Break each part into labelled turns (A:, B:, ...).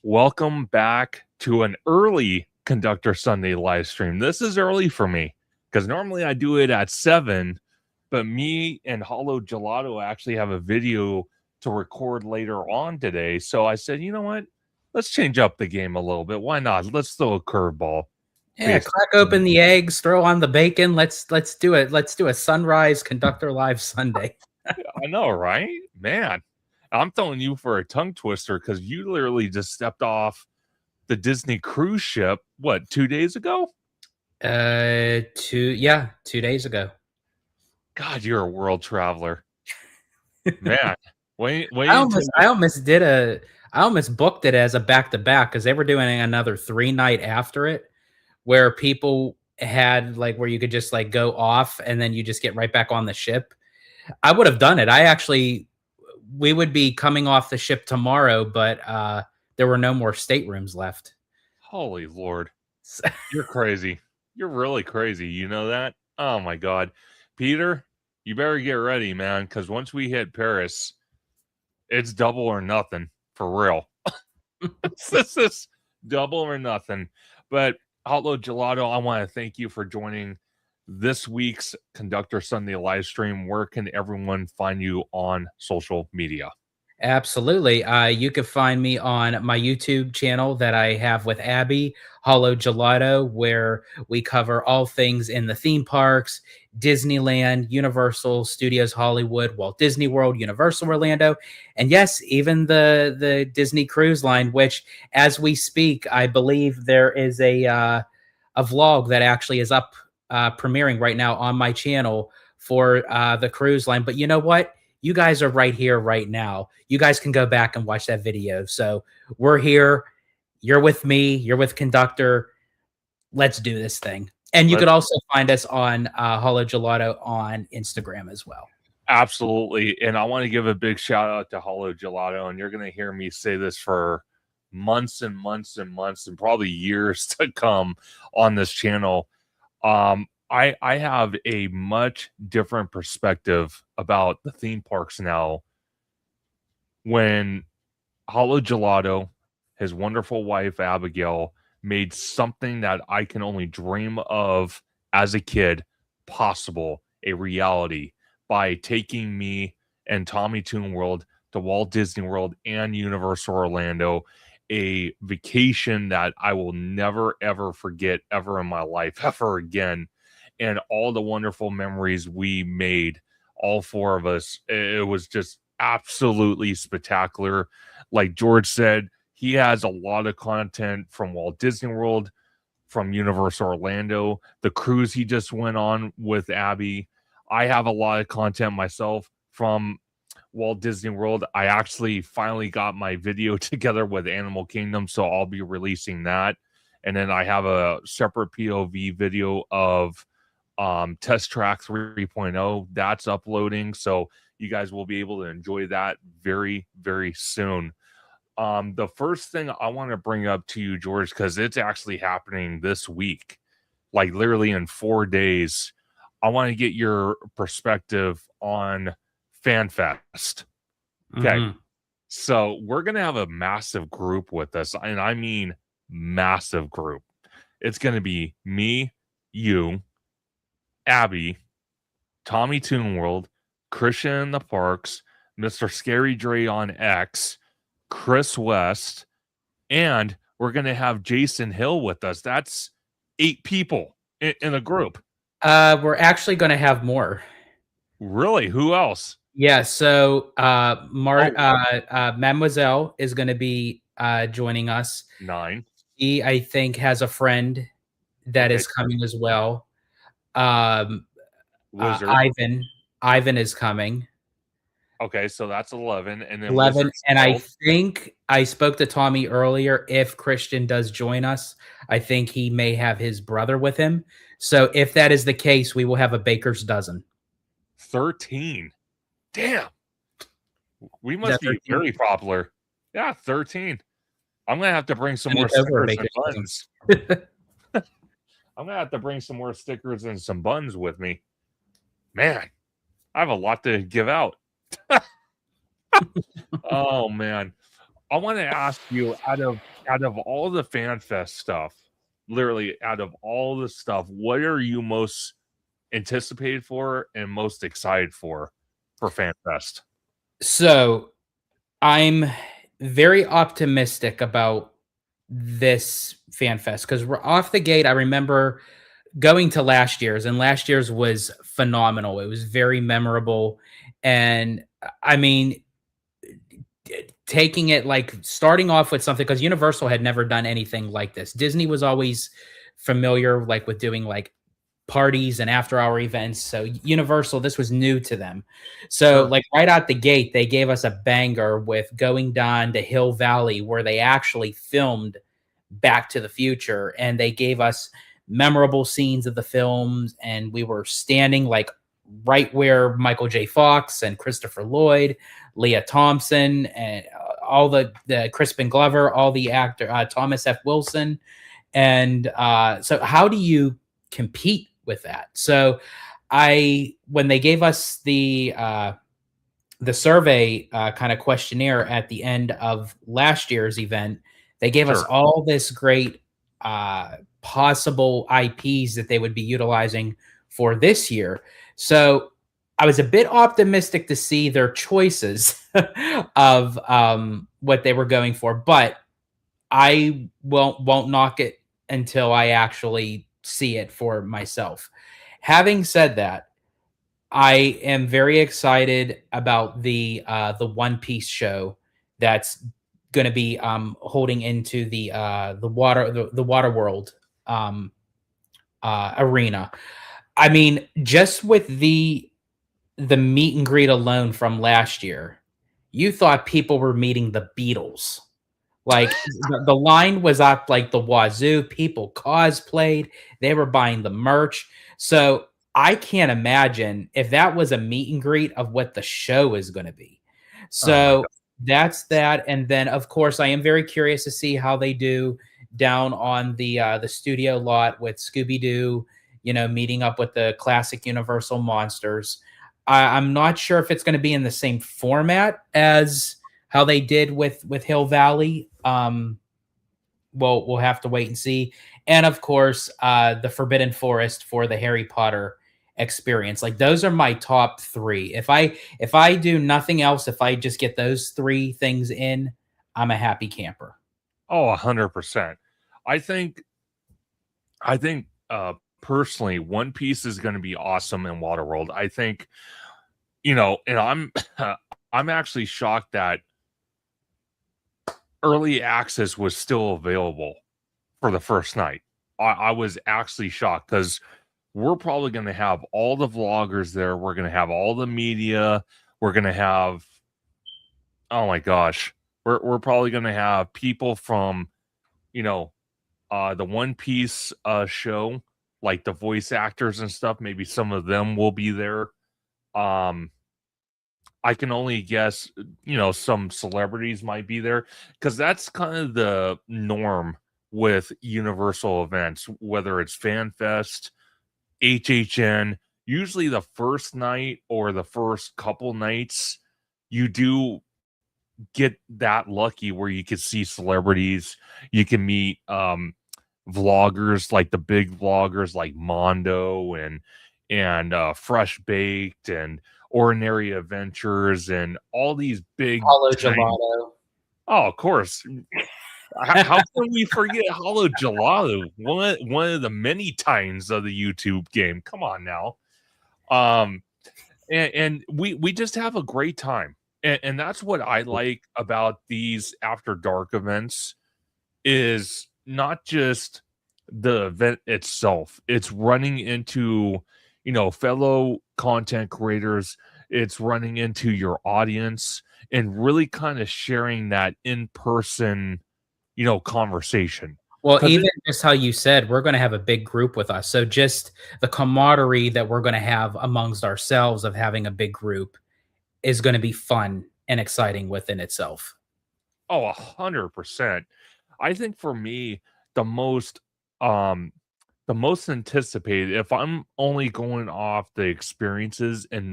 A: Welcome back to an early Conductor Sunday live stream. This is early for me because normally I do it at 7, but me and Hollow Gelato actually have a video to record later on today. So I said, you know what? Let's change up the game a little bit. Why not? Let's throw a curveball.
B: Yeah, crack open the eggs, throw on the bacon. Let's do it. Let's do a sunrise Conductor Live Sunday.
A: I know, right? Man, I'm throwing you for a tongue twister because you literally just stepped off the Disney cruise ship, what, 2 days ago?
B: 2 days ago.
A: God, you're a world traveler. Man, wait
B: I almost booked it as a back-to-back because they were doing another 3-night after it where people had where you could just go off and then you just get right back on the ship. I would have done it. We would be coming off the ship tomorrow, but there were no more staterooms left.
A: Holy Lord. You're crazy. You're really crazy. You know that? Oh my God. Peter, you better get ready, man, because once we hit Paris, it's double or nothing for real. This is double or nothing. But Hollow Gelato, I want to thank you for joining this week's Conductor Sunday live stream. Where can everyone find you on social media?
B: Absolutely. You can find me on my YouTube channel that I have with Abby, Hollow Gelato, where we cover all things in the theme parks, Disneyland, Universal Studios Hollywood, Walt Disney World, Universal Orlando, and yes, even the Disney Cruise Line, which as we speak, I believe there is a vlog that actually is up premiering right now on my channel for the cruise line. But you know what? You guys are right here, right now. You guys can go back and watch that video. So we're here. You're with me. You're with Conductor. Let's do this thing. And you could also find us on Hollow Gelato on Instagram as well.
A: Absolutely. And I want to give a big shout out to Hollow Gelato. And you're going to hear me say this for months and months and months and probably years to come on this channel. I have a much different perspective about the theme parks now. When Hollow Gelato, his wonderful wife Abigail, made something that I can only dream of as a kid possible, a reality, by taking me and Tommy Toon World to Walt Disney World and Universal Orlando, a vacation that I will never, ever forget ever in my life, ever again. And all the wonderful memories we made, all four of us, it was just absolutely spectacular. Like George said, he has a lot of content from Walt Disney World, from Universal Orlando, the cruise he just went on with Abby. I have a lot of content myself from Walt Disney World. I actually finally got my video together with Animal Kingdom, so I'll be releasing that. And then I have a separate POV video of Test Track 3.0 that's uploading, so you guys will be able to enjoy that very, very soon. The first thing I want to bring up to you, George, because it's actually happening this week, like literally in 4 days. I want to get your perspective on FanFest. Okay. So we're going to have a massive group with us, and I mean massive group. It's going to be me, you, Abby, Tommy Toon World, Christian in the Parks, Mr. Scary Dre on X, Chris West, and we're going to have Jason Hill with us. That's 8 people in a group.
B: We're actually going to have more.
A: Really? Who else?
B: Yeah, so Mademoiselle is going to be joining us.
A: 9.
B: He, I think, has a friend that is coming as well. Ivan is coming.
A: Okay, so that's 11, and then
B: 11, and I think I spoke to Tommy earlier. If Christian does join us, I think he may have his brother with him. So if that is the case, we will have a baker's dozen.
A: 13. Damn. We must be very popular. Yeah, 13. I'm going to have to bring some more stickers and buns. I'm going to have to bring some more stickers and some buns with me. Man, I have a lot to give out. Oh, man. I want to ask you, out of out of all the fan fest stuff, literally out of all the stuff, what are you most anticipated for and most excited for fan fest?
B: So I'm very optimistic about this fan fest because we're off the gate. I remember going to last year's, and last year's was phenomenal. It was very memorable. And I mean, taking it like starting off with something because Universal had never done anything like this. Disney was always familiar like with doing like parties and after hour events. So Universal, this was new to them. So
A: Sure.
B: like right out the gate, they gave us a banger with going down to Hill Valley where they actually filmed Back to the Future and they gave us memorable scenes of the films and we were standing like right where Michael J. Fox and Christopher Lloyd, Leah Thompson, and all the Crispin Glover, all the actor Thomas F. Wilson, and so how do you compete with that? So I when they gave us the survey kind of questionnaire at the end of last year's event, they gave us
A: Sure.
B: all this great possible IPs that they would be utilizing for this year. So I was a bit optimistic to see their choices of what they were going for, but I won't knock it until I actually see it for myself. Having said that, I am very excited about the One Piece show that's going to be holding into the water world um, arena. I mean, just with the meet and greet alone from last year, you thought people were meeting the Beatles. Like the line was up like the wazoo. People cosplayed. They were buying the merch. So I can't imagine if that was a meet and greet of what the show is going to be.
A: Oh my
B: So that's that. And then of course I am very curious to see how they do down on the studio lot with Scooby Doo. You know, meeting up with the classic Universal monsters. I'm not sure if it's going to be in the same format as how they did with Hill Valley. We'll have to wait and see. And of course, the Forbidden Forest for the Harry Potter experience. Like those are my top three. If I do nothing else, if I just get those three things in, I'm a happy camper.
A: Oh, 100%. I think personally, One Piece is gonna be awesome in Waterworld. I think, and I'm I'm actually shocked that early access was still available for the first night. I was actually shocked because we're probably gonna have all the vloggers there, we're gonna have all the media, we're gonna have oh my gosh, we're probably gonna have people from, you know, the One Piece show, like the voice actors and stuff, maybe some of them will be there. Um, I can only guess, some celebrities might be there because that's kind of the norm with Universal events, whether it's FanFest, HHN. Usually, the first night or the first couple nights, you do get that lucky where you can see celebrities, you can meet vloggers like the big vloggers like Mondo and Fresh Baked and Ordinary Adventures and all these big
B: Hollow
A: time.
B: gelato.
A: Oh, of course. How can we forget Hollow Gelato? One of the many times of the YouTube game. Come on now. Um, and we just have a great time. And that's what I like about these after dark events is not just the event itself. It's running into, fellow content creators. It's running into your audience and really kind of sharing that in-person, conversation.
B: Well,
A: Because
B: even just how you said, we're going to have a big group with us. So just the camaraderie that we're going to have amongst ourselves of having a big group is going to be fun and exciting within itself.
A: 100%. I think for me, the most um the most anticipated, if I'm only going off the experiences and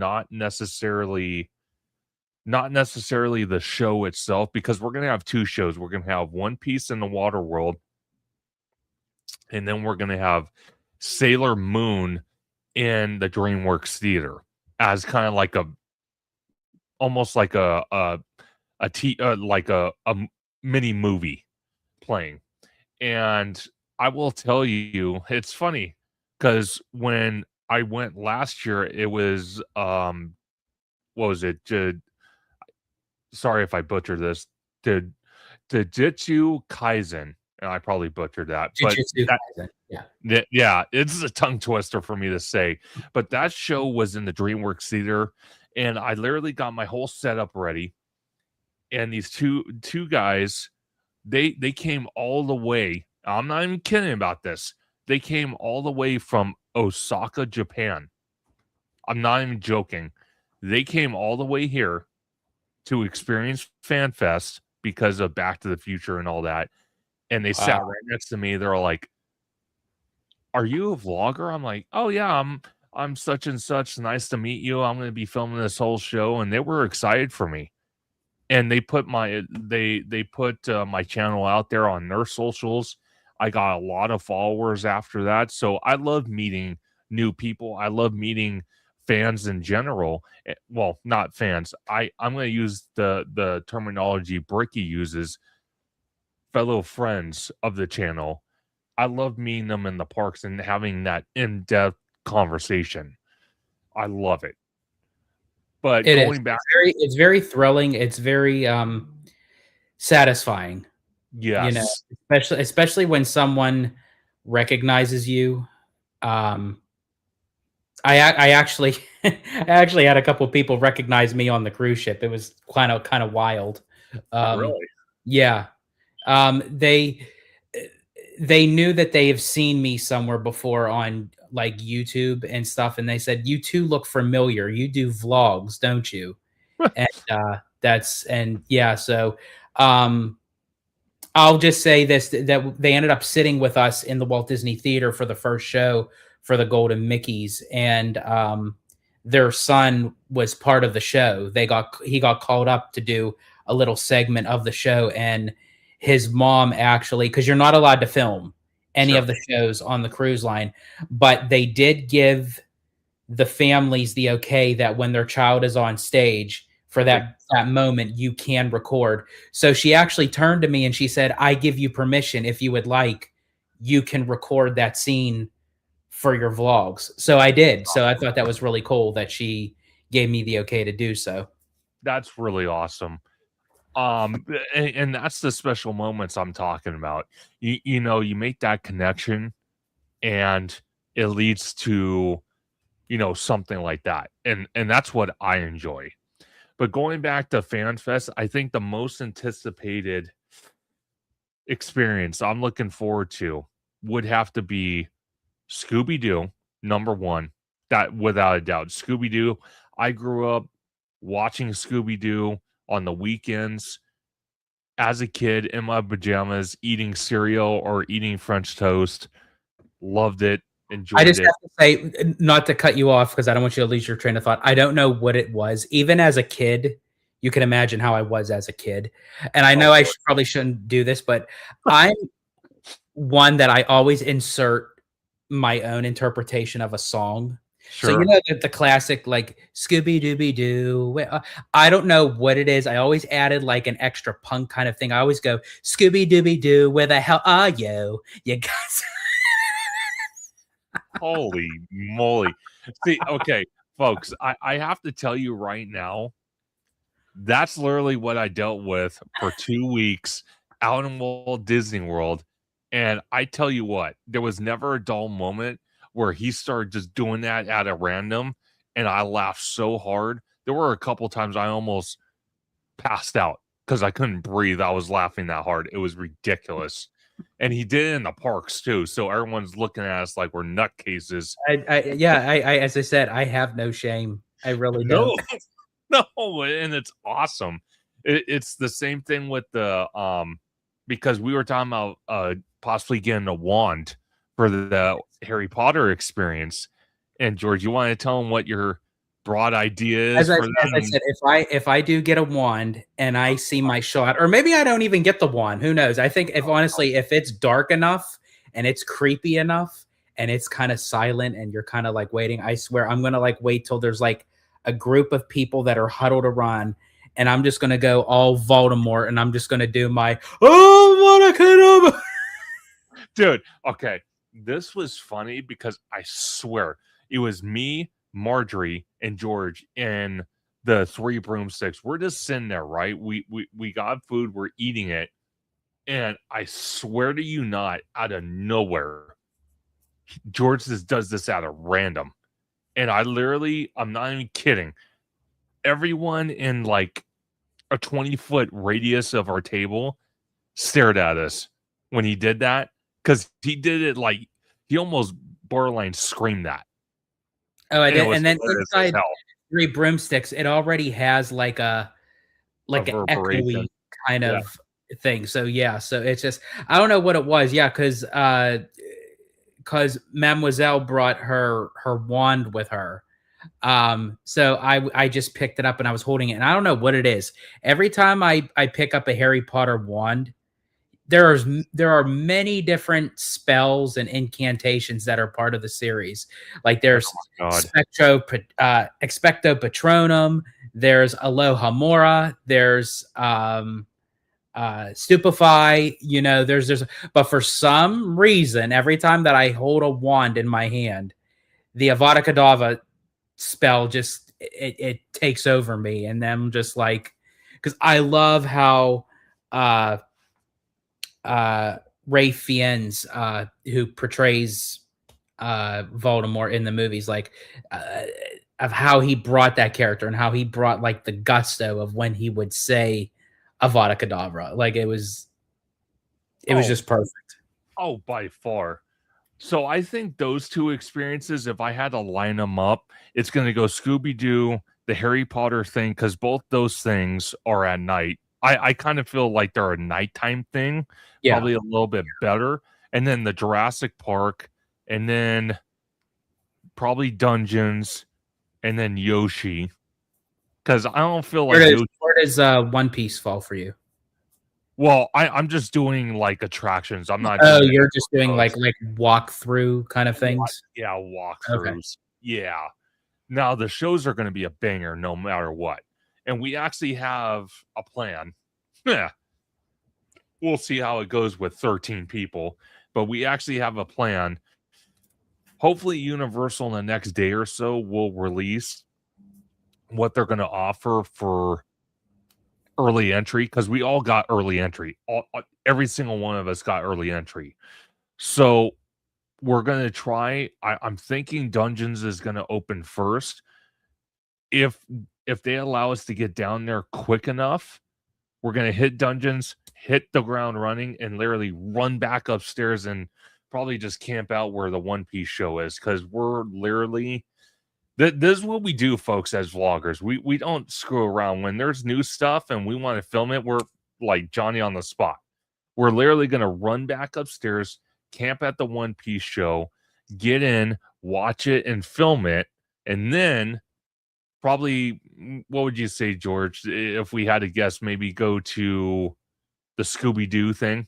A: not necessarily the show itself, because we're gonna have 2 shows. We're gonna have One Piece in the water world, and then we're gonna have Sailor Moon in the DreamWorks Theater as kinda like a almost like like a mini movie playing. And I will tell you, it's funny because when I went last year, it was, what was it? Sorry if I butchered this. Did Jujutsu Kaisen, and I probably butchered that, but
B: Jujutsu
A: that
B: Kaisen. Yeah.
A: yeah, it's a tongue twister for me to say, but that show was in the DreamWorks Theater, and I literally got my whole setup ready, and these two guys, they came all the way, I'm not even kidding about this, they came all the way from Osaka, Japan. I'm not even joking. They came all the way here to experience FanFest because of Back to the Future and all that, and they sat
B: Wow.
A: right next to me. They're like, "Are you a vlogger?" I'm like, "Oh yeah, I'm such and such. Nice to meet you. I'm gonna be filming this whole show," and they were excited for me. And they put my channel out there on their socials. I got a lot of followers after that. So I love meeting new people. I love meeting fans in general. Well, not fans. I'm going to use the terminology Bricky uses, fellow friends of the channel. I love meeting them in the parks and having that in-depth conversation. I love it. But
B: It is.
A: going back,
B: It's very thrilling. It's very satisfying, you know,
A: yes,
B: especially when someone recognizes you. Um, I actually I actually had a couple of people recognize me on the cruise ship. It was kind of wild. Um,
A: really,
B: yeah. They they knew that they have seen me somewhere before on like YouTube and stuff, and they said, "You two look familiar. You do vlogs, don't you?" And yeah, so um I'll just say this, that they ended up sitting with us in the Walt Disney Theater for the first show for the Golden Mickeys, and their son was part of the show. He got called up to do a little segment of the show, and his mom actually, because you're not allowed to film any of
A: sure.
B: the shows on the cruise line, but they did give the families the okay that when their child is on stage for
A: They
B: that moment, you can record. So she actually turned to me and she said, "I give you permission, if you would like, you can record that scene for your vlogs." So I did. So I thought that was really cool that she gave me the okay to do so.
A: That's really awesome. And that's the special moments I'm talking about. You know, you make that connection and it leads to, something like that. And that's what I enjoy. But going back to FanFest, I think the most anticipated experience I'm looking forward to would have to be Scooby Doo, number one. That without a doubt. Scooby Doo. I grew up watching Scooby Doo on the weekends as a kid in my pajamas, eating cereal or eating French toast. Loved it,
B: I
A: enjoyed
B: just
A: it.
B: have to say, not to cut you off because I don't want you to lose your train of thought. I don't know what it was. Even as a kid, you can imagine how I was as a kid. And I
A: Oh,
B: know I
A: boy.
B: probably shouldn't do this, but I'm one that I always insert my own interpretation of a song. So you
A: Sure.
B: know the classic like Scooby Dooby Doo. I don't know what it is. I always added like an extra punk kind of thing. I always go Scooby Dooby Doo. Where the hell are you? You guys.
A: Holy moly. See, okay, folks, I have to tell you right now, that's literally what I dealt with for 2 weeks out in Walt Disney World, and I tell you what, there was never a dull moment where he started just doing that at a random, and I laughed so hard. There were a couple times I almost passed out because I couldn't breathe. I was laughing that hard. It was ridiculous. And he did it in the parks too. So everyone's looking at us like we're nutcases.
B: As I said, I have no shame. I really don't.
A: No, no, and it's awesome. It's the same thing with the because we were talking about possibly getting a wand for the Harry Potter experience. And George, you want to tell them what your broad ideas for
B: As I
A: them.
B: said, if I do get a wand and I see my shot, or maybe I don't even get the wand, who knows? I think if honestly, if it's dark enough and it's creepy enough and it's kind of silent and you're kind of like waiting, I swear I'm gonna like wait till there's like a group of people that are huddled around, and I'm just gonna go all Voldemort and I'm just gonna do my oh
A: Dude, okay. This was funny because I swear it was me, Marjorie, and George in the Three Broomsticks. We're just sitting there, right? We got food, we're eating it, and I swear to you not, out of nowhere, George just does this out of random. And I literally, I'm not even kidding. Everyone in like a 20-foot radius of our table stared at us when he did that, because he did it like he almost borderline screamed that.
B: Oh, I
A: And it
B: did.
A: was
B: And then
A: hilarious as
B: inside
A: hell.
B: Three Broomsticks, it already has
A: A
B: like an
A: reverberation.
B: echoey kind
A: Yeah.
B: of thing. So yeah, so it's just I don't know what it was. Yeah, because Mademoiselle brought her wand with her. So I just picked it up and I was holding it, and I don't know what it is. Every time I pick up a Harry Potter wand, there are many different spells and incantations that are part of the series. Like
A: Oh
B: there's
A: my god.
B: Expecto Patronum, there's Aloha Mora, there's Stupefy, you know, there's but for some reason, every time that I hold a wand in my hand, the Avada Kedavra spell just it takes over me, and then I'm just like, because I love how uh Ray Fiennes, who portrays Voldemort in the movies, like uh, of how he brought that character and how he brought like the gusto of when he would say Avada Kedavra. Like it was
A: Oh,
B: just perfect.
A: oh, by far. So I think those two experiences, if I had to line them up, it's going to go Scooby Doo, the Harry Potter thing, because both those things are at night. I kind of feel like they're a nighttime thing,
B: Yeah.
A: probably a little bit better. And then the Jurassic Park, and then probably Dungeons, and then Yoshi. Because I don't feel like Yoshi.
B: Where does One Piece fall for you?
A: Well, I'm just doing like attractions. I'm not
B: Oh,
A: doing
B: you're just doing
A: shows.
B: like walk through kind of
A: Walk,
B: things.
A: yeah,
B: Okay.
A: walkthroughs. Yeah. Now the shows are going to be a banger no matter what. And we actually have a plan. Yeah. We'll see how it goes with 13 people, but we actually have a plan. Hopefully Universal in the next day or so will release what they're going to offer for early entry, because we all got early entry. Every single one of us got early entry. So we're going to try. I'm thinking Dungeons is going to open first. If they allow us to get down there quick enough, we're gonna hit Dungeons, hit the ground running, and literally run back upstairs and probably just camp out where the One Piece show is, because we're literally this is what we do, folks, as vloggers. We don't screw around. When there's new stuff and we want to film it, we're like Johnny on the spot. We're literally gonna run back upstairs, camp at the One Piece show, get in, watch it, and film it, and then probably, what would you say, George, if we had to guess, maybe go to the Scooby Doo thing?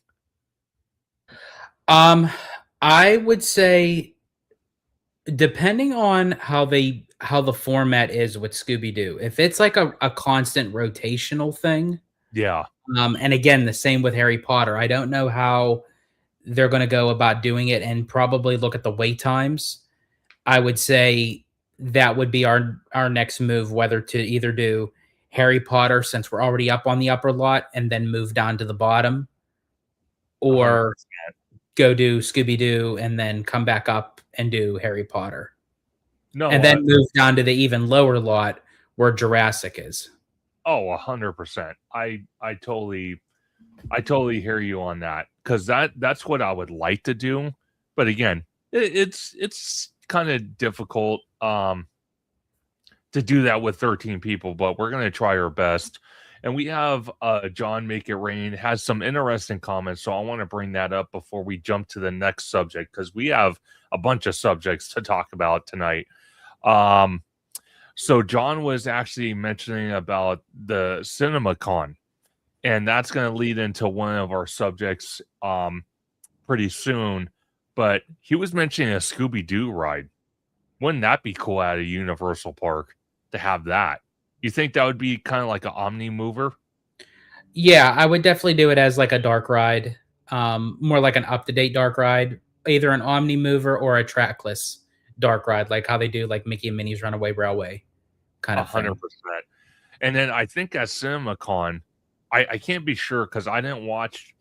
B: Um, I would say depending on how the format is with Scooby Doo, if it's like a constant rotational thing,
A: Yeah.
B: and again the same with Harry Potter, I don't know how they're going to go about doing it, and probably look at the wait times. I would say that would be our next move, whether to either do Harry Potter since we're already up on the upper lot and then move down to the bottom,
A: 100%.
B: or go do Scooby Doo and then come back up and do Harry Potter,
A: No,
B: and then move down to the even lower lot where Jurassic is.
A: oh, 100%. I totally hear you on that, because that's what I would like to do. But again, it's kind of difficult to do that with 13 people, but we're going to try our best. And we have John Make It Rain has some interesting comments, so I want to bring that up before we jump to the next subject, because we have a bunch of subjects to talk about tonight. Um, So John was actually mentioning about the CinemaCon, and that's going to lead into one of our subjects pretty soon. But he was mentioning a Scooby Doo ride. Wouldn't that be cool at a Universal Park to have that? You think that would be kind of like an Omni mover?
B: Yeah, I would definitely do it as like a dark ride, more like an up to date dark ride, either an Omni Mover or a trackless dark ride, like how they do like Mickey and Minnie's Runaway Railway kind
A: A
B: of
A: hundred
B: thing.
A: percent. And then I think at CinemaCon, I can't be sure because I didn't watch.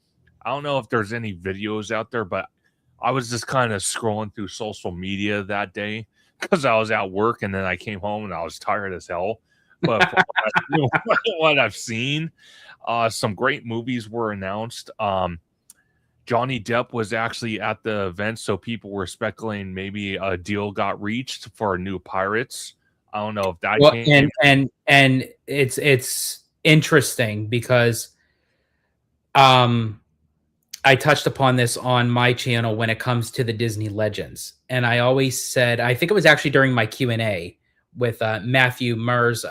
A: I don't know if there's any videos out there, but I was just kind of scrolling through social media that day because I was at work and then I came home and I was tired as hell. But from what I've seen, some great movies were announced. Johnny Depp was actually at the event, so people were speculating maybe a deal got reached for a new Pirates. I don't know if that
B: Well,
A: came.
B: and it's interesting because um I touched upon this on my channel when it comes to the Disney Legends, and I always said, I think it was actually during my Q&A with Matthew Murr's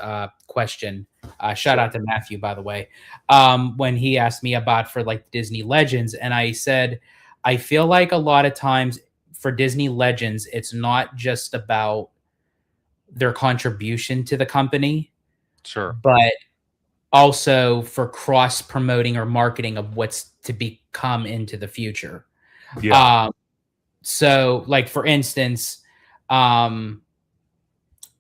B: question. Shout
A: Sure.
B: out to Matthew, by the way, when he asked me about for like Disney Legends, and I said, I feel like a lot of times for Disney Legends, it's not just about their contribution to the company,
A: Sure.
B: but also for cross promoting or marketing of what's to become into the future.
A: Yeah.
B: Um, so like for instance, um,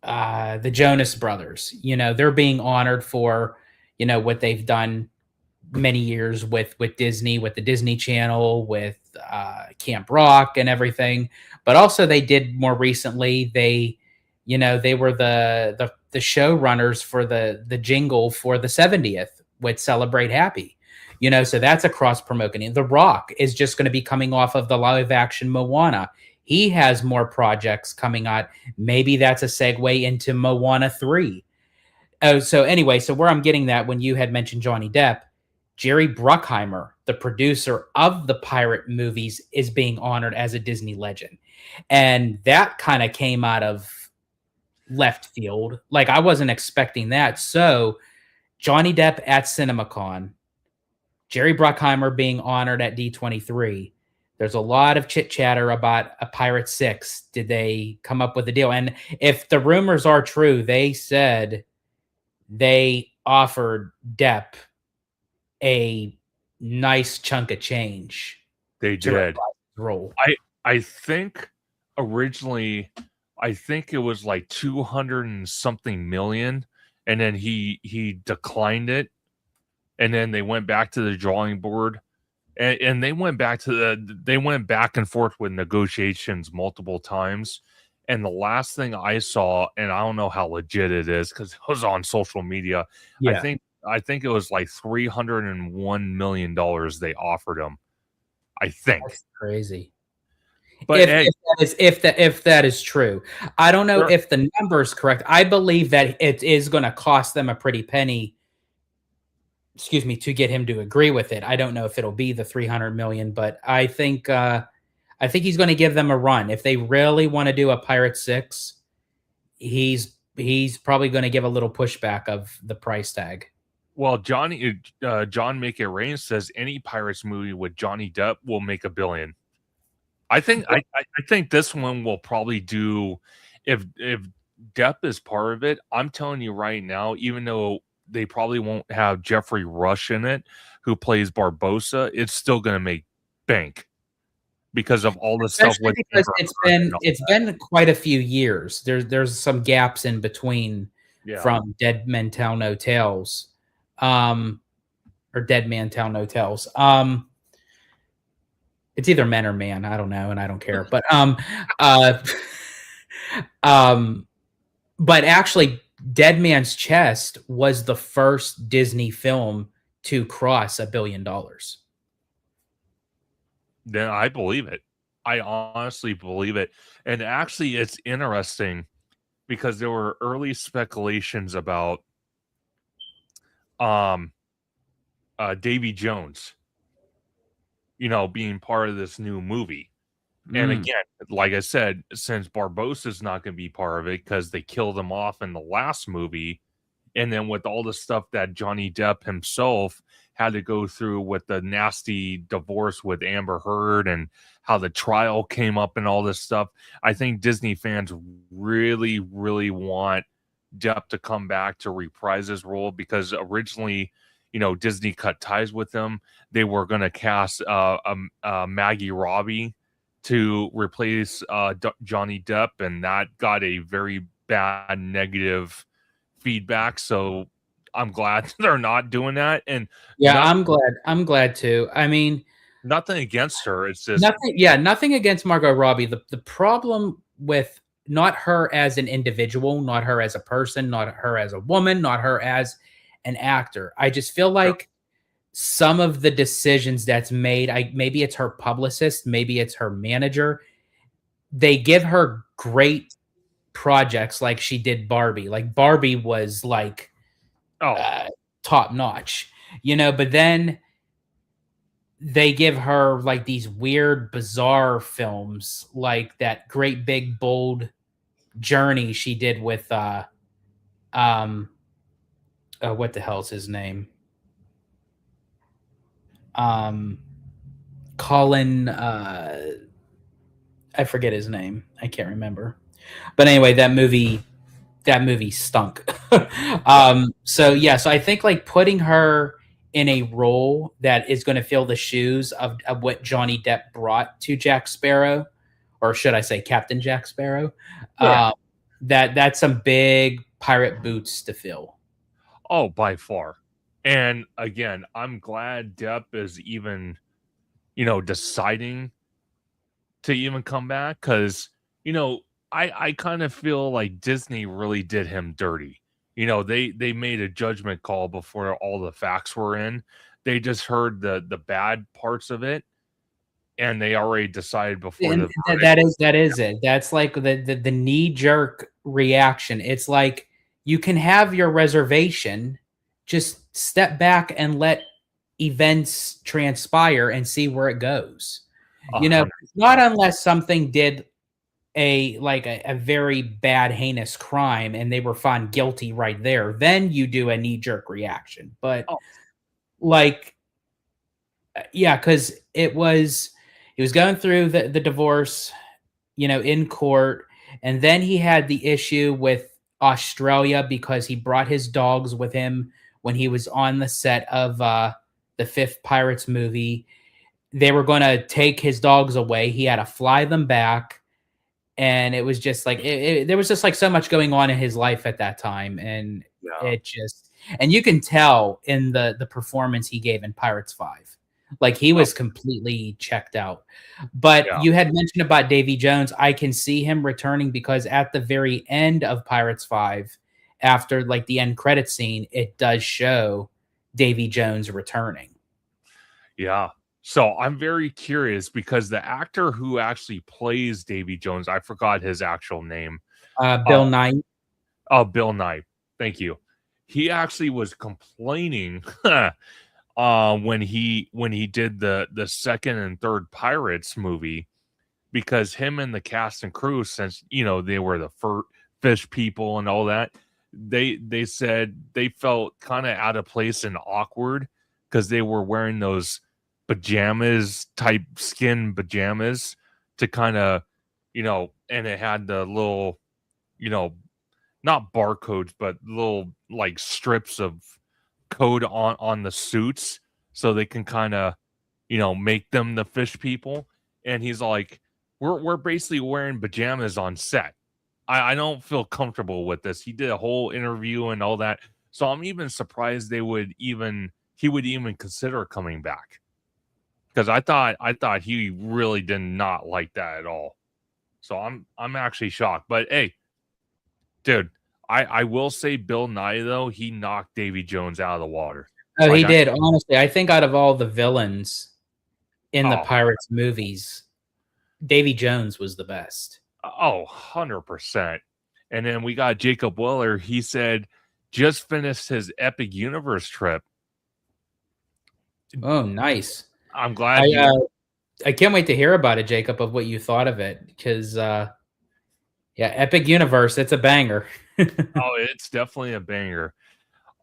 B: the Jonas Brothers, they're being honored for, what they've done many years with Disney, with the Disney Channel, with Camp Rock and everything. But also they did more recently, they were the showrunners for the jingle for the 70th with Celebrate Happy. So that's a cross promoting. The Rock is just going to be coming off of the live action Moana. He has more projects coming out. Maybe that's a segue into Moana 3. Oh, so anyway, so where I'm getting that when you had mentioned Johnny Depp, Jerry Bruckheimer, the producer of the pirate movies, is being honored as a Disney legend. And that kind of came out of left field. Like I wasn't expecting that. So Johnny Depp at CinemaCon, Jerry Bruckheimer being honored at D23. There's a lot of chit chatter about a Pirate 6. Did they come up with a deal? And if the rumors are true, they said they offered Depp a nice chunk of change
A: They
B: to
A: did.
B: reprise his role.
A: I think originally I think it was like 200 and something million, and then he declined it, and then they went back to the drawing board, and they went back and forth with negotiations multiple times. And the last thing I saw, and I don't know how legit it is because it was on social media, I
B: Yeah,
A: think I think it was like $301 million they offered him. I think.
B: that's crazy.
A: But
B: If
A: hey,
B: if that is if that is true, I don't know
A: sure.
B: if the number's correct. I believe that it is going to cost them a pretty penny, excuse me, to get him to agree with it. I don't know if it'll be the 300 million, but I think he's going to give them a run. If they really want to do a Pirate 6, he's probably going to give a little pushback of the price tag.
A: Well, John Make It Rain says any Pirates movie with Johnny Depp will make $1 billion. I think this one will probably do if Depp is part of it. I'm telling you right now, even though they probably won't have Jeffrey Rush in it, who plays Barbosa, it's still going to make bank because of all the stuff
B: Especially
A: with
B: because
A: Amber
B: it's
A: Heard
B: been
A: and all
B: it's
A: that.
B: been quite a few years. There's some gaps in between
A: Yeah.
B: from Dead Men Tell No Tales, or Dead Man Tell No Tales. It's either men or man. I don't know, and I don't care. Uh, um, but actually, Dead Man's Chest was the first Disney film to cross $1 billion.
A: Then I believe it. I honestly believe it. And actually, it's interesting because there were early speculations about um Davy Jones, being part of this new movie. And
B: Mm.
A: again, like I said, since Barbossa's not going to be part of it because they killed him off in the last movie, and then with all the stuff that Johnny Depp himself had to go through with the nasty divorce with Amber Heard and how the trial came up and all this stuff, I think Disney fans really, really want Depp to come back to reprise his role because originally, Disney cut ties with him. They were going to cast Maggie Robbie to replace Johnny Depp, and that got a very bad negative feedback. So I'm glad they're not doing that. And
B: Yeah,
A: not,
B: I'm glad too. I mean,
A: nothing against her. It's just,
B: nothing, yeah, nothing against Margot Robbie. The problem with not her as an individual, not her as a person, not her as a woman, not her as an actor. I just feel like some of the decisions that's made, maybe it's her publicist, maybe it's her manager. They give her great projects like she did Barbie. Like Barbie was like
A: oh,
B: uh, top notch, but then they give her like these weird, bizarre films, like that great big bold journey she did with um what the hell's his name? Um Colin I forget his name. I can't remember. But anyway, that movie stunk.
A: yeah,
B: So I think like putting her in a role that is going to fill the shoes of what Johnny Depp brought to Jack Sparrow, or should I say Captain Jack Sparrow,
A: yeah.
B: uh, that's some big pirate boots to fill.
A: Oh, by far. And again, I'm glad Depp is even, deciding to even come back because, you know, I kind of feel like Disney really did him dirty. They made a judgment call before all the facts were in. They just heard the bad parts of it, and they already decided before
B: And
A: the
B: that,
A: verdict.
B: that is it. That's like the knee jerk reaction. It's like you can have your reservation, just step back and let events transpire and see where it goes.
A: A hundred
B: Not
A: percent.
B: unless something did a very bad heinous crime and they were found guilty right there, then you do a knee jerk reaction. But
A: Oh,
B: like yeah, because he was going through the divorce, in court. And then he had the issue with Australia because he brought his dogs with him when he was on the set of the fifth Pirates movie. They were going to take his dogs away. He had to fly them back. And it was just like, there was just like so much going on in his life at that time. And
A: yeah,
B: it just, and you can tell in the performance he gave in Pirates 5. Like he
A: oh,
B: was completely checked out. But
A: yeah,
B: you had mentioned about Davy Jones. I can see him returning because at the very end of Pirates 5, after like the end credit scene, it does show Davy Jones returning.
A: yeah. So I'm very curious because the actor who actually plays Davy Jones, I forgot his actual name.
B: Bill
A: Uh,
B: Nye.
A: Bill Nye. Thank you. He actually was complaining when he did the second and third Pirates movie because him and the cast and crew, since they were the fish people and all that, they said they felt kind of out of place and awkward because they were wearing those pajamas type skin pajamas to kind of and it had the little you know not barcodes, but little like strips of code on the suits so they can kind of make them the fish people. And he's like, we're basically wearing pajamas on set. I don't feel comfortable with this. He did a whole interview and all that, so I'm even surprised he would even consider coming back because I thought he really did not like that at all. So I'm actually shocked. But hey, dude, I will say Bill Nye though, he knocked Davy Jones out of the water.
B: Oh,
A: Like
B: he did. Honestly, I think out of all the villains in the
A: oh
B: Pirates movies, Davy Jones was the best.
A: oh 100%. And then we got Jacob Weller. He said just finished his Epic Universe trip.
B: Oh, nice.
A: I'm
B: I
A: glad you
B: I can't wait to hear about it, Jacob, of what you thought of it, because yeah, Epic Universe, it's a banger.
A: Oh, it's definitely a banger.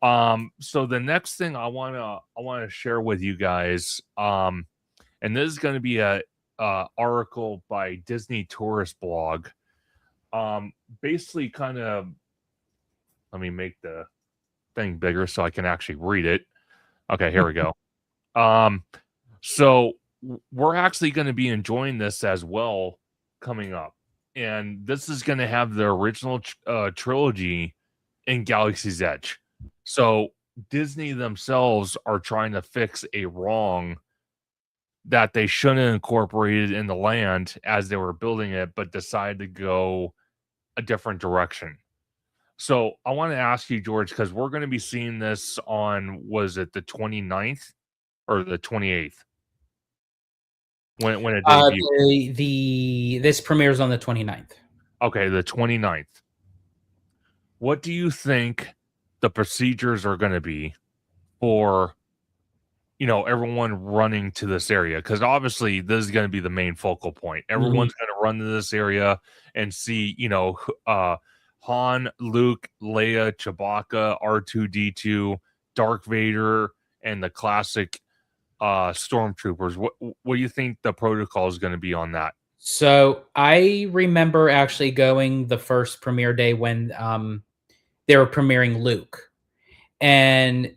A: So the next thing I wanna share with you guys, and this is gonna be a article by Disney Tourist Blog. Basically, kind of, let me make the thing bigger so I can actually read it. Okay, here we go. Um, so we're actually going to be enjoying this as well coming up, and this is going to have the original trilogy in Galaxy's Edge. So Disney themselves are trying to fix a wrong that they shouldn't have incorporated in the land as they were building it, but decided to go a different direction. So I want to ask you, George, because we're going to be seeing this on, was it the 29th or the 28th when it debuted?
B: This premieres on the 29th.
A: Okay, the 29th. What do you think the procedures are going to be for, everyone running to this area? Because obviously this is going to be the main focal point.
B: Mhm.
A: Everyone's going to run to this area and see, Han, Luke, Leia, Chewbacca, R2D2, Dark Vader, and the classic stormtroopers. What do you think the protocol is going to be on that?
B: So I remember actually going the first premiere day when they were premiering Luke, and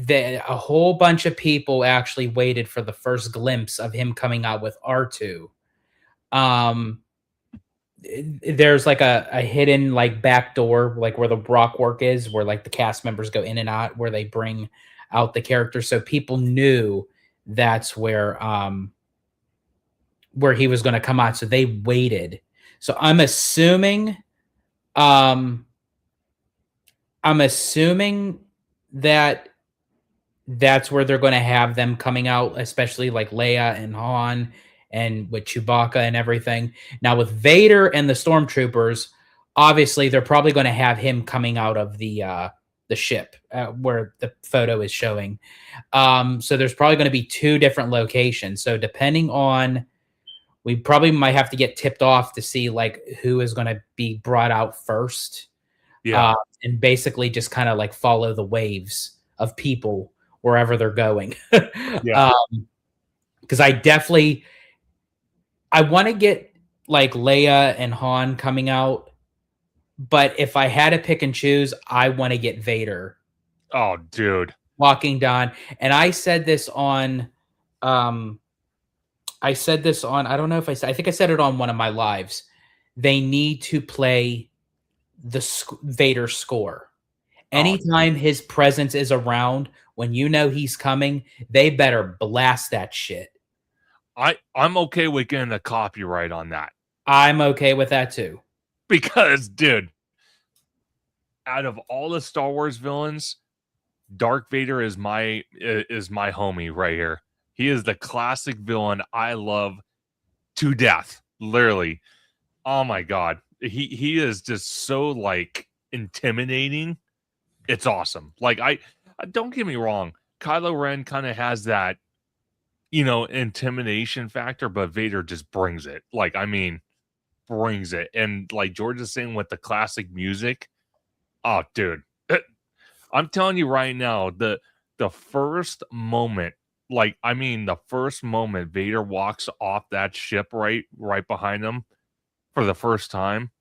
B: a whole bunch of people actually waited for the first glimpse of him coming out with R2. Um, there's like a hidden like back door, like where the rock work is, where like the cast members go in and out, where they bring out the characters, so people knew that's where he was going to come out, so they waited. So um I'm assuming that that's where they're going to have them coming out, especially like Leia and Han and with Chewbacca and everything. Now with Vader and the stormtroopers, obviously they're probably going to have him coming out of the ship where the photo is showing. So there's probably going to be two different locations. So depending on, we probably might have to get tipped off to see like who is going to be brought out first,
A: Yeah,
B: uh, and basically just kind of like follow the waves of people wherever they're going.
A: yeah.
B: Because I want to get like Leia and Han coming out, but if I had to pick and choose, I want to get Vader
A: Oh, dude.
B: walking down. And um, I said this on, I don't know if I think I said it on one of my lives. They need to play the Vader score.
A: Oh,
B: Anytime his presence is around, when you know he's coming, they better blast that shit.
A: I'm okay with getting a copyright on that
B: I'm okay with that too.
A: because, dude, out of all the Star Wars villains, Dark Vader is my homie right here. He is the classic villain I love to death, literally. Oh my god, he is just so like intimidating. It's awesome. Like don't get me wrong, Kylo Ren kind of has that intimidation factor, but Vader just brings it. Like I mean, brings it. And like George is saying with the classic music, oh dude, I'm telling you right now, the first moment, like I mean, the first moment Vader walks off that ship right behind him for the first time,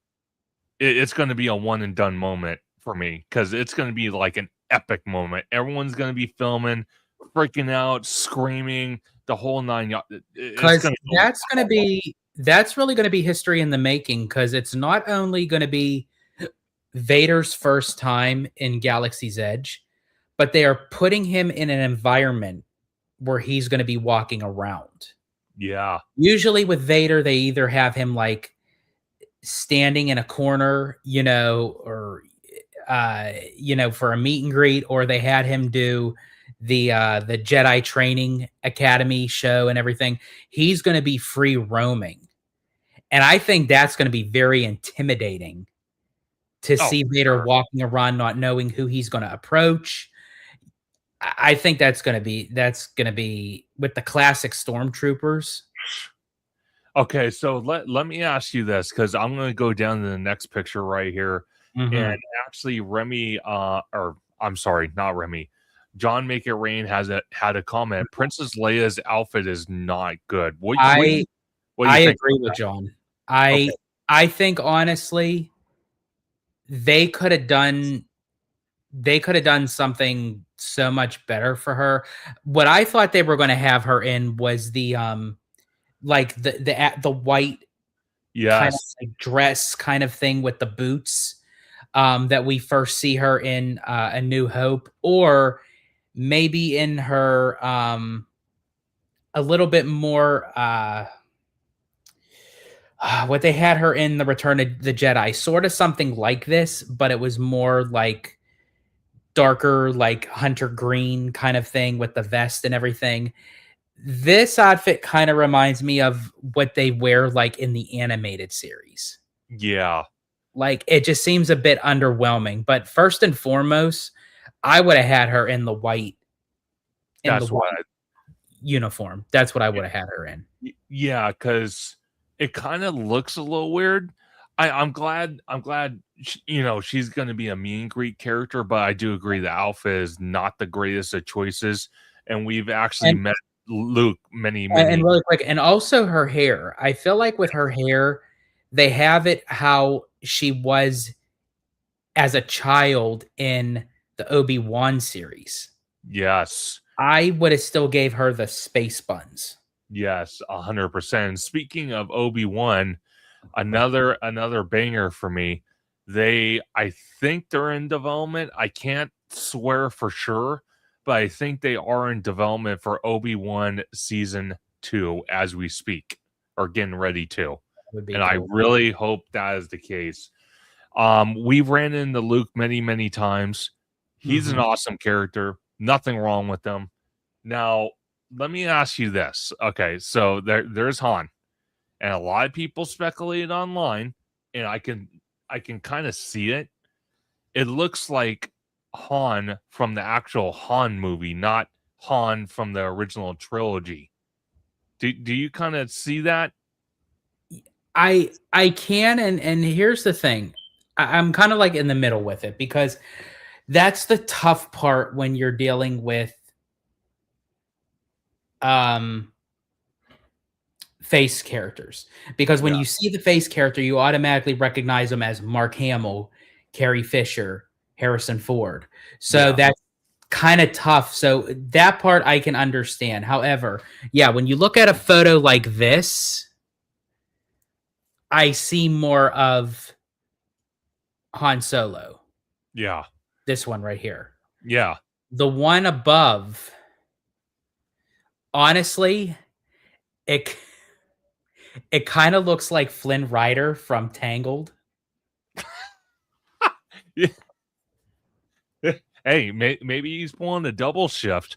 A: it's going to be a one and done moment for me because it's going to be like an epic moment. Everyone's going to be filming, freaking out, screaming, the whole nine. It's
B: Because
A: going to go.
B: that's really going to be history in the making. Because it's not only going to be Vader's first time in Galaxy's Edge, but they are putting him in an environment where he's going to be walking around.
A: Yeah.
B: Usually with Vader, they either have him like standing in a corner, or for a meet and greet, or they had him do the Jedi Training Academy show and everything. He's going to be free roaming, and I think that's going to be very intimidating to
A: Oh,
B: see
A: for
B: Vader
A: sure.
B: walking around not knowing who he's going to approach. I think that's going to be with the classic stormtroopers.
A: Okay, so let me ask you this because I'm going to go down to the next picture right here, and
B: Mhm.
A: actually Remy, or I'm sorry, not Remy, John Make It Rain had a comment. Princess Leia's outfit is not good.
B: I
A: What do you
B: I
A: think
B: agree
A: about
B: with
A: that?
B: John.
A: Okay,
B: I think honestly, they could have done they could have done something so much better for her. What I thought they were gonna have her in was like the white kind of
A: yes,
B: like dress kind of thing with the boots, that we first see her in, A New Hope, or maybe in her, a little bit more, what they had her in the Return of the Jedi, sort of something like this, but it was more like darker, like hunter green kind of thing with the vest and everything. This outfit kind of reminds me of what they wear like in the animated series.
A: yeah,
B: Like it just seems a bit underwhelming. But first and foremost, I would have had her in the
A: that's what
B: white uniform. That's what I would have had her in.
A: Yeah, because it kind of looks a little weird. I'm glad she's going to be a meet and greet character, but I do agree the Alpha is not the greatest of choices, and we've actually
B: And
A: met Luke many
B: and
A: many.
B: really quick, and also her hair. I feel like with her hair, they have it how she was as a child in the Obi-Wan series.
A: Yes,
B: I would have still gave her the space buns.
A: yes, 100%. Speaking of Obi-Wan, another banger for me. I think they're in development. I can't swear for sure, but I think they are in development for Obi-Wan season 2 as we speak, or getting ready to.
B: Would be
A: And I
B: cool.
A: really hope that is the case. We ran into Luke many, many times. He's an
B: Mhm.
A: awesome character. Nothing wrong with him. Now, let me ask you this. Okay, so there's Han, and a lot of people speculate online, and I can kind of see it. It looks like Han from the actual Han movie, not Han from the original trilogy. Do you kind of see that?
B: I can, and here's the thing. I'm kind of like in the middle with it because that's the tough part when you're dealing with um face characters. Because when
A: Yeah,
B: you see the face character, you automatically recognize them as Mark Hamill, Carrie Fisher, Harrison Ford. So
A: yeah,
B: that's kind of tough. So that part I can understand. However, yeah, when you look at a photo like this, I see more of Han Solo.
A: yeah,
B: This one right here.
A: yeah.
B: The one above, honestly, it it kind of looks like Flynn Rider from Tangled.
A: Hey, maybe he's pulling a double shift.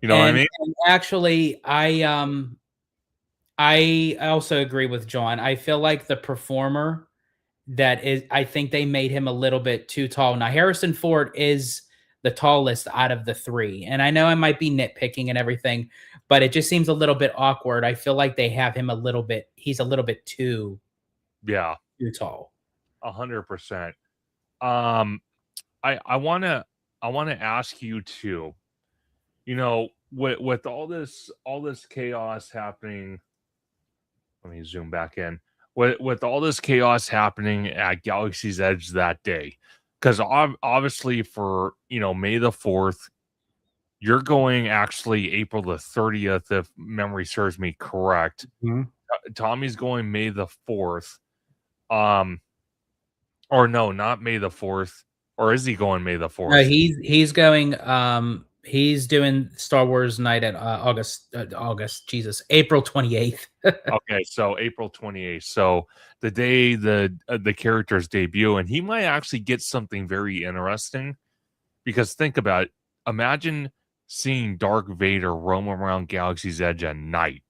A: You know what I
B: And
A: mean?
B: actually, I also agree with John. I feel like the performer that is I think they made him a little bit too tall. Now Harrison Ford is the tallest out of the 3. And I know I might be nitpicking and everything, but it just seems a little bit awkward. I feel like they have him a little bit he's a little bit
A: Yeah,
B: too tall.
A: 100%. Um, I wanna ask you too. With all this chaos happening, let me zoom back in. With all this chaos happening at Galaxy's Edge that day, because obviously for May the 4th, you're going actually April the 30th, if memory serves me correct.
B: Mhm.
A: Tommy's going May the 4th. Um, or no, not May the 4th. Or is he going May the
B: No,
A: 4th?
B: he's going, he's doing Star Wars night at, Jesus, April 28th.
A: Okay, so April 28th. So the day the characters debut, and he might actually get something very interesting because think about it. Imagine seeing Dark Vader roam around Galaxy's Edge at night.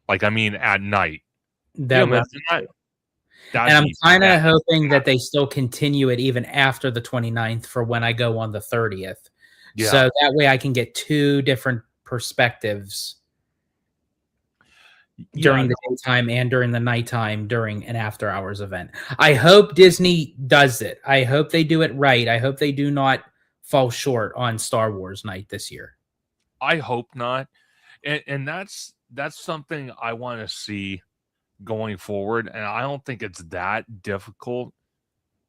A: Like, I mean, at night. Can you
B: That would
A: imagine that?
B: And
A: That'd
B: I'm
A: be
B: kinda
A: bad.
B: hoping that they still continue it even after the 29th for when I go on the 30th.
A: Yeah.
B: So that way I can get 2 different perspectives.
A: Yeah,
B: during the daytime and during the nighttime during an after hours event. I hope Disney does it. I hope they do it right. I hope they do not fall short on Star Wars night this year.
A: I hope not. And that's something I want to see going forward. And I don't think it's that difficult.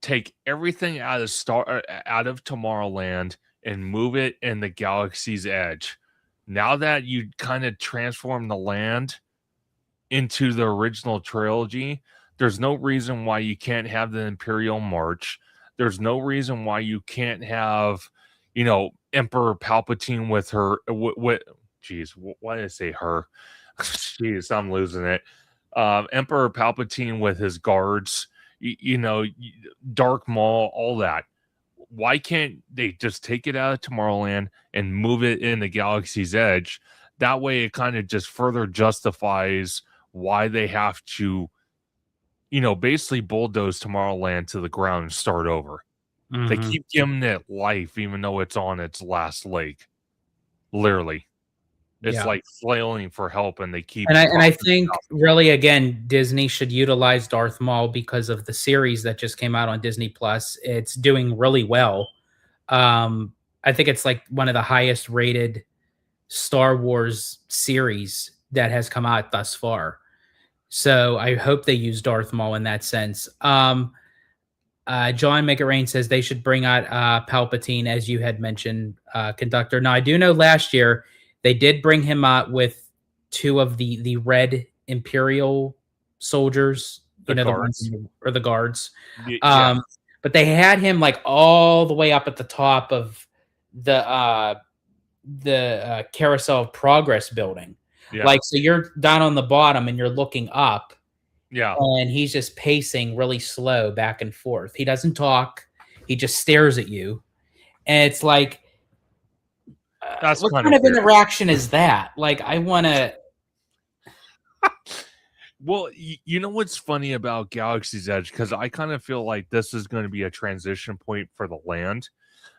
A: Take everything out of Tomorrowland and move it in the Galaxy's Edge. Now that you kind of transform the land into the original trilogy, there's no reason why you can't have the Imperial March. There's no reason why you can't have, Emperor Palpatine with her. Geez, why did I say her? Jeez, I'm losing it. Emperor Palpatine with his guards, Dark Maul, all that. Why can't they just take it out of Tomorrowland and move it in the Galaxy's Edge? That way, it kind of just further justifies why they have to, basically bulldoze Tomorrowland to the ground and start over. They
B: Mhm.
A: keep giving it life, even though it's on its last leg. Literally, it's
B: Yeah.
A: like flailing for help, and they keep
B: And I
A: propping it
B: think
A: up.
B: really again Disney should utilize Darth Maul because of the series that just came out on Disney Plus. It's doing really well. I think it's like one of the highest rated Star Wars series that has come out thus far. So I hope they use Darth Maul in that sense. John Make It Rain says they should bring out Palpatine, as you had mentioned, Conductor. Now, I do know last year they did bring him out with two of the red Imperial soldiers,
A: The
B: the ones
A: guards.
B: or the guards.
A: Yeah,
B: But they had him like all the way up at the top of the Carousel of Progress building.
A: yeah,
B: Like, so you're down on the bottom and you're looking up,
A: yeah.
B: and he's just pacing really slow back and forth. He doesn't talk. He just stares at you. And it's like,
A: That's
B: what
A: kind
B: kind
A: of
B: of
A: weird.
B: interaction is that? Like, I want to.
A: Well, you know what's funny about Galaxy's Edge? Because I kind of feel like this is going to be a transition point for the land,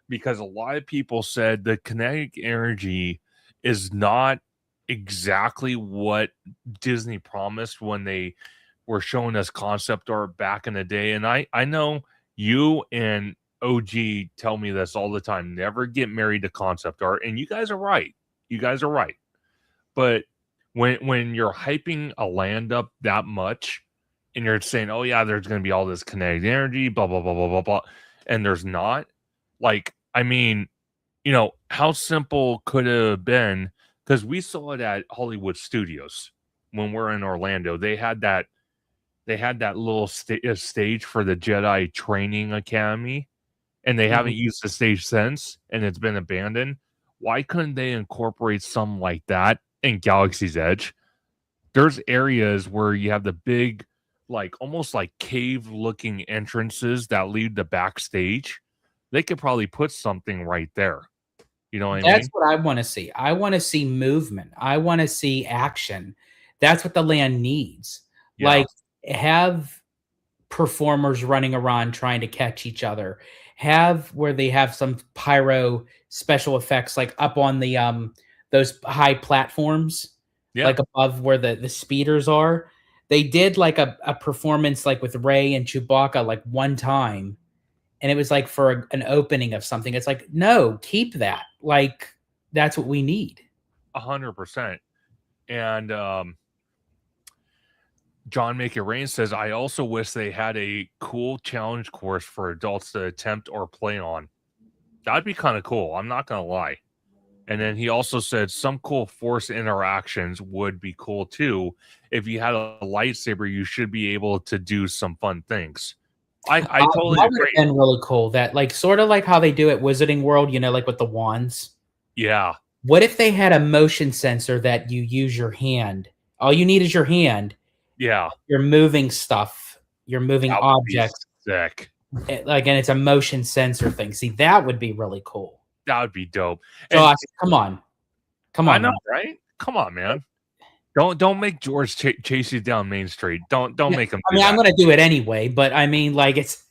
A: because a lot of people said the kinetic energy is not exactly what Disney promised when they were showing us concept art back in the day. And I know you and OG tell me this all the time: never get married to concept art. And you guys are right. You guys are right. But when you're hyping a land up that much and you're saying, "Oh yeah, there's going to be all this kinetic energy, blah blah blah blah blah blah," and there's not, like, I mean, how simple could it have been? Because we saw it at Hollywood Studios when we're in Orlando. They had that little stage for the Jedi Training Academy, and they haven't used the stage since, and it's been abandoned. Why couldn't they incorporate something like that in Galaxy's Edge? There's areas where you have the big, like almost like cave looking entrances that lead to backstage. They could probably put something right there. You know what I
B: That's
A: mean?
B: what I want to see. I want to see movement. I want to see action. That's what the land needs.
A: Yeah.
B: Like, have performers running around trying to catch each other. Have where they have some pyro special effects like up on the those high platforms,
A: Yeah.
B: like above where the speeders are. They did like a performance like with Ray and Chewbacca like one time, and it was like for an opening of something. It's like, no, keep that. Like, that's what we need.
A: 100%. And John Make It Rain says, I also wish they had a cool challenge course for adults to attempt or play on. That'd be kind of cool. I'm not going to lie. And then he also said some cool force interactions would be cool too. If you had a lightsaber, you should be able to do some fun things. I totally
B: That would
A: agree.
B: have been really cool. That like sort of like how they do at Wizarding World, like with the wands.
A: Yeah.
B: What if they had a motion sensor that you use your hand? All you need is your hand.
A: Yeah.
B: You're moving stuff. You're moving
A: That would be
B: objects.
A: sick.
B: And it's a motion sensor thing. See, that would be really cool.
A: That would be dope.
B: Josh, come on. Come
A: I
B: on.
A: know,
B: Man.
A: right? Come on, man. Don't make George chase you down Main Street. Don't make him.
B: I'm going to do it anyway, but I mean, like, it's.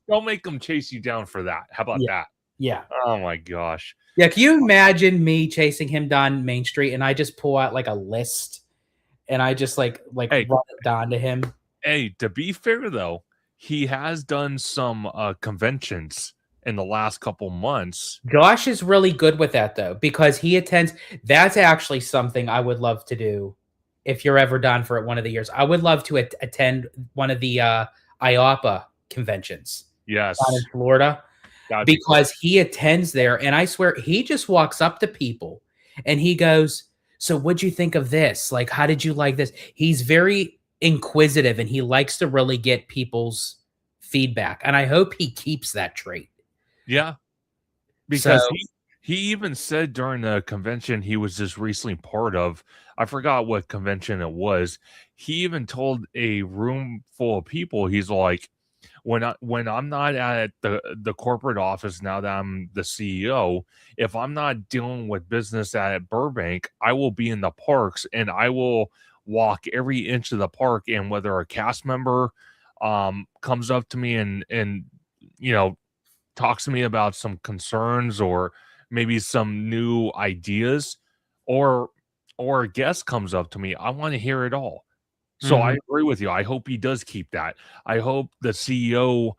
A: Don't make him chase you down for that. How about that?
B: Yeah.
A: Oh my gosh.
B: Yeah. Can you imagine me chasing him down Main Street and I just pull out like a list and I just like
A: Hey,
B: run it down to him.
A: hey, to be fair though, he has done some conventions in the last couple months.
B: Josh is really good with that though, because he attends. That's actually something I would love to do if you're ever down for it one of the years. I would love to attend one of the IOPA conventions down in
A: Yes,
B: Florida,
A: that'd be cool.
B: because he attends there, and I swear he just walks up to people and he goes, "So what'd you think of this? Like, how did you like this?" He's very inquisitive and he likes to really get people's feedback, and I hope he keeps that trait.
A: Yeah,
B: So,
A: because he even said during the convention he was just recently part of, I forgot what convention it was. He even told a room full of people, he's like, when I'm not at the corporate office now that I'm the CEO, if I'm not dealing with business at Burbank, I will be in the parks and I will walk every inch of the park. And whether a cast member comes up to me and you know talks to me about some concerns or maybe some new ideas, or a guest comes up to me, I want to hear it all. So I
B: mhm.
A: agree with you. I hope he does keep that. I hope the CEO,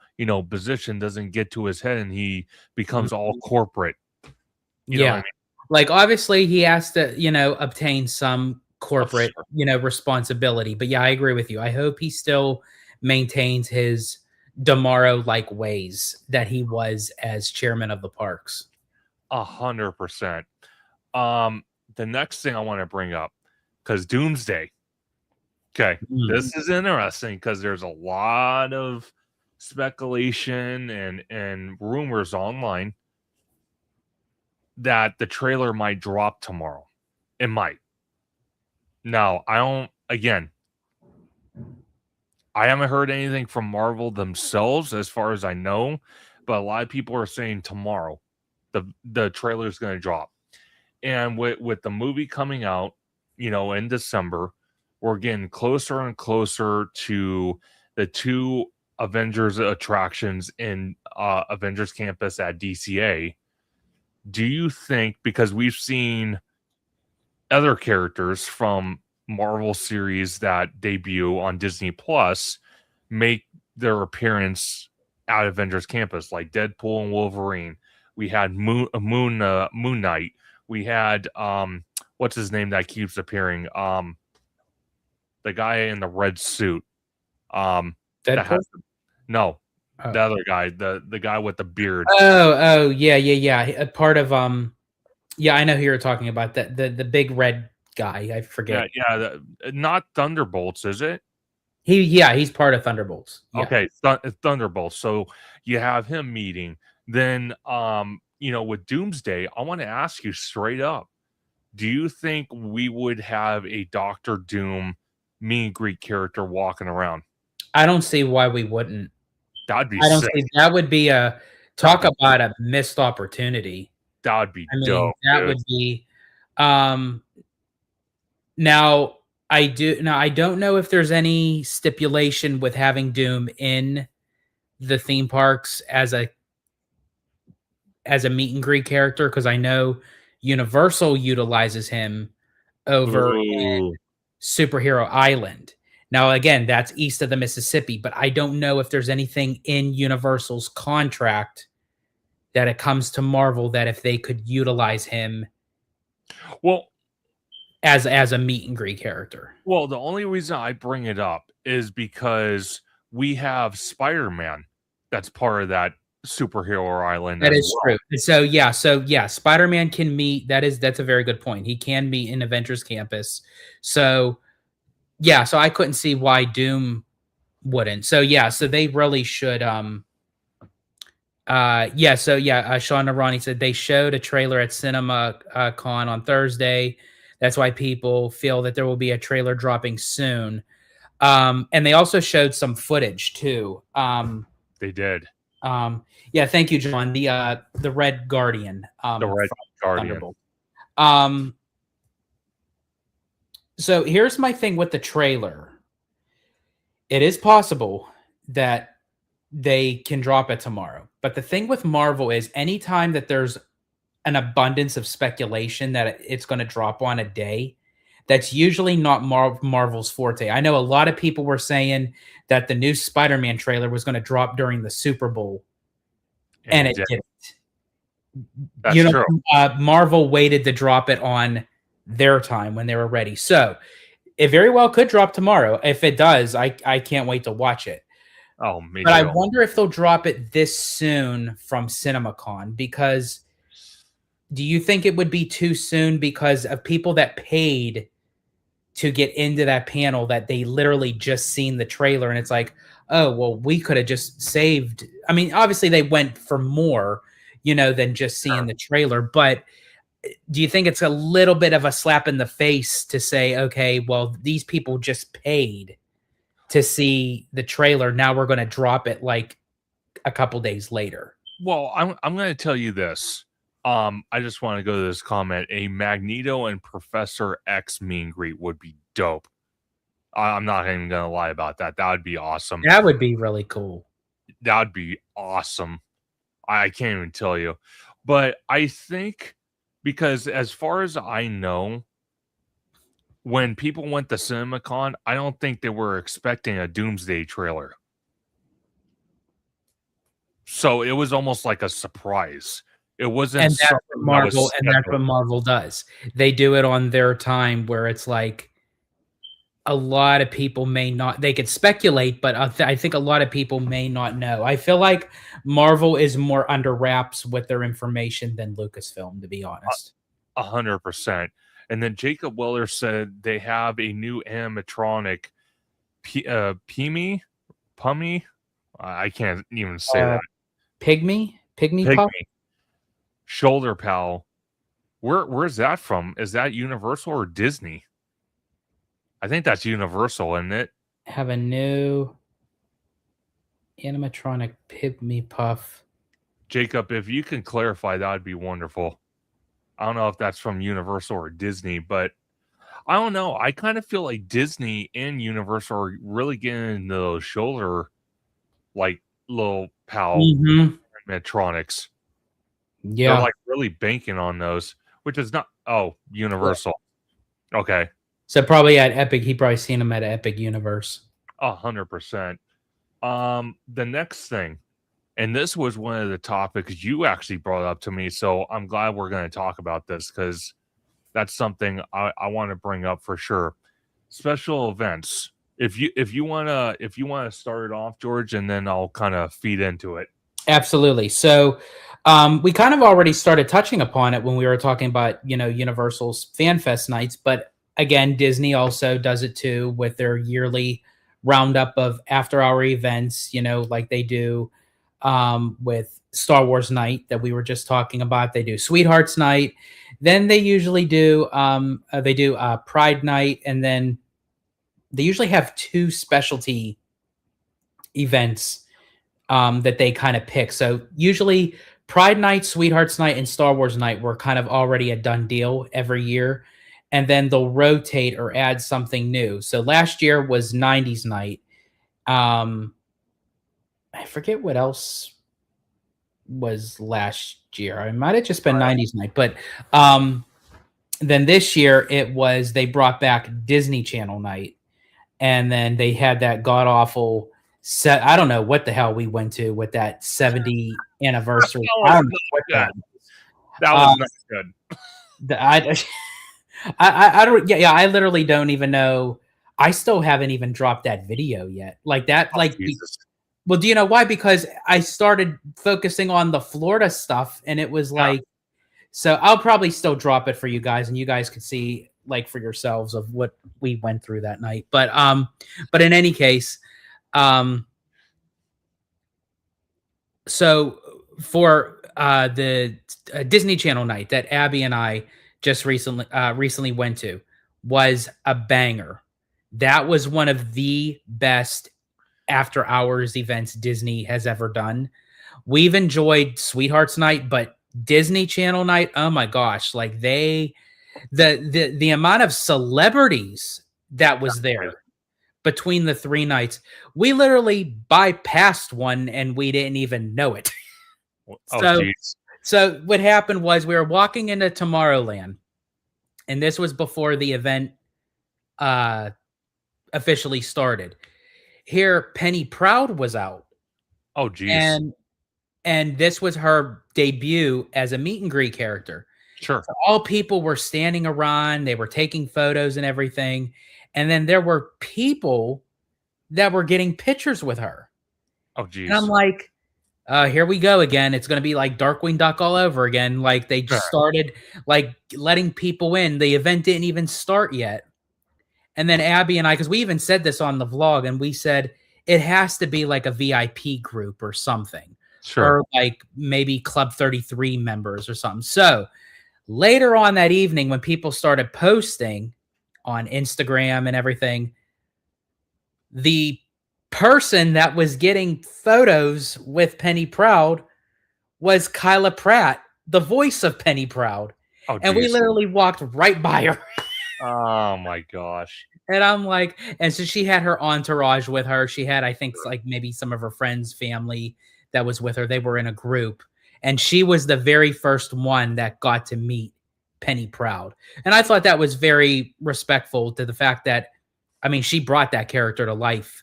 A: position doesn't get to his head and he becomes all corporate. You know what I
B: Yeah.
A: mean?
B: Like, obviously, he has to, obtain some
A: Oh,
B: corporate,
A: sure.
B: responsibility. But yeah, I agree with you. I hope he still maintains his Damaro-like ways that he was as chairman of the parks.
A: 100%. Um, the next thing I want to bring up, because Doomsday. Okay,
B: Mm.
A: this is interesting because there's a lot of speculation and rumors online that the trailer might drop tomorrow. It might. Now, I don't. Again, I haven't heard anything from Marvel themselves, as far as I know, but a lot of people are saying tomorrow the trailer is going to drop. And with the movie coming out, in December, we're getting closer and closer to the two Avengers attractions in Avengers Campus at DCA. Do you think, because we've seen other characters from Marvel series that debut on Disney Plus make their appearance at Avengers Campus, like Deadpool and Wolverine. We had Moon Knight. We had what's his name that keeps appearing? The guy in the red suit. That
B: Deadpool?
A: has no,
B: Oh.
A: the other guy, the guy with the beard.
B: Oh, yeah, yeah, yeah. A part of yeah, I know who you're talking about. The big red guy. I
A: Yeah,
B: forget.
A: yeah, not Thunderbolts, is it?
B: He's part of Thunderbolts. Yeah.
A: Okay, Thunderbolts. So you have him meeting. Then, with Doomsday, I want to ask you straight up: do you think we would have a Doctor Doom mean Greek character walking around?
B: I don't see why we wouldn't.
A: That'd be
B: I don't
A: sick.
B: see that would be a
A: That'd
B: talk
A: be
B: about a missed opportunity.
A: that'd be
B: I mean,
A: dope,
B: that
A: dude.
B: would be um now I don't know if there's any stipulation with having Doom in the theme parks as a meet and greet character, because I know Universal utilizes him over
A: Ooh.
B: Superhero Island. Now, again, that's east of the Mississippi, but I don't know if there's anything in Universal's contract that it comes to Marvel that if they could utilize him
A: Well,
B: as a meet and greet character.
A: the only reason I bring it up is because we have Spider-Man that's part of that superhero island
B: That
A: as
B: is true.
A: well.
B: So yeah, Spider-Man can meet. That's a very good point. He can meet in Avengers Campus. So yeah, so I couldn't see why Doom wouldn't. So yeah, so they really should Sean Narani said they showed a trailer at Cinema Con on Thursday. That's why people feel that there will be a trailer dropping soon. And they also showed some footage too.
A: They did.
B: Yeah, thank you, John. The Red Guardian
A: The Red
B: from
A: Guardian.
B: Thunderbolt. Um, so here's my thing with the trailer. It is possible that they can drop it tomorrow. But the thing with Marvel is anytime that there's an abundance of speculation that it's going to drop on a day, That's usually not Marvel's forte. I know a lot of people were saying that the new Spider-Man trailer was going to drop during the Super Bowl,
A: And
B: and
A: it
B: it
A: did.
B: didn't.
A: That's true.
B: Marvel waited to drop it on their time when they were ready. So it very well could drop tomorrow. If it does, I can't wait to watch it.
A: Oh, me
B: But I
A: too.
B: wonder if they'll drop it this soon from CinemaCon, because do you think it would be too soon because of people that paid to get into that panel that they literally just seen the trailer and it's like, oh, well, we could have just saved. I mean, obviously they went for more, than just seeing the trailer, but do you think it's a little bit of a slap in the face to say, okay, well, these people just paid to see the trailer. Now we're going to drop it like a couple days later.
A: Well, I'm going to tell you this. I just want to go to this comment. A Magneto and Professor X meet and greet would be dope. I'm not even going to lie about that. That would be awesome.
B: That would be really cool.
A: That would be awesome. I can't even tell you. But I think, because as far as I know, when people went to CinemaCon, I don't think they were expecting a Doomsday trailer. So it was almost like a surprise. It wasn't,
B: And that's what Marvel, and that's what
A: scheduled.
B: Marvel does. They do it on their time, where it's like a lot of people may not. They could speculate, but I think a lot of people may not know. I feel like Marvel is more under wraps with their information than Lucasfilm, to be honest.
A: 100%. And then Jacob Weller said they have a new animatronic, Pummy. I can't even say that.
B: Pygmy Puff.
A: Shoulder Pal. Where's that from? Is that Universal or Disney? I think that's Universal, isn't it?
B: Have a new animatronic Pygmy Puff.
A: Jacob, if you can clarify, that would be wonderful. I don't know if that's from Universal or Disney, but I don't know. I kind of feel like Disney and Universal are really getting into those shoulder, like, little pal animatronics.
B: Yeah.
A: They're like really banking on those, which is not. Oh, Universal. Okay.
B: So probably at Epic, he probably seen him at Epic Universe.
A: 100%. The next thing, and this was one of the topics you actually brought up to me, so I'm glad we're going to talk about this, because that's something I want to bring up for sure. Special events. If you wanna start it off, George, and then I'll kind of feed into it.
B: Absolutely. So we kind of already started touching upon it when we were talking about, Universal's Fan Fest nights, but again, Disney also does it too with their yearly roundup of after-hour events, like they do with Star Wars Night that we were just talking about. They do Sweethearts Night. Then they usually do Pride Night, and then they usually have two specialty events that they kind of pick. So usually Pride Night, Sweethearts Night, and Star Wars Night were kind of already a done deal every year. And then they'll rotate or add something new. So last year was 90s Night. I forget what else was last year. I might have just been 90s Night. But then this year they brought back Disney Channel Night. And then they had that god awful set. I don't know what the hell we went to with that 70 anniversary. I don't know what that
A: was not good.
B: I don't. Yeah, I literally don't even know. I still haven't even dropped that video yet. Like that. Well, do you know why? Because I started focusing on the Florida stuff, and it was like. So I'll probably still drop it for you guys, and you guys could see like for yourselves of what we went through that night. But in any case, so for the Disney Channel night that Abby and I just recently went to was a banger. That was one of the best after hours events Disney has ever done. We've enjoyed Sweethearts Night, but Disney Channel night, oh my gosh, like the amount of celebrities that was there between the three nights, we literally bypassed one and we didn't even know it. So what happened was we were walking into Tomorrowland, and this was before the event uh, officially started. Here, Penny Proud was out,
A: Oh, geez.
B: and this was her debut as a meet and greet character.
A: Sure.
B: So all people were standing around, they were taking photos and everything, and then there were people that were getting pictures with her.
A: Oh,
B: And I'm
A: geez.
B: like, here we go again. It's going to be like Darkwing Duck all over again. Like they
A: Sure.
B: just started like letting people in. The event didn't even start yet. And then Abby and I, because we even said this on the vlog, and we said it has to be like a VIP group or something,
A: Sure.
B: or like maybe Club 33 members or something. So later on that evening, when people started posting on Instagram and everything, the person that was getting photos with Penny Proud was Kyla Pratt, the voice of Penny Proud.
A: Oh,
B: And we
A: geez.
B: literally walked right by her.
A: Oh, my gosh.
B: And I'm like, and so she had her entourage with her. She had, I think,
A: Sure.
B: like maybe some of her friends, family that was with her. They were in a group. And she was the very first one that got to meet Penny Proud. And I thought that was very respectful to the fact that, I mean, she brought that character to life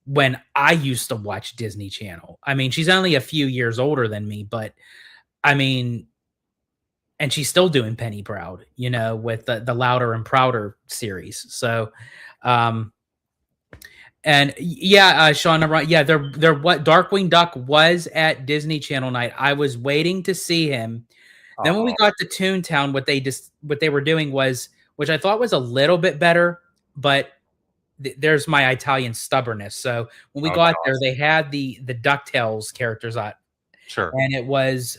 B: when I used to watch Disney Channel. I mean, she's only a few years older than me, but I mean, and she's still doing Penny Proud, you know, with the Louder and Prouder series. So, um, and yeah, Sean, yeah, there what Darkwing Duck was at Disney Channel night. I was waiting to see him. Then when we
A: Oh,
B: got to Toontown, what they were doing was, which I thought was a little bit better, but there's my Italian stubbornness. So when we
A: oh,
B: got there,
A: gosh.
B: they had the DuckTales characters on,
A: Sure.
B: and it was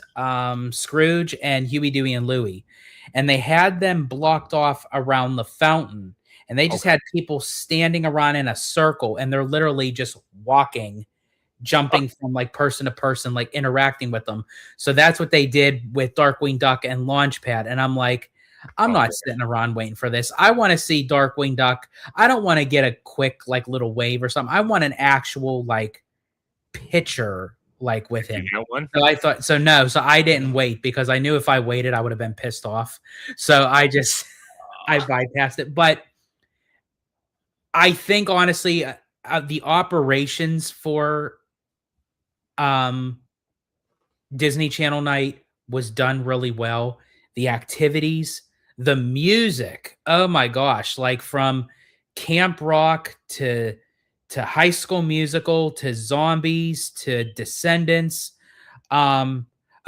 B: Scrooge and Huey, Dewey, and Louie, and they had them blocked off around the fountain, and they just
A: Okay.
B: had people standing around in a circle, and they're literally just walking, jumping from like person to person, like interacting with them. So that's what they did with Darkwing Duck and Launchpad, and I'm like, I'm
A: Oh,
B: not
A: gosh.
B: sitting around waiting for this. I want to see Darkwing Duck. I don't want to get a quick like little wave or something. I want an actual like picture like with
A: Did you
B: him.
A: get one?
B: So I thought so no, so I didn't wait because I knew if I waited I would have been pissed off. So I just I bypassed it. But I think honestly the operations for um Disney Channel night was done really well. The activities, the music. Oh my gosh, like from Camp Rock to High School Musical to Zombies to Descendants. Oh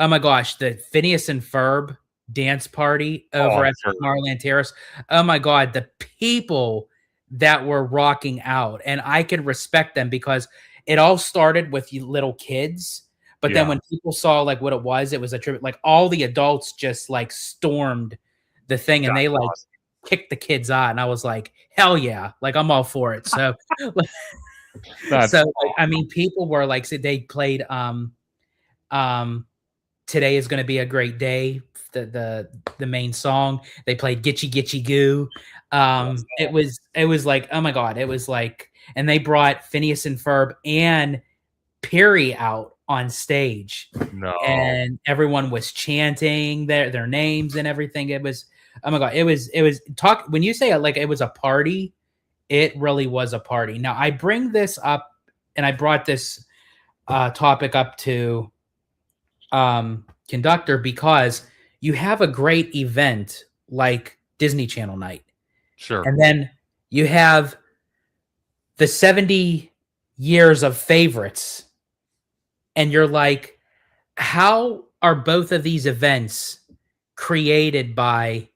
B: my gosh, the Phineas and Ferb dance party over
A: Oh,
B: at
A: sure.
B: Tomorrowland Terrace. Oh my god, the people that were rocking out, and I could respect them because it all started with you little kids, but then
A: Yeah.
B: when people saw like what it was a tribute. Like all the adults just like stormed the thing, and
A: That's
B: they like
A: awesome.
B: kicked the kids out, and I was like, hell yeah, like I'm all for it. So,
A: That's
B: so like, I
A: awesome.
B: mean, people were like, so they played um Today Is Gonna Be a Great Day, the main song. They played Gitchy Gitchy Goo.
A: Yes.
B: It was like, oh my god, it was like, and they brought Phineas and Ferb and Perry out on stage,
A: No.
B: and everyone was chanting their names and everything. It was, oh my god, it was talk when you say it like it was a party, it really was a party. Now I bring this up, and I brought this topic up to Conductor because you have a great event like Disney Channel night,
A: Sure.
B: and then you have the 70 years of favorites, and you're like, how are both of these events created by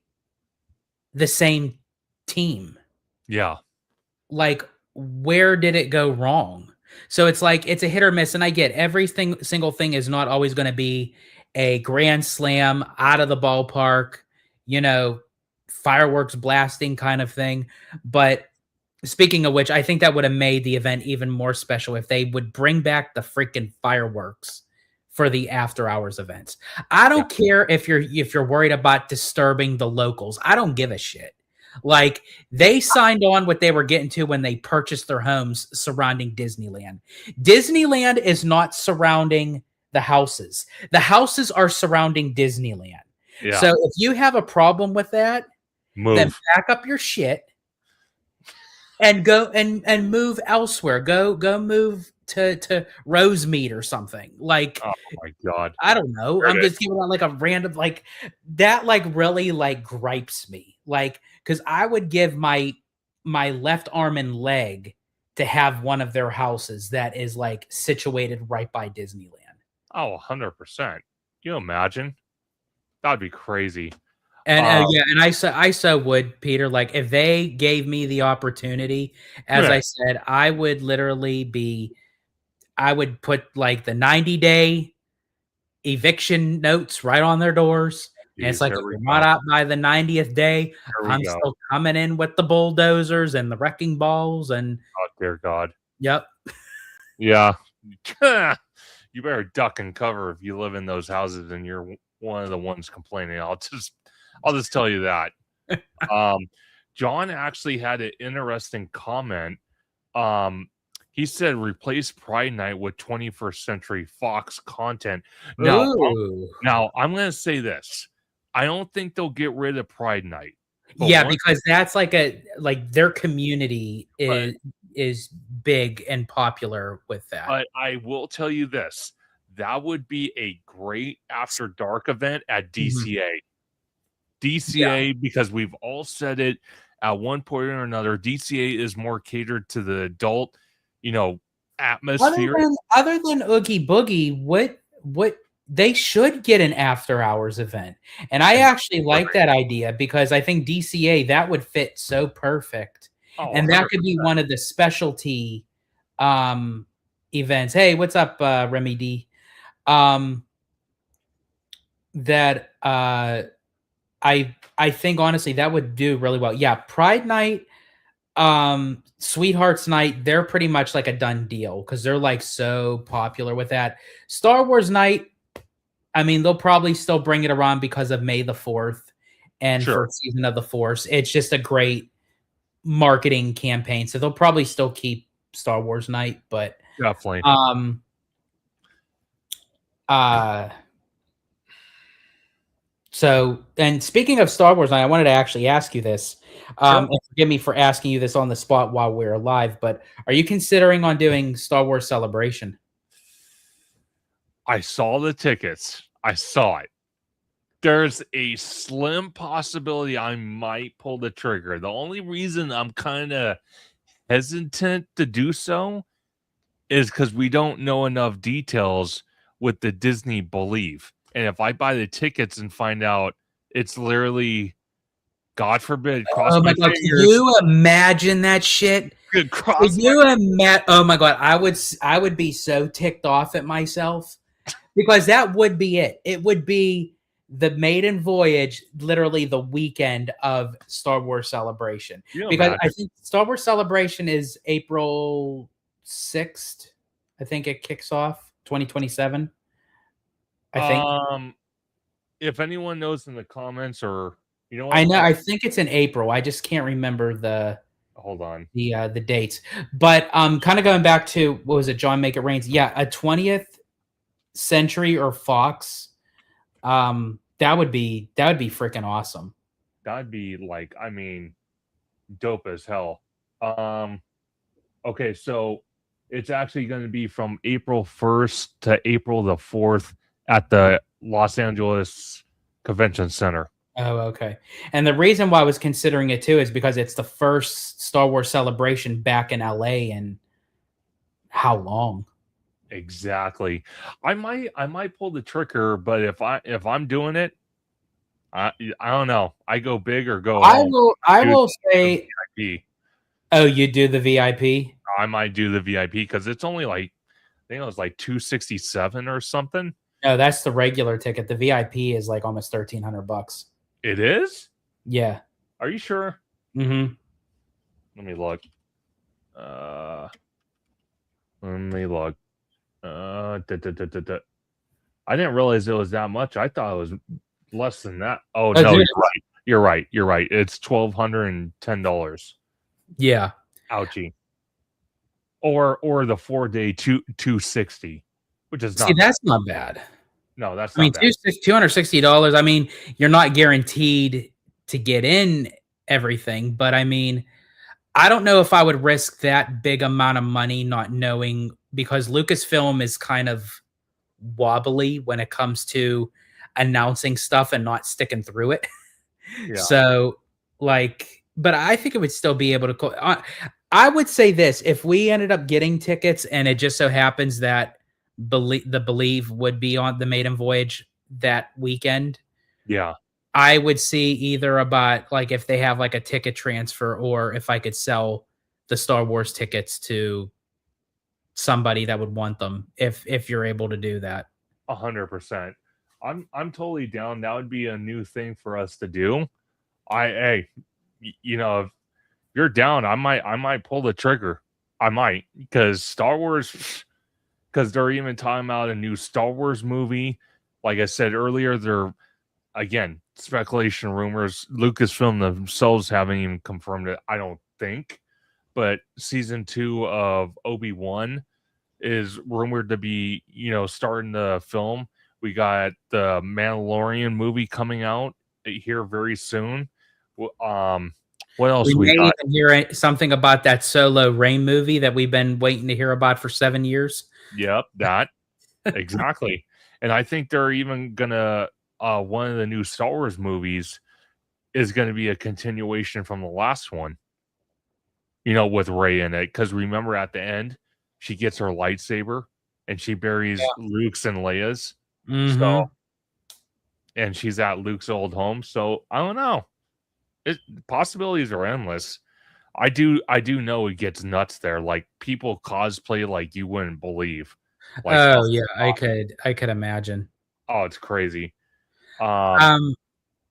B: the same team?
A: Yeah.
B: Like, where did it go wrong? So it's like it's a hit or miss, and I get everything. Single thing is not always going to be a grand slam out of the ballpark, you know, fireworks blasting kind of thing. But speaking of which, I think that would have made the event even more special if they would bring back the freaking fireworks for the after hours events. I
A: Yeah.
B: don't care if you're worried about disturbing the locals. I don't give a shit. Like they signed on what they were getting to when they purchased their homes surrounding Disneyland. Disneyland is not surrounding the houses. The houses are surrounding Disneyland.
A: Yeah.
B: So if you have a problem with that, then
A: Move.
B: pack up your shit and go and move elsewhere. Go move to Rosemead or something. Like,
A: Oh my god.
B: I don't know.
A: There
B: I'm
A: it is.
B: just giving out like a random like that like really like gripes me. Like, because I would give my left arm and leg to have one of their houses that is like situated right by Disneyland.
A: Oh, 100%. Can you imagine? That'd be crazy.
B: And
A: Um,
B: yeah, and I so would, Peter. Like, if they gave me the opportunity, as
A: yeah,
B: I said, I would literally be. I would put like the 90-day eviction notes right on their doors. And it's
A: geez,
B: like,
A: here
B: if
A: we
B: you're not
A: go.
B: out by the 90th day,
A: Here we
B: I'm
A: go.
B: still coming in with the bulldozers and the wrecking balls. And
A: Oh, dear God.
B: yep.
A: Yeah. You better duck and cover if you live in those houses and you're one of the ones complaining. I'll just tell you that. Um, John actually had an interesting comment. Um, he said replace Pride Night with 21st Century Fox content. Now,
B: Ooh.
A: I'm going to say this. I don't think they'll get rid of Pride Night. But
B: Yeah,
A: once,
B: because that's like their community
A: but
B: is big and popular with that.
A: but I will tell you this. That would be a great after dark event at
B: Mhm.
A: DCA.
B: Yeah.
A: DCA, because we've all said it at one point or another, DCA is more catered to the adult, you know, atmosphere.
B: Other than Oogie Boogie, what they should get an after hours event. And I
A: And
B: actually like that idea because I think DCA that would fit so perfect.
A: oh,
B: And that could
A: 100%.
B: be one of the specialty um events. Hey, what's up, Remy D? Um that I think honestly that would do really well. Yeah, Pride Night, Sweethearts Night, they're pretty much like a done deal because they're like so popular with that. Star Wars Night, I mean, they'll probably still bring it around because of May the 4th and
A: Sure,
B: for Season of the Force. It's just a great marketing campaign. So they'll probably still keep Star Wars Night, but
A: definitely.
B: um uh so, and speaking of Star Wars Night, I wanted to actually ask you this.
A: Sure.
B: And forgive me for asking you this on the spot while we're live, but are you considering on doing Star Wars Celebration?
A: I saw the tickets. I saw it. There's a slim possibility I might pull the trigger. The only reason I'm kind of hesitant to do so is because we don't know enough details with the Disney Believe. And if I buy the tickets and find out it's literally, God forbid, cross
B: Oh
A: my
B: my god, can
A: fingers,
B: you imagine that shit?
A: could
B: Could
A: cross my
B: you imagine? Oh my god, I would be so ticked off at myself because that would be it. It would be the maiden voyage, literally the weekend of Star Wars Celebration.
A: you know,
B: Because I
A: imagine.
B: think Star Wars Celebration is April 6th. I think it kicks off 2027. I think.
A: Um, if anyone knows in the comments, or you know
B: I
A: what,
B: know. I think it's in April. I just can't remember
A: hold on.
B: the dates. But kind of going back to what was it, John Make It Rains? Yeah, a 20th Century or Fox. That would be freaking awesome.
A: That'd be like, I mean, dope as hell. Okay, so it's actually going to be from April 1st to April the 4th at the Los Angeles Convention Center.
B: Oh, okay. And the reason why I was considering it too is because it's the first Star Wars Celebration back in LA in how long?
A: Exactly. I might pull the trigger, but if I'm doing it, I don't know. I go big or go
B: I
A: home.
B: will I
A: Do
B: will
A: the
B: say,
A: VIP.
B: oh, you do the VIP?
A: I might do the VIP because it's only like, I think it was like 267 or something.
B: No, that's the regular ticket. The VIP is like almost $1,300.
A: It is?
B: Yeah.
A: Are you sure?
B: Mm-hmm.
A: Let me look. Uh, let me look. I didn't realize it was that much. I thought it was less than that. Oh
B: Oh,
A: no,
B: dude,
A: you're right. You're right. You're right. It's $1,210.
B: yeah.
A: Ouchie. Or the 4-day 260, which is
B: See,
A: not bad.
B: that's not bad.
A: No, that's
B: I mean,
A: not bad.
B: $260. I mean, you're not guaranteed to get in everything, but I mean, I don't know if I would risk that big amount of money not knowing, because Lucasfilm is kind of wobbly when it comes to announcing stuff and not sticking through it.
A: Yeah,
B: So, like, but I think it would still be able to I would say this, if we ended up getting tickets and it just so happens that Believe would be on the maiden voyage that weekend,
A: yeah.
B: I would see either about like if they have like a ticket transfer, or if I could sell the Star Wars tickets to somebody that would want them, if you're able to do that.
A: 100%. I'm totally down. That would be a new thing for us to do. Hey, if you're down, I might pull the trigger. I might, because Star Wars, because they're even talking about a new Star Wars movie. Like I said earlier, they're again speculation, rumors. Lucasfilm themselves haven't even confirmed it. I don't think, but season 2 of Obi-Wan is rumored to be, starting the film. We got the Mandalorian movie coming out here very soon. What
B: We
A: else we
B: may
A: got?
B: even hear something about that Solo Rain movie that we've been waiting to hear about for 7 years.
A: Yep, that exactly. And I think they're even gonna one of the new Star Wars movies is gonna be a continuation from the last one, with Rey in it. Because remember at the end, she gets her lightsaber and she buries Luke's and Leia's. So,
B: Mhm.
A: and she's at Luke's old home. So I don't know. Possibilities are endless. I do know it gets nuts there. Like people cosplay like you wouldn't believe. Like
B: Oh,
A: off
B: yeah,
A: the top.
B: I could imagine.
A: Oh, it's crazy. Um,
B: Um,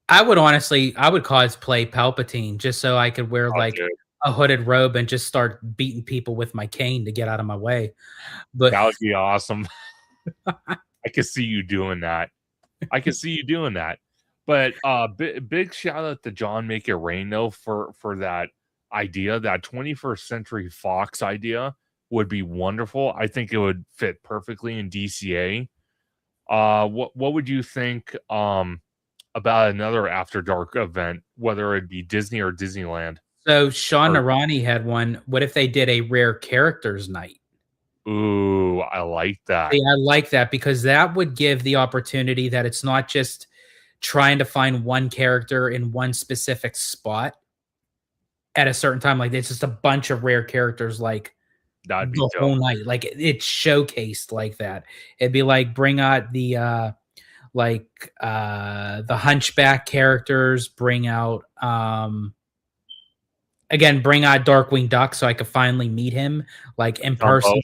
B: I would cosplay Palpatine just so I could wear,
A: oh,
B: like,
A: dude,
B: a hooded robe and just start beating people with my cane to get out of my way, but
A: that would be awesome. I could see you doing that. I could see you doing that. But big shout out to John Make It Rain though for that idea. That 21st Century Fox idea would be wonderful. I think it would fit perfectly in DCA. What would you think about another After Dark event, whether it be Disney or Disneyland?
B: so Sean
A: Or
B: Narani had one. What if they did a rare characters night?
A: ooh, I like that.
B: See, I like that because that would give the opportunity that it's not just trying to find one character in one specific spot at a certain time. Like, it's just a bunch of rare characters, like,
A: That'd be
B: the
A: dope.
B: whole night. Like, it's showcased like that. It'd be like bring out the Hunchback characters, bring out again, bring out Darkwing Duck so I could finally meet him like in
A: Dumbo.
B: person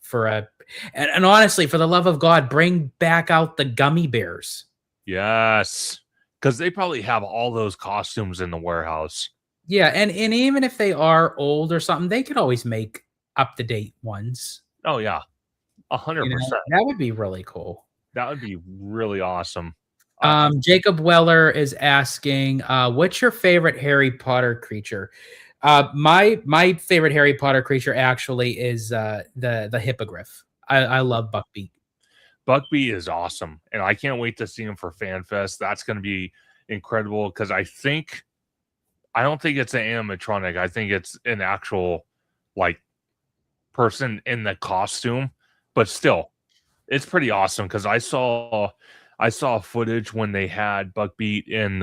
B: for a and honestly, for the love of God, bring back out the gummy bears.
A: Yes. Because they probably have all those costumes in the warehouse.
B: Yeah, and even if they are old or something, they could always make up to date ones.
A: Oh yeah,
B: You know,
A: 100%.
B: that would be really cool.
A: That would be really awesome. I
B: Jacob Weller is asking, "What's your favorite Harry Potter creature?" My favorite Harry Potter creature actually is the hippogriff. I love Buckbeak.
A: Buckbeat is awesome, and I can't wait to see him for FanFest. That's going to be incredible because I don't think it's an animatronic. I think it's an actual like person in the costume, but still, it's pretty awesome because I saw footage when they had Buckbeat in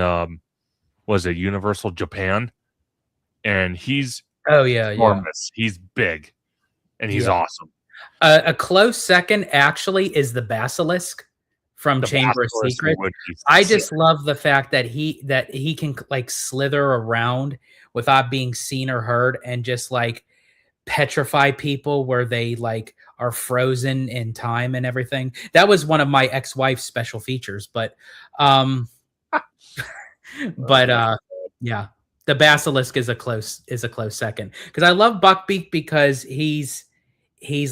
A: was it Universal Japan, and he's
B: Oh yeah, yeah,
A: enormous. He's big and he's
B: yeah.
A: awesome.
B: A close second actually is the basilisk from
A: The
B: Chamber of
A: basilisk
B: Secrets.
A: would be
B: I
A: sick.
B: just love the fact that he can like slither around without being seen or heard and just like petrify people where they like are frozen in time and everything. That was one of my ex-wife's special features, but um
A: Oh
B: but
A: my
B: yeah, the basilisk is a close second because I love Buckbeak because he's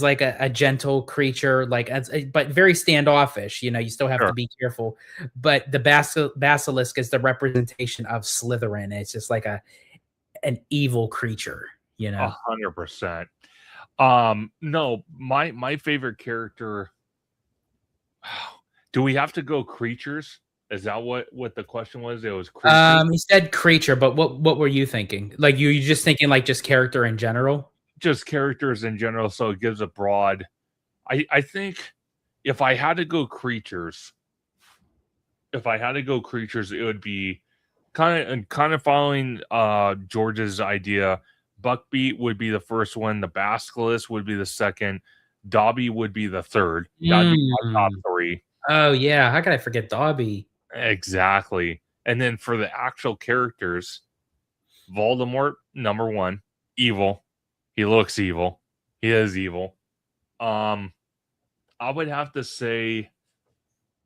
B: like a gentle creature, like but very standoffish. You know, you still have to
A: sure,
B: be careful. But the basilisk is the representation of Slytherin. It's just like an evil creature. You know.
A: 100%. No, my favorite character. Do we have to go creatures? Is that what the question was? It was creatures,
B: He said creature, but what were you thinking? Like you just thinking like just character in general?
A: just characters in general. So it gives a broad. I think if I had to go creatures, it would be kind of following George's idea. Buckbeat would be the first one. The Basilisk would be the second. Dobby would be the third. That'd be my top
B: Mm.
A: three.
B: Oh yeah, how could I forget Dobby?
A: Exactly. And then for the actual characters, Voldemort, number one, evil. He looks evil. He is evil. Um, I would have to say,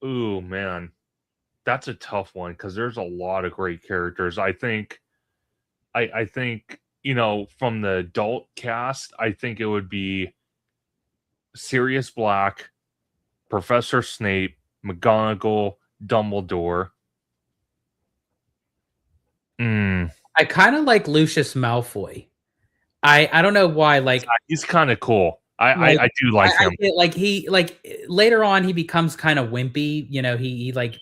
A: ooh, man, that's a tough one because there's a lot of great characters. I think, from the adult cast, I think it would be Sirius Black, Professor Snape, McGonagall, Dumbledore. Mm,
B: I kind of like Lucius Malfoy. I don't know why.
A: he's kind of cool. I, I
B: Like
A: I do like
B: I
A: him.
B: feel like he later on he becomes kind of wimpy. He like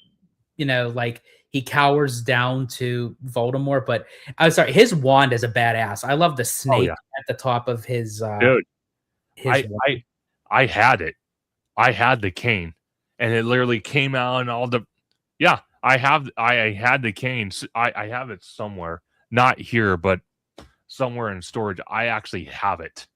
B: like he cowers down to Voldemort. But I'm sorry, his wand is a badass. I love the
A: Oh
B: snake
A: yeah,
B: at the top of
A: dude.
B: his
A: I
B: wand.
A: I had it. I had the cane, and it literally came out and all the. Yeah, I had the cane. I have it somewhere, not here, but somewhere in storage. I actually have it,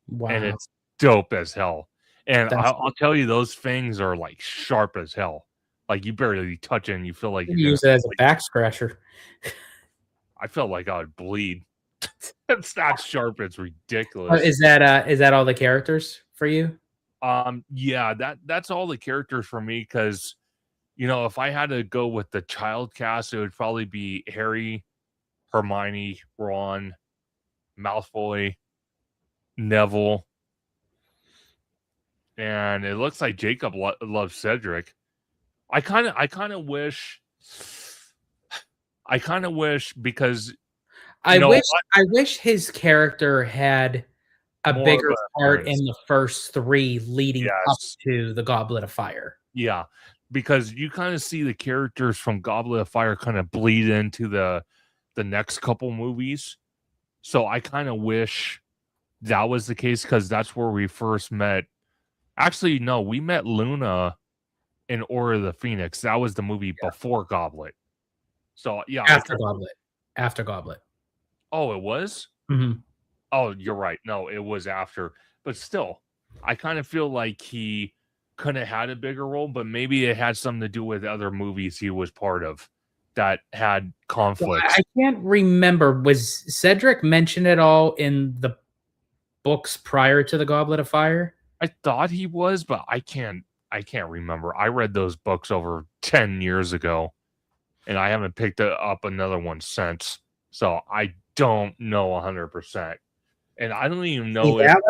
A: and
B: Wow,
A: it's dope as hell. And
B: that's
A: I'll tell you, those things are like sharp as hell. Like you barely touch it, and you feel like
B: you
A: you're gonna.
B: use it as a
A: Like,
B: back scratcher.
A: I felt like I would bleed. It's that sharp. It's ridiculous.
B: Is that all the characters for you?
A: Yeah, that's all the characters for me because if I had to go with the child cast, it would probably be Harry, Hermione, Ron, Malfoy, Neville, and it looks like Jacob loves Cedric. I kind of wish because
B: I wish
A: what?
B: I wish his character had a
A: More of
B: bigger
A: an
B: part in
A: appearance.
B: the first 3 leading up
A: Yes.
B: to the Goblet of Fire.
A: Yeah. Because you kind of see the characters from Goblet of Fire kind of bleed into the next couple movies. So I kind of wish that was the case because that's where we first met. Actually, no, we met Luna in Order of the Phoenix. That was the movie before Goblet. So yeah, I
B: After
A: kind of.
B: Goblet. After Goblet.
A: Oh, it was.
B: Mhm.
A: Oh, you're right. No, it was after. But still, I kind of feel like he could have had a bigger role, but maybe it had something to do with other movies he was part of that had
B: Well,
A: conflicts.
B: I can't remember, was Cedric mentioned at all in the books prior to the Goblet of Fire?
A: I thought he was, but I can't remember. I read those books over 10 years ago and I haven't picked up another one since. So I don't know 100%. And I don't even
B: See,
A: know if
B: that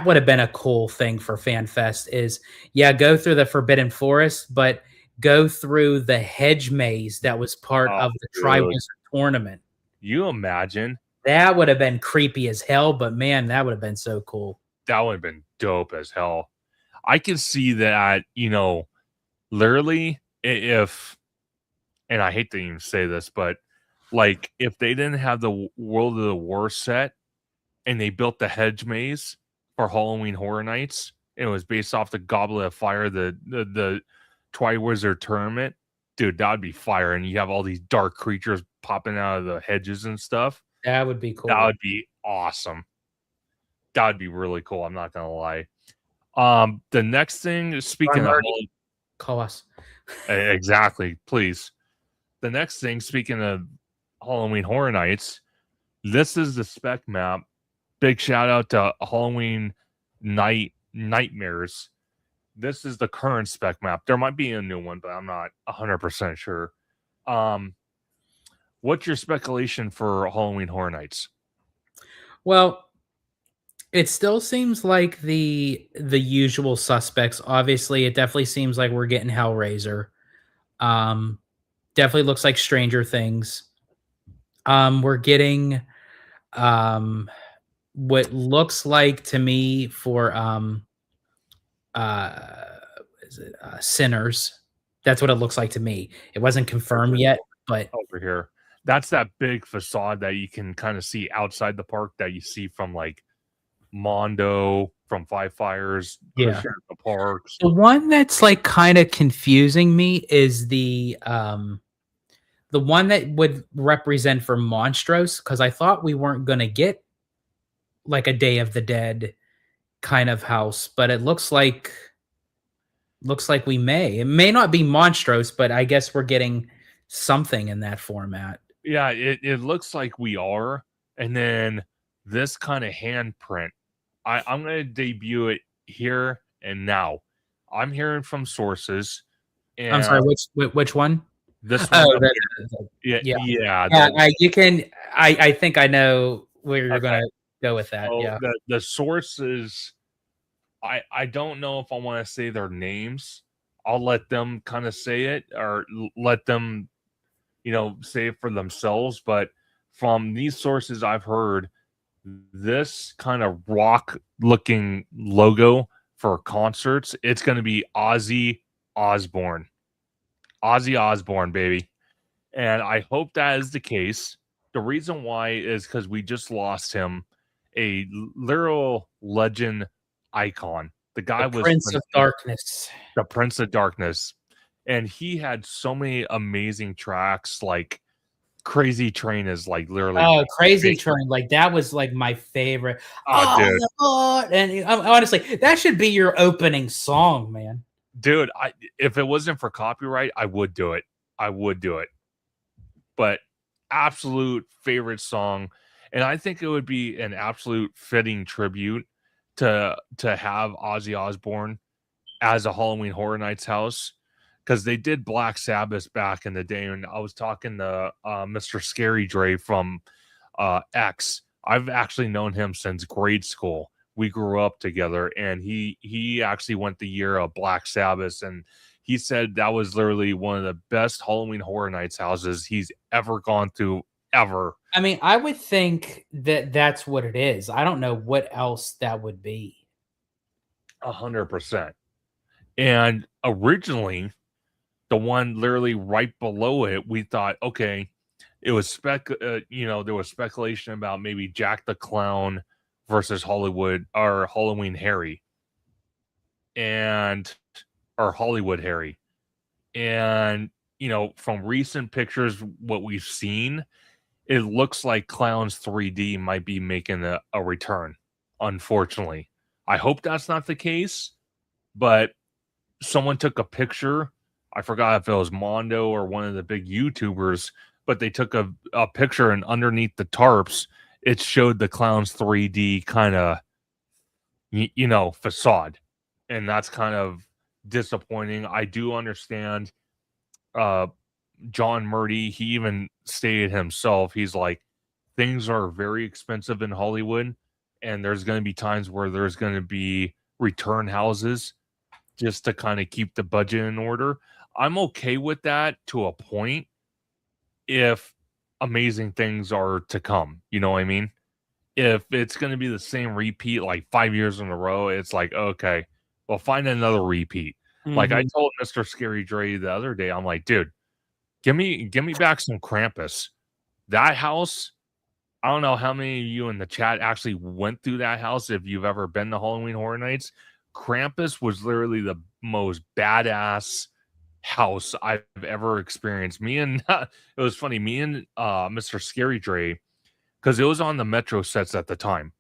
B: would have been a cool thing for FanFest is, yeah, go through the Forbidden Forest, but go through the hedge maze that was part
A: oh
B: of the
A: dude,
B: Triwizard Tournament.
A: you imagine
B: That would have been creepy as hell, but man, that would have been so cool.
A: that would have been dope as hell. I could see that, literally if and I hate to even say this, but like if they didn't have the World of the War set and they built the hedge maze for Halloween Horror Nights, and it was based off the Goblet of Fire, the Triwizard Tournament, dude, that would be fire. And you have all these dark creatures popping out of the hedges and stuff.
B: That would be
A: That
B: cool.
A: would be awesome. That would be really cool. I'm not gonna lie. The next thing,
B: Ron
A: speaking of
B: Murray, call us.
A: exactly, please. The next thing, speaking of Halloween Horror Nights, this is the spec map. Big shout out to Halloween Nightmares. This is the current spec map. There might be a new one, but I'm not 100% sure. Um, what's your speculation for Halloween Horror Nights?
B: Well, it still seems like the usual suspects. Obviously, it definitely seems like we're getting Hellraiser. Um, Definitely looks like Stranger Things. We're getting um what looks like to me for uh is it Sinners. That's what it looks like to me. It wasn't confirmed yet, but
A: over here. That's that big facade that you can kind of see outside the park that you see from like Mondo, from Five Fires,
B: yeah.
A: Christian at the Parks.
B: The one that's, like, kinda confusing me is the one that would represent for Monstrose, because I thought we weren't gonna get, like, a Day of the Dead kind of house, but it looks like we may. It may not be Monstrose, but I guess we're getting something in that format.
A: Yeah, it looks like we are. And then this kind of handprint, I'm going to debut it here and now. I'm hearing from sources,
B: I'm sorry,
A: and
B: which one?
A: this one
B: Oh,
A: up here. Yeah,
B: yeah.
A: yeah.
B: Yeah, you can I think I know where you're
A: Okay.
B: gonna go with that,
A: So
B: yeah.
A: the sources, I don't know if I want to say their names. I'll let them kind of say it, or let them, say it for themselves. But from these sources I've heard, this kind of rock looking logo for concerts, it's going to be Osbourne. Ozzy Osbourne, baby. And I hope that is the case. The reason why is because we just lost him, a literal legend icon. The
B: The
A: guy was
B: Prince of Darkness.
A: the Prince of Darkness, and he had so many amazing tracks. Like Crazy Train is like literally
B: Oh, Crazy
A: big.
B: Train, like, that was, like, my favorite.
A: Oh,
B: Oh,
A: dude,
B: Lord, and, honestly, that should be your opening song, man.
A: dude, if it wasn't for copyright, I would do it. I would do it. But absolute favorite song, and I think it would be an absolute fitting tribute to have Ozzy Osbourne as a Halloween Horror Nights house, because they did Black Sabbath back in the day. And I was talking to Mr. Scary Dre from X. I've actually known him since grade school. We grew up together, and he actually went the year of Black Sabbath, and he said that was literally one of the best Halloween Horror Nights houses he's ever gone through, ever.
B: I mean, I would think that that's what it is. I don't know what else that would be.
A: 100%. And originally, the one literally right below it, we thought, okay, it was there was speculation about maybe Jack the Clown versus Hollywood, or Halloween Harry, and or Hollywood Harry. And from recent pictures, what we've seen, it looks like Clowns 3D might be making a return. Unfortunately, I hope that's not the case, but someone took a picture. I forgot if it was Mondo or one of the big YouTubers, but they took a picture, and underneath the tarps, it showed the Clowns 3D kind of, facade. And that's kind of disappointing. I do understand uh John Murdy, he even stated himself, he's like, things are very expensive in Hollywood, and there's going to be times where there's going to be return houses just to kind of keep the budget in order. I'm okay with that to a point if amazing things are to come. You know what I mean? If it's going to be the same repeat like 5 years in a row, it's like, okay, well, find another repeat. Like I
B: Mhm.
A: told Mr. Scary Dre the other day, I'm like, dude, give me back some Krampus. That house, I don't know how many of you in the chat actually went through that house, if you've ever been to Halloween Horror Nights. Krampus was literally the most badass house I've ever experienced. Me and it was funny, me and Mr. Scary Dre, because it was on the Metro sets at the time.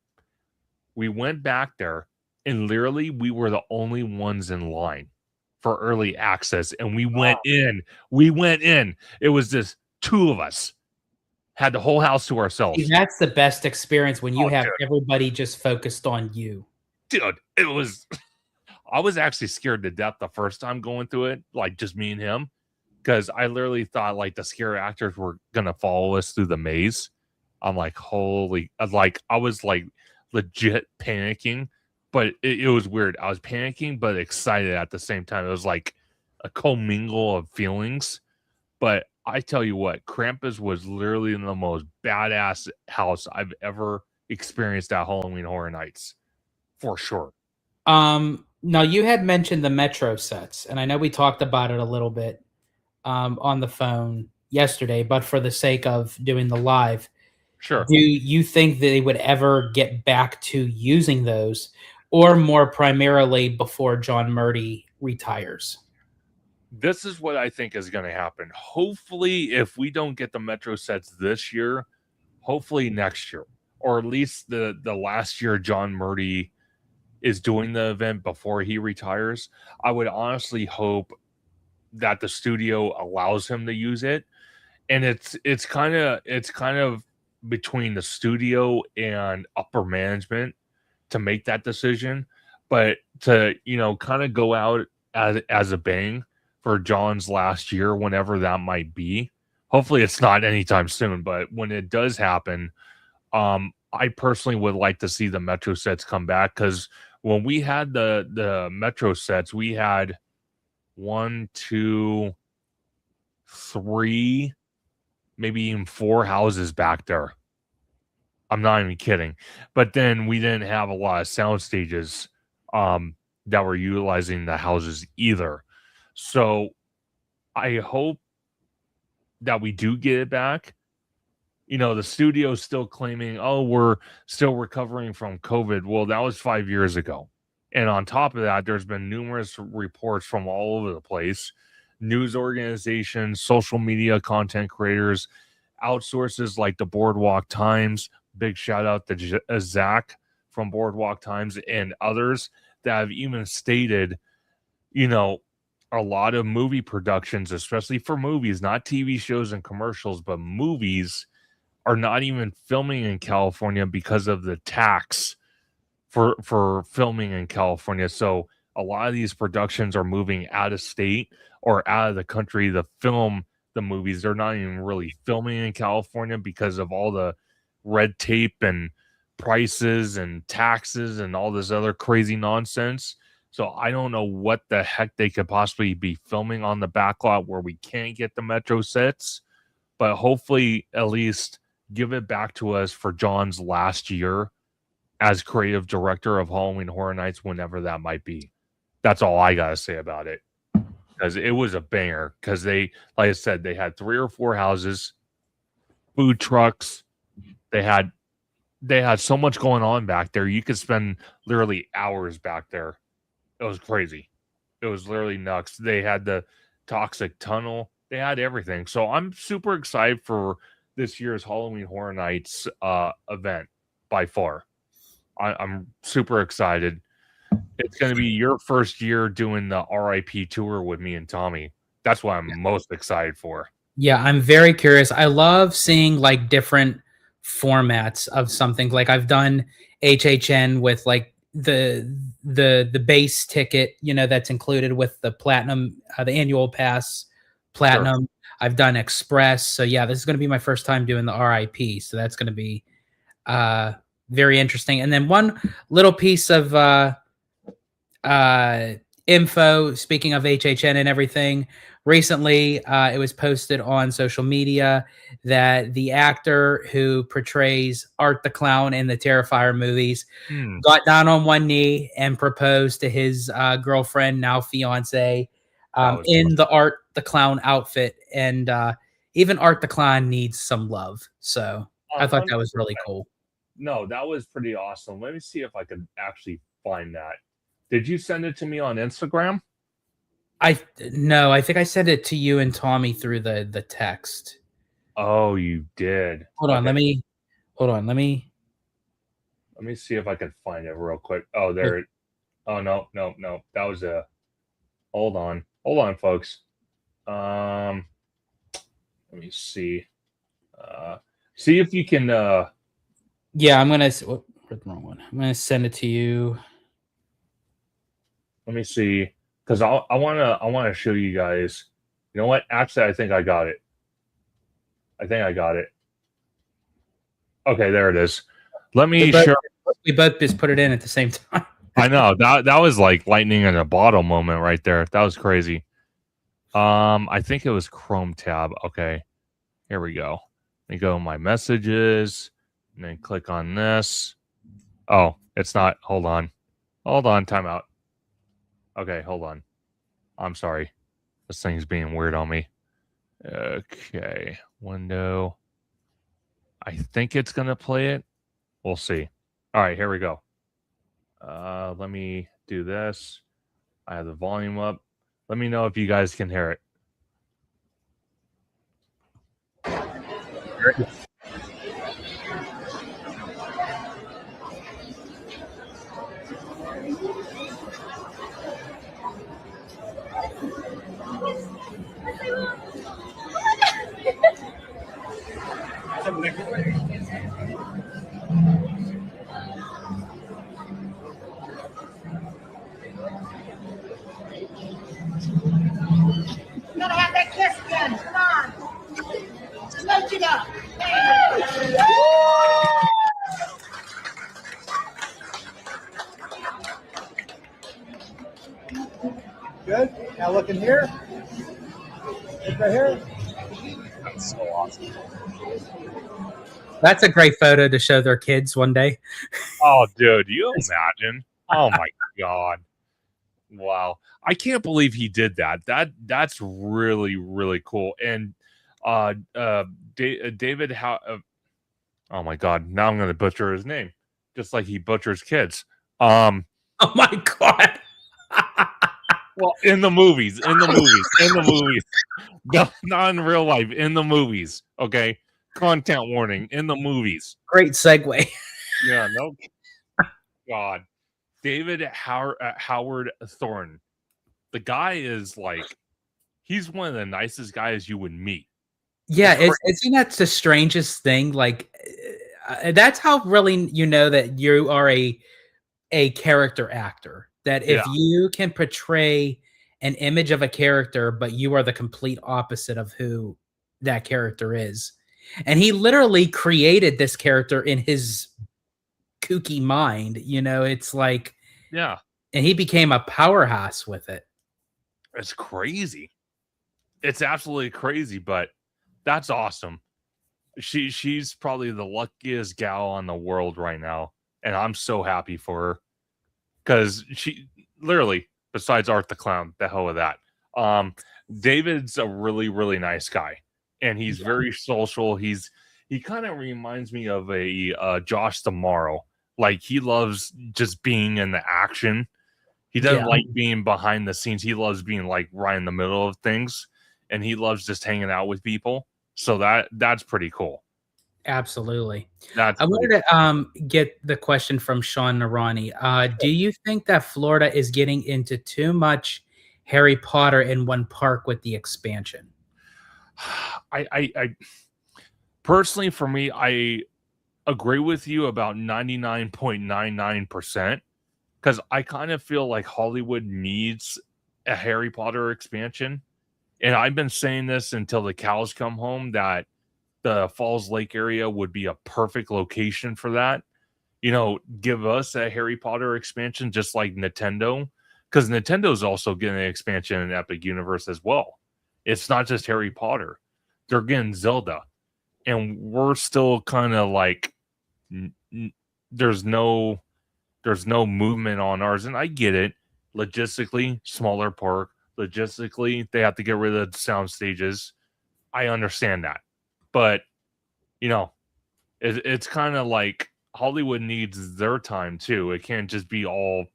A: We went back there, and literally we were the only ones in line for early access, and we went in. We went in. It was just two of us. Had the whole house to
B: See,
A: ourselves.
B: that's the best experience when you
A: Oh,
B: have everybody just focused on you.
A: dude, it was I was actually scared to death the first time going through it, like just me and him, because I literally thought like the scary actors were gonna follow us through the maze. I'm like, holy, like I was like legit panicking, but it was weird. I was panicking but excited at the same time. It was like a commingle of feelings. But I tell you what, Krampus was literally the most badass house I've ever experienced at Halloween Horror Nights, for sure.
B: Now, you had mentioned the Metro sets, and I know we talked about it a little bit on the phone yesterday, but for the sake of doing the live,
A: Sure.
B: do you think they would ever get back to using those, or more primarily before John Murdy retires?
A: This is what I think is going to happen. Hopefully, if we don't get the Metro sets this year, hopefully next year, or at least the last year John Murdy is doing the event before he retires. I would honestly hope that the studio allows him to use it, and it's kind of between the studio and upper management to make that decision. But to kind of go out as a bang for John's last year, whenever that might be. Hopefully, it's not anytime soon. But when it does happen, I personally would like to see the Metro sets come back, because when we had the Metro sets, we had one, two, three, maybe even four houses back there. I'm not even kidding. But then we didn't have a lot of sound stages that were utilizing the houses either. So I hope that we do get it back. The studio's still claiming, oh, we're still recovering from COVID. Well, that was 5 years ago. And on top of that, there's been numerous reports from all over the place, news organizations, social media content creators, outsources like the Boardwalk Times. Big shout out to Zach from Boardwalk Times and others that have even stated, you know, a lot of movie productions, especially for movies, not TV shows and commercials, but movies, are not even filming in California because of the tax for filming in California. So a lot of these productions are moving out of state or out of the country to film the movies. They're not even really filming in California because of all the red tape and prices and taxes and all this other crazy nonsense. So I don't know what the heck they could possibly be filming on the backlot where we can't get the Metro sets, but hopefully at least give it back to us for John's last year as creative director of Halloween Horror Nights, whenever that might be. That's all I gotta say about it, because it was a banger. Because they, like I said, they had 3 or 4 houses, food trucks. They had so much going on back there. You could spend literally hours back there. It was crazy. It was literally nuts. They had the toxic tunnel. They had everything. So I'm super excited for this year's Halloween Horror Nights event by far. I'm super excited. It's going to be your first year doing the RIP tour with me and Tommy. That's what I'm most excited for.
B: Yeah, I'm very curious. I love seeing like different formats of something. Like I've done HHN with like the base ticket, that's included with the platinum, the annual pass
A: Sure.
B: platinum. I've done express. So yeah, this is going to be my first time doing the RIP. So that's going to be uh very interesting. And then one little piece of uh, info. Speaking of HHN and everything, recently it was posted on social media that the actor who portrays Art the Clown in the Terrifier movies
A: Hmm.
B: got down on one knee and proposed to his girlfriend, now fiance,
A: That was
B: in
A: awesome.
B: the Art the Clown outfit. And even Art the Clown needs some love. So I thought that was really
A: 100%.
B: cool.
A: No, that was pretty awesome. Let me see if I could actually find that. Did you send it to me on Instagram?
B: I No, I think I sent it to you and Tommy through the text.
A: Oh, you did.
B: Hold on,
A: Okay.
B: let me
A: Let me see if I can find it real quick. Oh, there. Oh, no, no, no. That was a. Hold on. Hold on, folks. Um, Let me see. See if you can.
B: Yeah, I'm gonna where's the wrong one? I'm gonna send it to you.
A: Let me see, because I wanna show you guys. You know what? Actually, I think I got it. I think I got it. Okay, there it is. Let
B: We
A: me
B: both
A: share.
B: we both just put it in at the same time.
A: I know that was like lightning in a bottle moment right there. That was crazy. I think it was Chrome tab. Okay, here we go. Let me go to my messages and then click on this. Oh, it's not. Hold on. Hold on. Timeout. Okay, hold on. I'm sorry. This thing's being weird on me. Okay, window. I think it's gonna play it. We'll see. All right, here we go. Let me do this. I have the volume up. Let me know if you guys can hear it.
C: Gotta have that kiss again. Come on. Slow it up. Good. Now look in here. Look right here.
A: That's so awesome.
B: That's a great photo to show their kids one day.
A: Oh, dude, you imagine? Oh my god. Wow. I can't believe he did that. That's really, really cool. And David, how oh my god, now I'm gonna butcher his name. Just like he butchers kids.
B: Oh my god.
A: Well, in the movies, not in real life, in the movies. Okay, content warning in the movies.
B: Great segue.
A: Yeah, no, God, David Howard Thorne. The guy is like, he's one of the nicest guys you would meet.
B: Yeah, isn't that the strangest thing? Like, that's how really you know that you are a character actor. That
A: Yeah,
B: if you can portray an image of a character, but you are the complete opposite of who that character is. And he literally created this character in his kooky mind. You know, it's like,
A: yeah,
B: and he became a powerhouse with it.
A: it's crazy. It's absolutely crazy, but that's awesome. She's probably the luckiest gal on the world right now, and I'm so happy for her because she literally, besides Art the Clown, the hell with that. David's a really, really nice guy, and he's very social. He kind of reminds me of a Josh Tomorrow. Like he loves just being in the action. He doesn't
B: Yeah,
A: like being behind the scenes. He loves being like right in the middle of things, and he loves just hanging out with people. So that's pretty cool.
B: absolutely.
A: That's
B: I
A: pretty
B: wanted to get the question from Sean Narani. Do you think that Florida is getting into too much Harry Potter in one park with the expansion?
A: I personally, for me, I agree with you about 99.99% because I kind of feel like Hollywood needs a Harry Potter expansion. And I've been saying this until the cows come home that the Falls Lake area would be a perfect location for that. You know, give us a Harry Potter expansion just like Nintendo, because Nintendo's also getting an expansion in Epic Universe as well. It's not just Harry Potter, they're getting Zelda, and we're still kind of like, n- n- there's no movement on ours, and I get it. Logistically, smaller park. Logistically, they have to get rid of the sound stages. I understand that, but you know, it's kind of like Hollywood needs their time too. It can't just be all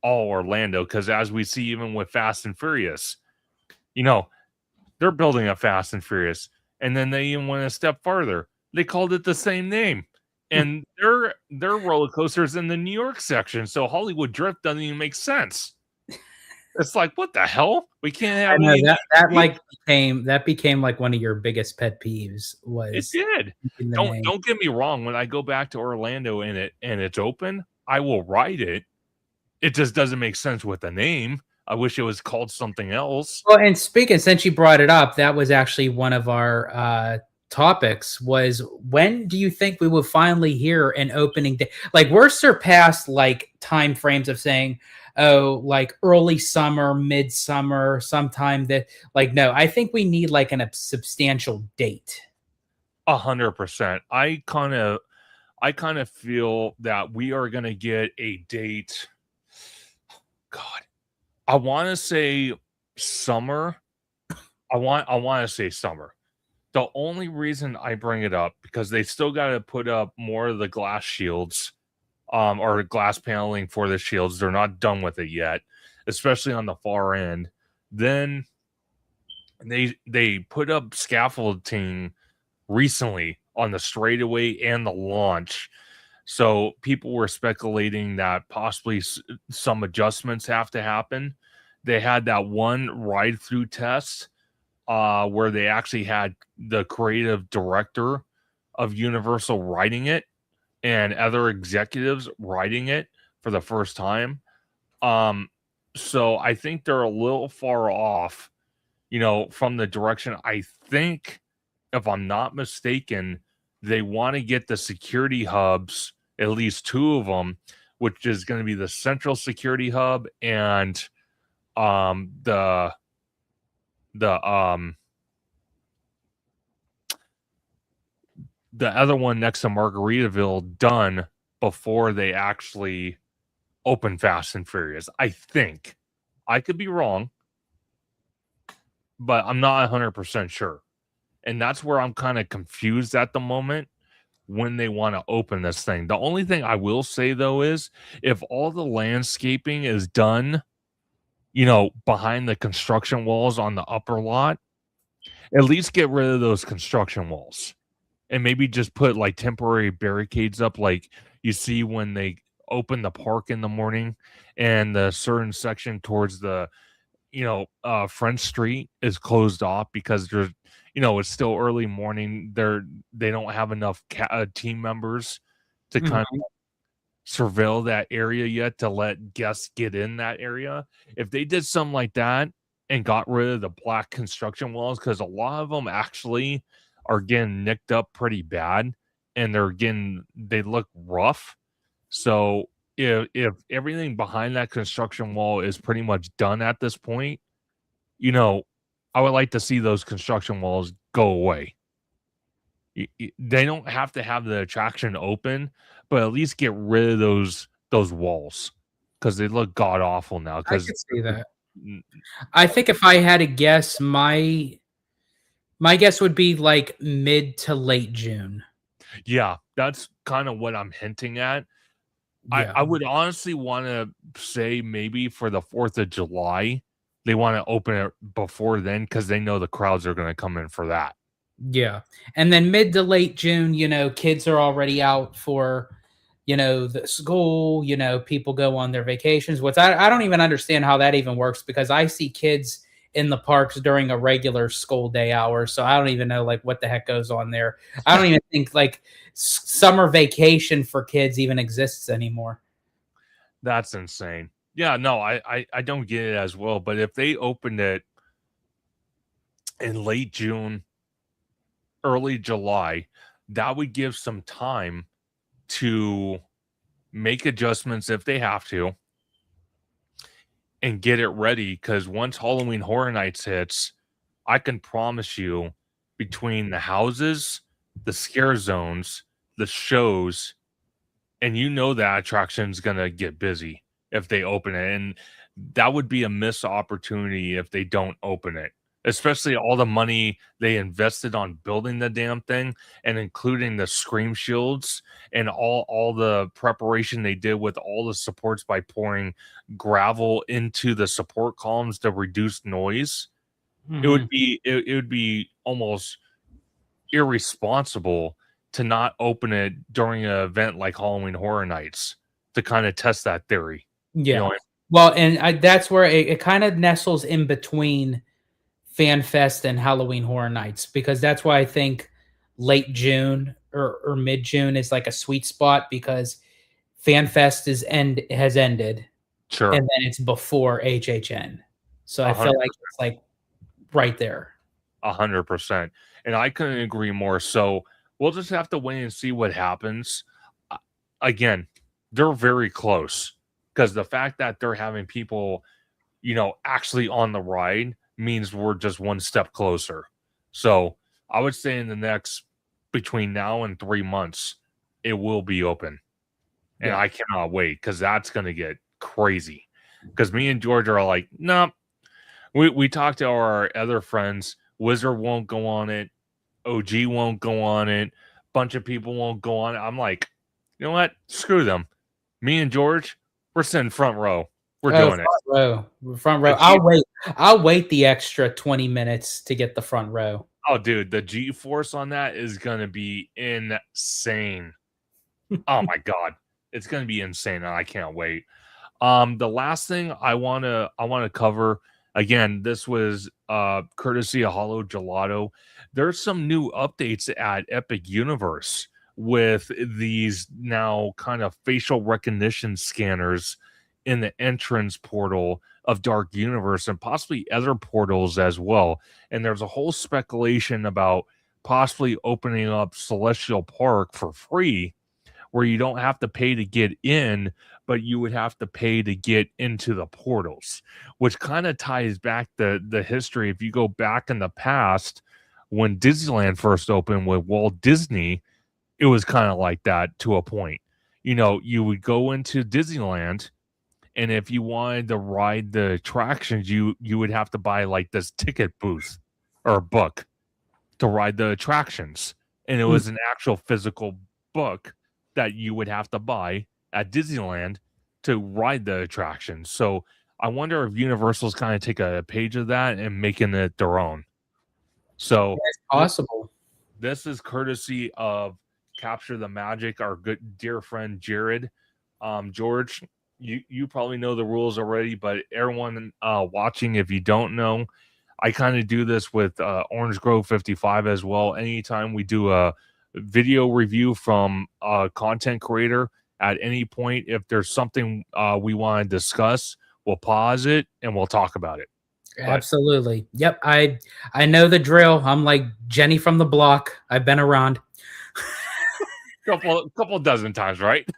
A: Orlando because as we see even with Fast and Furious, you know, they're building a Fast and Furious, and then they even went a step farther. They called it the same name, and their roller coasters in the New York section. So Hollywood Drift doesn't even make sense. It's like what the hell? We can't
B: I
A: have
B: know
A: any.
B: that became like one of your biggest pet peeves
A: It
B: was
A: did.
B: in the
A: Don't
B: name.
A: don't get me wrong. When I go back to Orlando and it's open, I will ride it. It just doesn't make sense with the name. I wish it was called something else.
B: Well, and speaking, since you brought it up, that was actually one of our topics. Was when do you think we will finally hear an opening day? Like we're surpassed like time frames of saying, oh, like early summer, midsummer, sometime that. Like no, I think we need like a substantial date.
A: 100%. I kind of feel that we are gonna get a date. God, I want to say summer. I want to say summer. The only reason I bring it up because they still got to put up more of the glass shields, or glass paneling for the shields. They're not done with it yet, especially on the far end. Then they put up scaffolding recently on the straightaway and the launch. So people were speculating that possibly some adjustments have to happen. They had that one ride through test where they actually had the creative director of Universal writing it and other executives writing it for the first time. So I think they're a little far off, from the direction. I think, if I'm not mistaken, they want to get the security hubs, at least two of them, which is going to be the central security hub and the other one next to Margaritaville done before they actually open Fast and Furious. I think. I could be wrong, but I'm not 100% sure. And that's where I'm kind of confused at the moment when they want to open this thing. The only thing I will say, though, is if all the landscaping is done, behind the construction walls on the upper lot, at least get rid of those construction walls and maybe just put like temporary barricades up, like you see when they open the park in the morning and the certain section towards the French Street is closed off because there's it's still early morning. They don't have enough team members to kind of surveil that area yet to let guests get in that area. If they did something like that and got rid of the black construction walls, because a lot of them actually are getting nicked up pretty bad and they look rough. So if everything behind that construction wall is pretty much done at this point, I would like to see those construction walls go away. They don't have to have the attraction open, but at least get rid of those walls because they look god awful now.
B: I could see that.
A: Mm.
B: I think if I had to guess, my guess would be like mid to late June.
A: Yeah, that's kind of what I'm hinting at.
B: Yeah.
A: I would honestly want to say maybe for the 4th of July, they want to open it before then because they know the crowds are going to come in for that.
B: Yeah. And then mid to late June, kids are already out for, the school, people go on their vacations, which I don't even understand how that even works because I see kids in the parks during a regular school day hour. So I don't even know like what the heck goes on there. I don't even think like summer vacation for kids even exists anymore.
A: That's insane. Yeah, no, I don't get it as well. But if they opened it in late June, early July, that would give some time to make adjustments if they have to and get it ready. Because once Halloween Horror Nights hits, I can promise you between the houses, the scare zones, the shows, and that attraction's going to get busy if they open it. And that would be a missed opportunity if they don't open it, especially all the money they invested on building the damn thing and including the scream shields and all the preparation they did with all the supports by pouring gravel into the support columns to reduce noise. It would be almost irresponsible to not open it during an event like Halloween Horror Nights to kind of test that theory.
B: Yeah. Well, and that's where it kind of nestles in between FanFest and Halloween Horror Nights because that's why I think late June or mid June is like a sweet spot because FanFest has ended.
A: Sure.
B: And then it's before HHN. So I 100%. Feel like it's like right there.
A: 100%. And I couldn't agree more. So we'll just have to wait and see what happens. Again, they're very close because the fact that they're having people, actually on the ride means we're just one step closer. So I would say in the next between now and 3 months, it will be open. And I cannot wait because that's going to get crazy. because me and George are like, no. We talked to our other friends. Wizard won't go on it. OG won't go on it. Bunch of people won't go on it. I'm like, you know what? Screw them. Me and George, we're sitting front row. We're doing it.
B: Front row. I'll wait the extra 20 minutes to get the front row.
A: Oh, dude, the G-force on that is gonna be insane. Oh my god, it's gonna be insane, and I can't wait. The last thing I wanna cover, again, this was courtesy of Hollow Gelato. There's some new updates at Epic Universe with these now kind of facial recognition scanners in the entrance portal of Dark Universe and possibly other portals as well. And there's a whole speculation about possibly opening up Celestial Park for free, where you don't have to pay to get in, but you would have to pay to get into the portals, which kind of ties back the history. If you go back in the past, when Disneyland first opened with Walt Disney, it was kind of like that to a point. You know, you would go into Disneyland, and if you wanted to ride the attractions, you would have to buy like this ticket booth or book to ride the attractions. And it was an actual physical book that you would have to buy at Disneyland to ride the attractions. So I wonder if Universal's kind of take a page of that and making it their own. So
B: it's possible.
A: This is courtesy of Capture the Magic, our good dear friend Jared. George, you probably know the rules already, but everyone watching, if you don't know, I kind of do this with Orange Grove 55 as well. Anytime we do a video review from a content creator, at any point, if there's something we want to discuss, we'll pause it and we'll talk about it.
B: Absolutely. Yep. I know the drill. I'm like Jenny from the block. I've been around.
A: couple dozen times, right?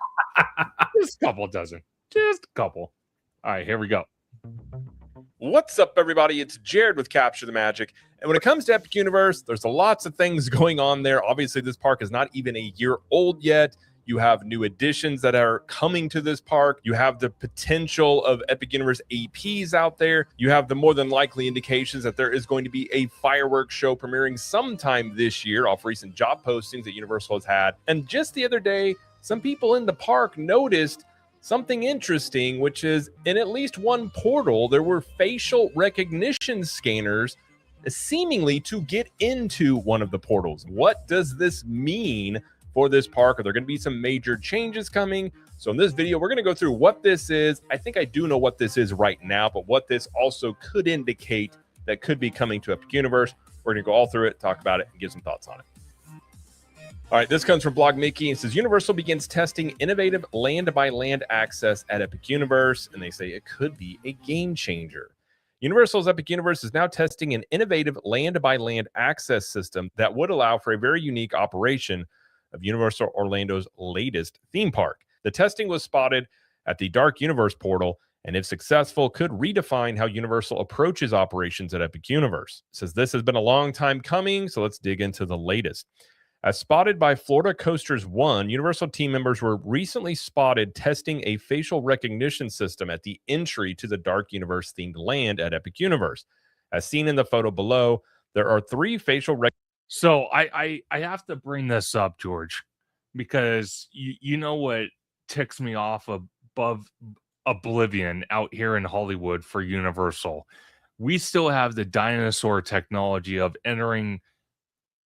A: Just a couple dozen. Just a couple. All right, here we go.
D: What's up, everybody? It's Jared with Capture the Magic. And when it comes to Epic Universe, there's lots of things going on there. Obviously, this park is not even a year old yet. You have new additions that are coming to this park. You have the potential of Epic Universe APs out there. You have the more than likely indications that there is going to be a fireworks show premiering sometime this year off recent job postings that Universal has had. And just the other day, some people in the park noticed something interesting, which is in at least one portal, there were facial recognition scanners seemingly to get into one of the portals. What does this mean for this park? Are there going to be some major changes coming? So in this video, we're going to go through what this is. I think I do know what this is right now, but what this also could indicate that could be coming to Epic Universe. We're going to go all through it, talk about it, and give some thoughts on it. All right, this comes from Blog Mickey. It says Universal begins testing innovative land-by-land access at Epic Universe, and they say it could be a game changer. Universal's Epic Universe is now testing an innovative land-by-land access system that would allow for a very unique operation of Universal Orlando's latest theme park. The testing was spotted at the Dark Universe portal, and if successful, could redefine how Universal approaches operations at Epic Universe. It says this has been a long time coming, so let's dig into the latest. As spotted by Florida Coasters 1, Universal team members were recently spotted testing a facial recognition system at the entry to the Dark Universe-themed land at Epic Universe. As seen in the photo below, there are 3 facial
A: So I have to bring this up, George, because you know what ticks me off above oblivion out here in Hollywood for Universal. We still have the dinosaur technology of entering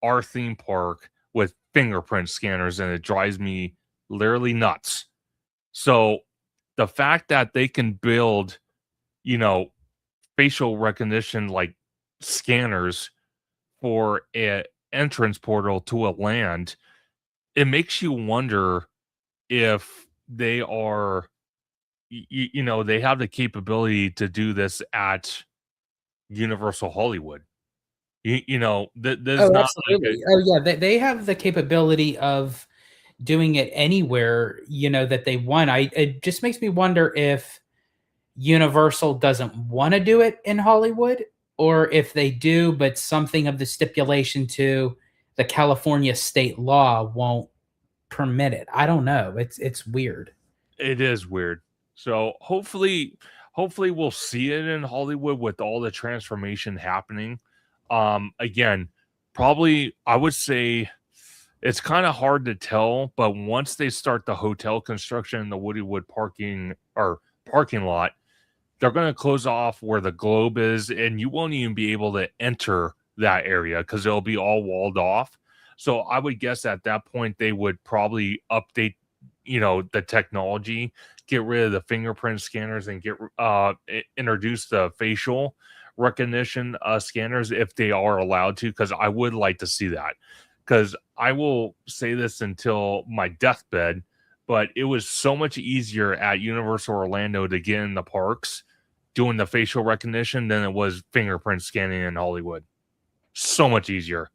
A: our theme park with fingerprint scanners, and it drives me literally nuts. So the fact that they can build, facial recognition like scanners for an entrance portal to a land, it makes you wonder if they are, they have the capability to do this at Universal Hollywood. There's not
B: absolutely. They have the capability of doing it anywhere, that they want. It just makes me wonder if Universal doesn't want to do it in Hollywood, or if they do, but something of the stipulation to the California state law won't permit it. I don't know. It's weird.
A: It is weird. So hopefully hopefully we'll see it in Hollywood with all the transformation happening. Again, probably I would say it's kind of hard to tell, but once they start the hotel construction in the Woodywood parking lot, they're going to close off where the globe is, and you won't even be able to enter that area because it'll be all walled off. So I would guess at that point they would probably update, the technology, get rid of the fingerprint scanners, and introduce the facial recognition scanners if they are allowed to. Because I would like to see that. Because I will say this until my deathbed, but it was so much easier at Universal Orlando to get in the parks doing the facial recognition than it was fingerprint scanning in Hollywood. So much easier.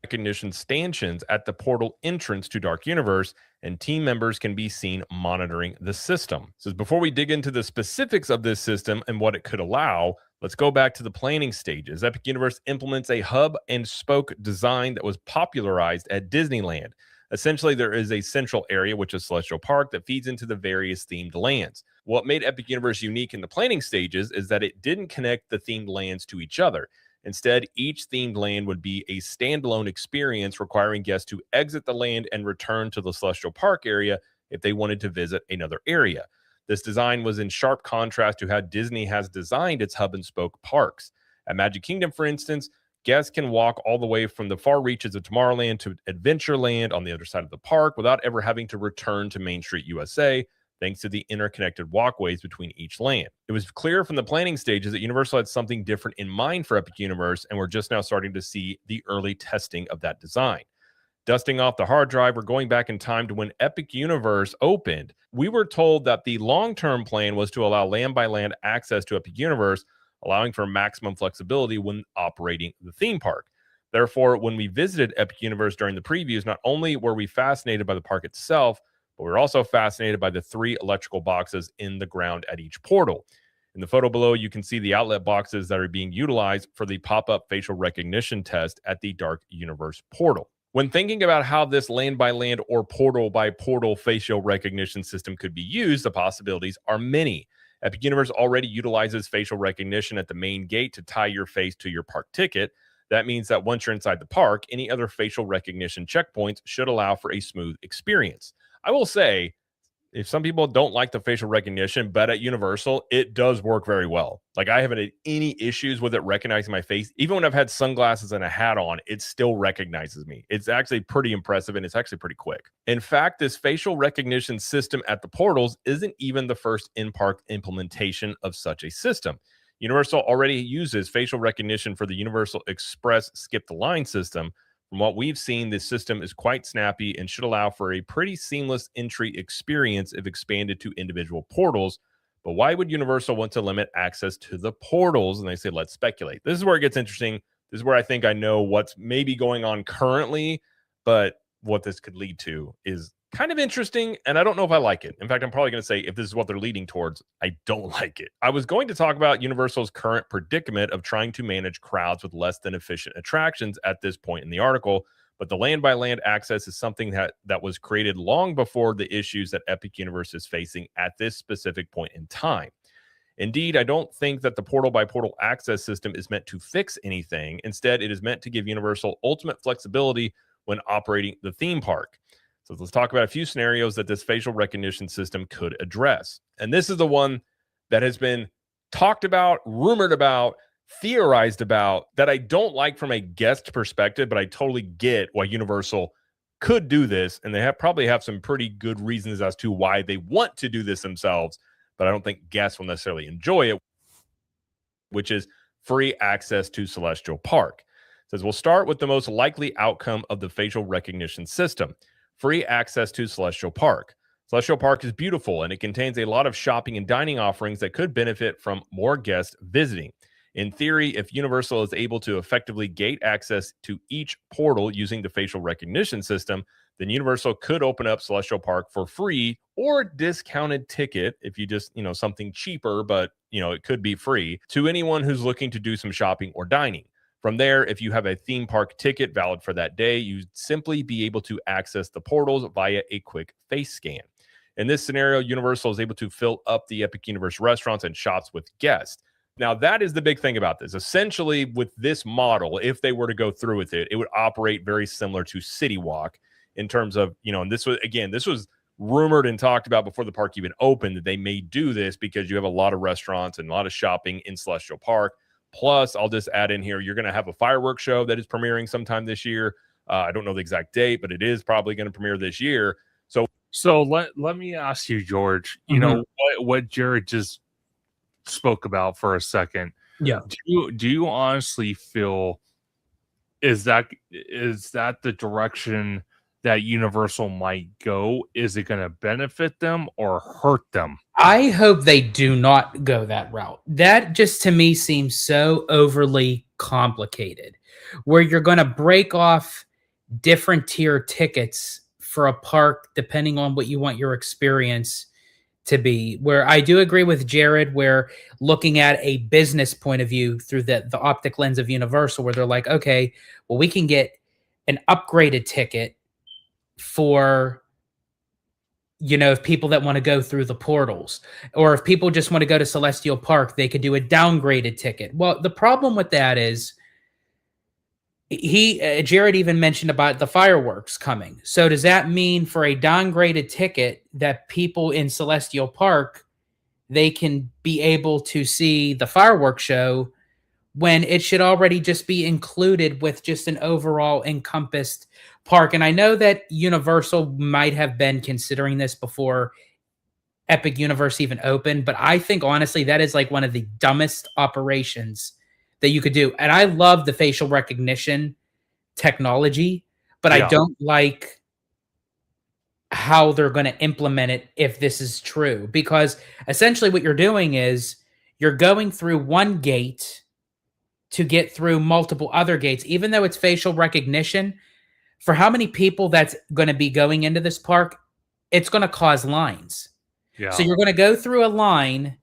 D: Recognition stanchions at the portal entrance to Dark Universe, and team members can be seen monitoring the system. So before we dig into the specifics of this system and what it could allow, let's go back to the planning stages. Epic Universe implements a hub and spoke design that was popularized at Disneyland. Essentially, there is a central area, which is Celestial Park, that feeds into the various themed lands. What made Epic Universe unique in the planning stages is that it didn't connect the themed lands to each other. Instead, each themed land would be a standalone experience requiring guests to exit the land and return to the Celestial Park area if they wanted to visit another area. This design was in sharp contrast to how Disney has designed its hub and spoke parks. At Magic Kingdom, for instance, guests can walk all the way from the far reaches of Tomorrowland to Adventureland on the other side of the park without ever having to return to Main Street USA, thanks to the interconnected walkways between each land. It was clear from the planning stages that Universal had something different in mind for Epic Universe, and we're just now starting to see the early testing of that design. Dusting off the hard drive, we're going back in time to when Epic Universe opened. We were told that the long-term plan was to allow land-by-land access to Epic Universe, allowing for maximum flexibility when operating the theme park. Therefore, when we visited Epic Universe during the previews, not only were we fascinated by the park itself, but we're also fascinated by the 3 electrical boxes in the ground at each portal. In the photo below, you can see the outlet boxes that are being utilized for the pop-up facial recognition test at the Dark Universe portal. When thinking about how this land-by-land or portal-by-portal facial recognition system could be used, the possibilities are many. Epic Universe already utilizes facial recognition at the main gate to tie your face to your park ticket. That means that once you're inside the park, any other facial recognition checkpoints should allow for a smooth experience. I will say, if some people don't like the facial recognition, but at Universal, it does work very well. Like, I haven't had any issues with it recognizing my face. Even when I've had sunglasses and a hat on, it still recognizes me. It's actually pretty impressive, and it's actually pretty quick. In fact, this facial recognition system at the portals isn't even the first in-park implementation of such a system. Universal already uses facial recognition for the Universal Express Skip the Line system. From what we've seen, this system is quite snappy and should allow for a pretty seamless entry experience if expanded to individual portals. But why would Universal want to limit access to the portals? And they say, let's speculate. This is where it gets interesting. This is where I think I know what's maybe going on currently, but what this could lead to is kind of interesting, and I don't know if I like it. In fact, I'm probably going to say if this is what they're leading towards, I don't like it. I was going to talk about Universal's current predicament of trying to manage crowds with less than efficient attractions at this point in the article, but the land-by-land access is something that was created long before the issues that Epic Universe is facing at this specific point in time. Indeed, I don't think that the portal-by-portal access system is meant to fix anything. Instead, it is meant to give Universal ultimate flexibility when operating the theme park. So let's talk about a few scenarios that this facial recognition system could address. And this is the one that has been talked about, rumored about, theorized about, that I don't like from a guest perspective, but I totally get why Universal could do this. And they probably have some pretty good reasons as to why they want to do this themselves, but I don't think guests will necessarily enjoy it, which is free access to Celestial Park. It says, we'll start with the most likely outcome of the facial recognition system. Free access to Celestial Park. Celestial Park is beautiful, and it contains a lot of shopping and dining offerings that could benefit from more guests visiting. In theory, if Universal is able to effectively gate access to each portal using the facial recognition system, then Universal could open up Celestial Park for free or discounted ticket, if you just, something cheaper, but, it could be free, to anyone who's looking to do some shopping or dining. From there, if you have a theme park ticket valid for that day, you'd simply be able to access the portals via a quick face scan. In this scenario, Universal is able to fill up the Epic Universe restaurants and shops with guests. Now, that is the big thing about this. Essentially, with this model, if they were to go through with it, it would operate very similar to City Walk in terms of, and this was rumored and talked about before the park even opened, that they may do this because you have a lot of restaurants and a lot of shopping in Celestial Park. Plus, I'll just add in here, you're going to have a fireworks show that is premiering sometime this year. I don't know the exact date, but it is probably going to premiere this year.
A: So let me ask you, George, what Jared just spoke about for a second.
B: Yeah.
A: Do you honestly feel is that the direction that Universal might go? Is it going to benefit them or hurt them?
B: I hope they do not go that route. That just to me seems so overly complicated, where you're going to break off different tier tickets for a park depending on what you want your experience to be. Where I do agree with Jared, where looking at a business point of view through the optic lens of Universal, where they're like, okay, well, we can get an upgraded ticket for, if people that want to go through the portals, or if people just want to go to Celestial Park, they could do a downgraded ticket. Well, the problem with that is Jared even mentioned about the fireworks coming. So does that mean for a downgraded ticket that people in Celestial Park, they can be able to see the fireworks show when it should already just be included with just an overall encompassed park? And I know that Universal might have been considering this before Epic Universe even opened, but I think honestly that is like one of the dumbest operations that you could do. And I love the facial recognition technology, but I don't like how they're going to implement it if this is true, because essentially what you're doing is you're going through one gate to get through multiple other gates. Even though it's facial recognition, for how many people that's going to be going into this park, it's going to cause lines.
A: Yeah.
B: So you're going to go through a line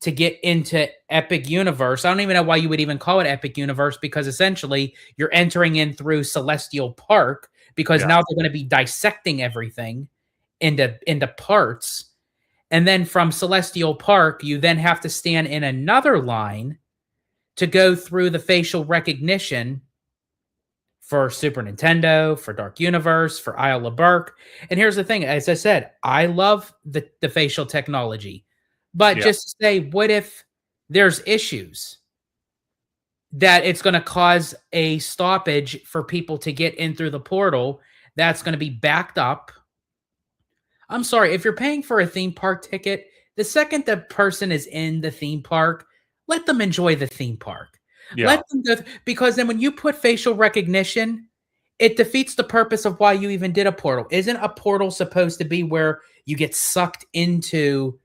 B: to get into Epic Universe. I don't even know why you would even call it Epic Universe, because essentially you're entering in through Celestial Park, because now they're going to be dissecting everything into parts. And then from Celestial Park, you then have to stand in another line to go through the facial recognition for Super Nintendo, for Dark Universe, for Isle of Berk. And here's the thing, as I said, I love the facial technology. But just to say, what if there's issues that it's going to cause a stoppage for people to get in through the portal that's going to be backed up? I'm sorry, if you're paying for a theme park ticket, the second the person is in the theme park, let them enjoy the theme park.
A: Yeah.
B: Let them go, because then when you put facial recognition, it defeats the purpose of why you even did a portal. Isn't a portal supposed to be where you get sucked into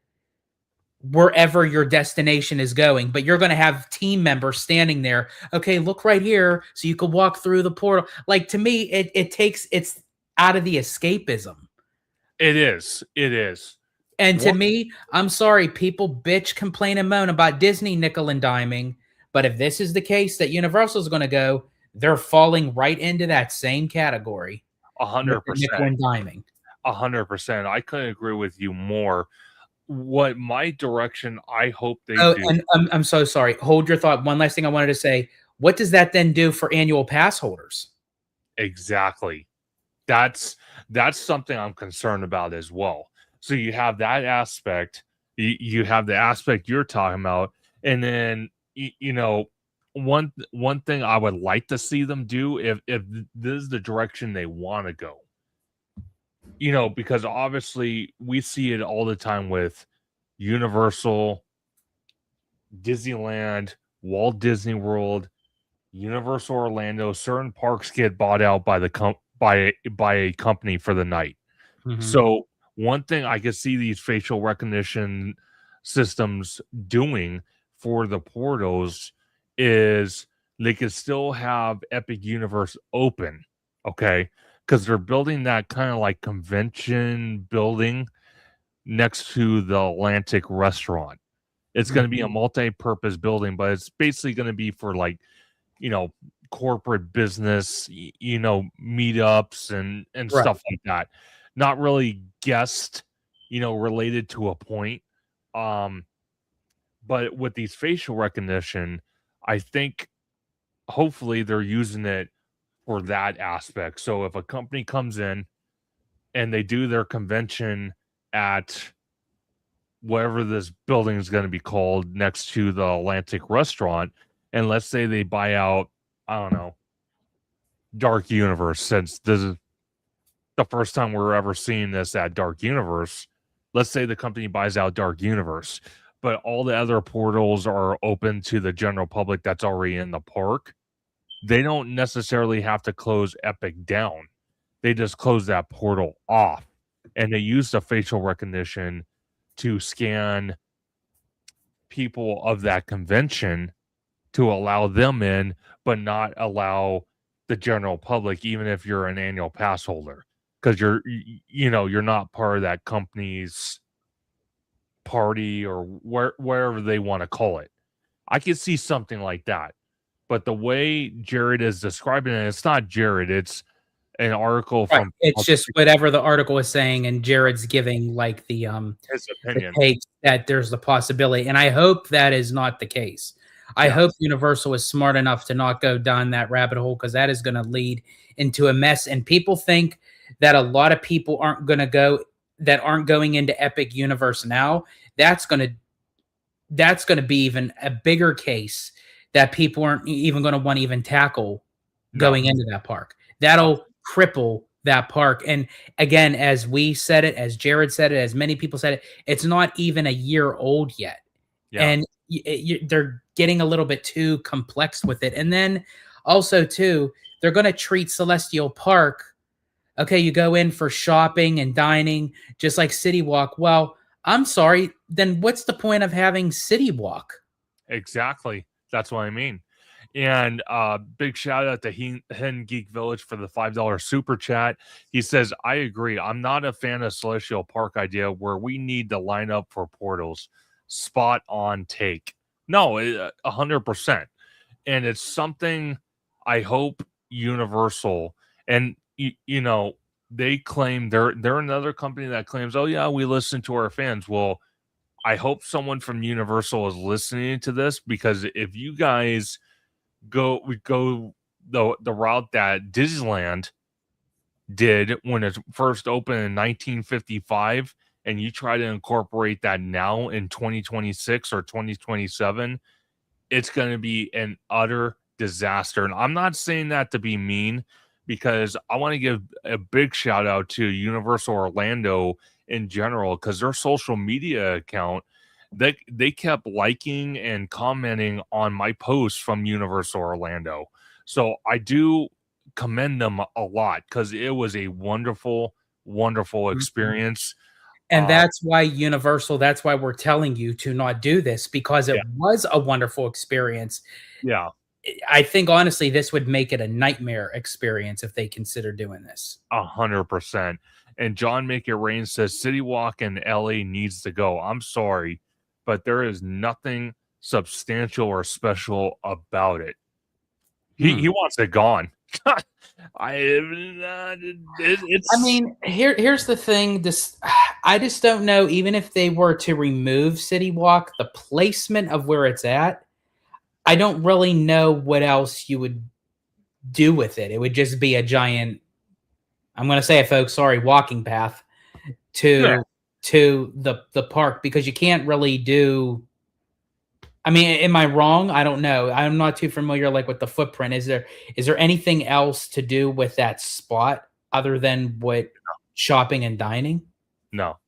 B: wherever your destination is going? But you're going to have team members standing there. Okay, look right here, so you can walk through the portal. Like, to me, it's out of the escapism.
A: It is.
B: And to me, I'm sorry, people bitch, complain, and moan about Disney nickel and diming. But if this is the case that Universal is going to go, they're falling right into that same category.
A: 100%.
B: Nickel and diming.
A: 100%. I couldn't agree with you more. What my direction, I hope they do.
B: And I'm so sorry. Hold your thought. One last thing I wanted to say. What does that then do for annual pass holders?
A: Exactly. That's something I'm concerned about as well. So you have that aspect. You have the aspect you're talking about, and then one thing I would like to see them do, if this is the direction they want to go, because obviously we see it all the time with Universal, Disneyland, Walt Disney World, Universal Orlando. Certain parks get bought out by by a company for the night.
B: Mm-hmm.
A: So one thing I could see these facial recognition systems doing for the portals is they could still have Epic Universe open, okay? Because they're building that kind of like convention building next to the Atlantic restaurant. It's going to be a multi-purpose building, but it's basically going to be for like, corporate business, meetups and
B: Right.
A: stuff like that. Not really guest related to a point. But with these facial recognition, I think hopefully they're using it for that aspect. So if a company comes in and they do their convention at whatever this building is going to be called next to the Atlantic restaurant, and let's say they buy out, I don't know, Dark Universe, since this is the first time we're ever seeing this at Dark Universe. Let's say the company buys out Dark Universe, but all the other portals are open to the general public that's already in the park. They don't necessarily have to close Epic down. They just close that portal off, and they use the facial recognition to scan people of that convention to allow them in, but not allow the general public, even if you're an annual pass holder, because you're not part of that company's party or wherever they want to call it. I could see something like that. But the way Jared is describing it, it's not Jared, it's an article
B: Right.
A: from
B: It's just whatever the article is saying, and Jared's giving like the
A: his opinion.
B: take that there's the possibility. And I hope that is not the case. I hope Universal is smart enough to not go down that rabbit hole, because that is going to lead into a mess. And people think that a lot of people aren't going into Epic Universe now. That's going to be even a bigger case that people aren't even going to want to even tackle going into that park. That'll cripple that park. And again, as we said it, as Jared said it, as many people said it, it's not even a year old yet. Yeah. And they're getting a little bit too complex with it. And then also, too, they're going to treat Celestial Park. Okay, you go in for shopping and dining, just like City Walk. Well, I'm sorry, then what's the point of having City Walk?
A: Exactly. That's what I mean. And big shout out to Hen Geek Village for the $5 super chat. He says, I agree. I'm not a fan of Celestial Park idea where we need to line up for portals. Spot on take. No, 100%. And it's something I hope Universal, and they claim they're another company that claims, oh yeah, we listen to our fans. Well, I hope someone from Universal is listening to this, because if you guys go the route that Disneyland did when it first opened in 1955, and you try to incorporate that now in 2026 or 2027, it's going to be an utter disaster. And I'm not saying that to be mean, because I want to give a big shout out to Universal Orlando in general, because their social media account, they kept liking and commenting on my posts from Universal Orlando. So I do commend them a lot, because it was a wonderful, wonderful experience.
B: And that's why Universal, that's why we're telling you to not do this, because it was a wonderful experience.
A: Yeah.
B: I think, honestly, this would make it a nightmare experience if they consider doing this.
A: 100%. And John Make It Rain says City Walk in LA needs to go. I'm sorry, but there is nothing substantial or special about it. He wants it gone.
B: Here's the thing. I just don't know. Even if they were to remove City Walk, the placement of where it's at, I don't really know what else you would do with it. It would just be a giant, I'm going to say it, folks, sorry, walking path to the park, because you can't really do. I mean, am I wrong? I don't know. I'm not too familiar with the footprint. Is there anything else to do with that spot other than shopping and dining?
A: No.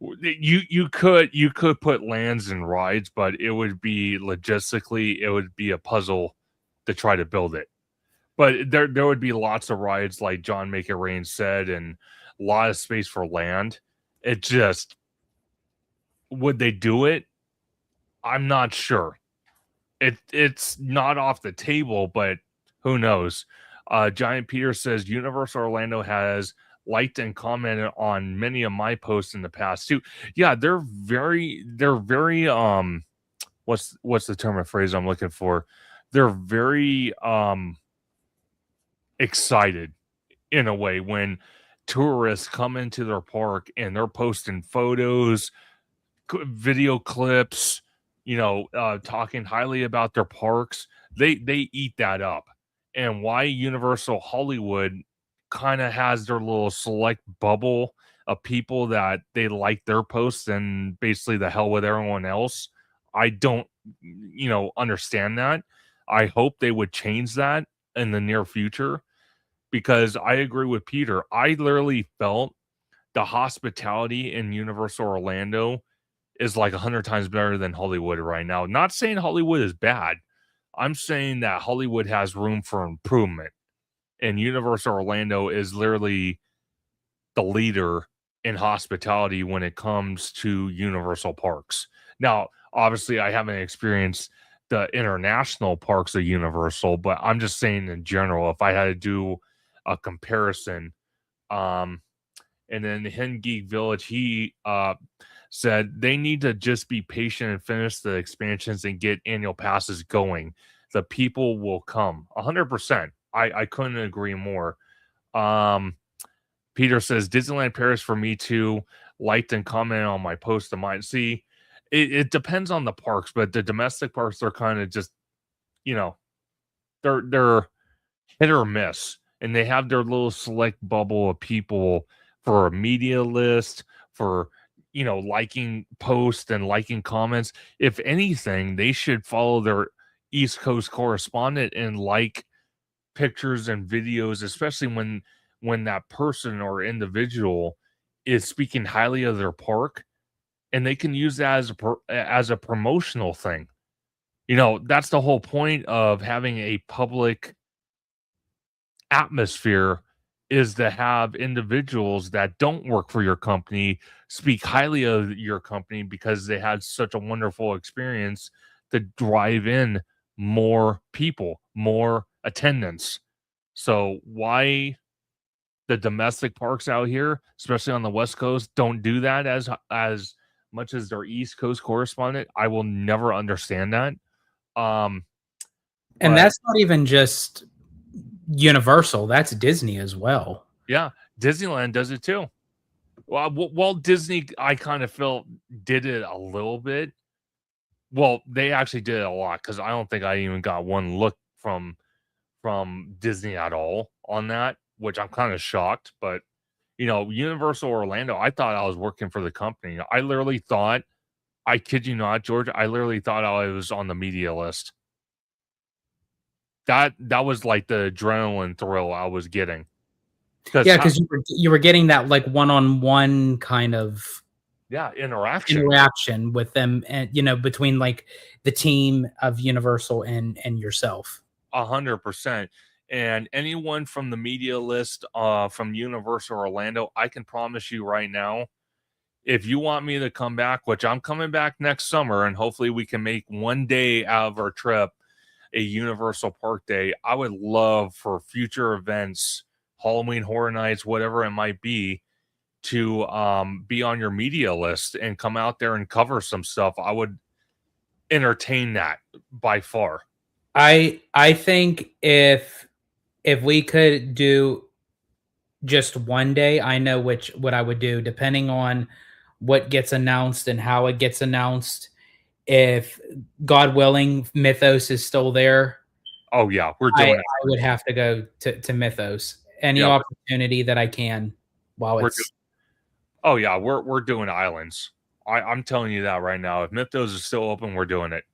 A: You could put lands and rides, but it would be logistically, it would be a puzzle to try to build it. But there would be lots of rides, like John Make It Rain said, and a lot of space for land. It just, would they do it? I'm not sure. It's not off the table, but who knows? Giant Peter says Universal Orlando has liked and commented on many of my posts in the past too. Yeah, they're very what's the term or phrase I'm looking for? They're very excited in a way when tourists come into their park and they're posting photos, video clips, talking highly about their parks. They eat that up. And why Universal Hollywood kind of has their little select bubble of people that they like their posts and basically the hell with everyone else. I don't, understand that. I hope they would change that in the near future, because I agree with Peter. I literally felt the hospitality in Universal Orlando is like 100 times better than Hollywood right now. Not saying Hollywood is bad. I'm saying that Hollywood has room for improvement. And Universal Orlando is literally the leader in hospitality when it comes to Universal parks. Now, obviously, I haven't experienced the international parks of Universal, but I'm just saying in general, if I had to do a comparison, and then the Hen Geek Village, he said they need to just be patient and finish the expansions and get annual passes going. The people will come. 100%. I couldn't agree more. Peter says Disneyland Paris for me too. Liked and commented on my post of mine. See, it depends on the parks, but the domestic parks are kind of just, they're hit or miss, and they have their little select bubble of people for a media list, for liking posts and liking comments. If anything, they should follow their East Coast correspondent and like pictures and videos, especially when that person or individual is speaking highly of their park, and they can use that as a promotional thing. That's the whole point of having a public atmosphere, is to have individuals that don't work for your company speak highly of your company because they had such a wonderful experience to drive in more people, more attendance. So why the domestic parks out here, especially on the West Coast, don't do that as much as their East Coast correspondent, I will never understand that.
B: And
A: But
B: that's not even just Universal, that's Disney as well.
A: yeah, Disneyland does it too. Well, Walt Disney, I kind of felt did it a little bit. Well, they actually did it a lot, because I don't think I even got one look from Disney at all on that, which I'm kind of shocked. But Universal Orlando, I thought I was working for the company. I literally thought, I kid you not, George, I literally thought I was on the media list. That was like the adrenaline thrill I was getting.
B: Yeah, because you were getting that like one-on-one kind of interaction with them, and between like the team of Universal and yourself.
A: 100%. And anyone from the media list from Universal Orlando, I can promise you right now, if you want me to come back, which I'm coming back next summer, and hopefully we can make one day out of our trip a Universal Park Day, I would love for future events, Halloween Horror Nights, whatever it might be, to be on your media list and come out there and cover some stuff. I would entertain that by far.
B: I think if we could do just one day, I know what I would do, depending on what gets announced and how it gets announced. If God willing, Mythos is still there.
A: Oh yeah, we're doing it.
B: I would have to go to Mythos. Any opportunity that I can while it's.
A: Oh yeah, we're doing islands. I'm telling you that right now. If Mythos is still open, we're doing it.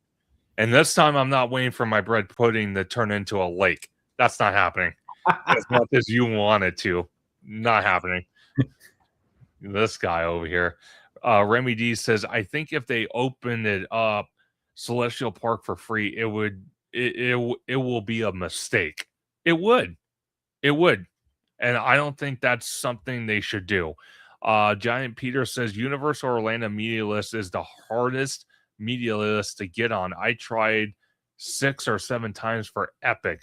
A: And this time I'm not waiting for my bread pudding to turn into a lake. That's not happening. As much as you want it to. Not happening. This guy over here. Remy D says, I think if they opened it up, Celestial Park, for free, it will be a mistake. It would. And I don't think that's something they should do. Giant Peter says Universal Orlando media list is the hardest media list to get on. I tried 6 or 7 times for Epic.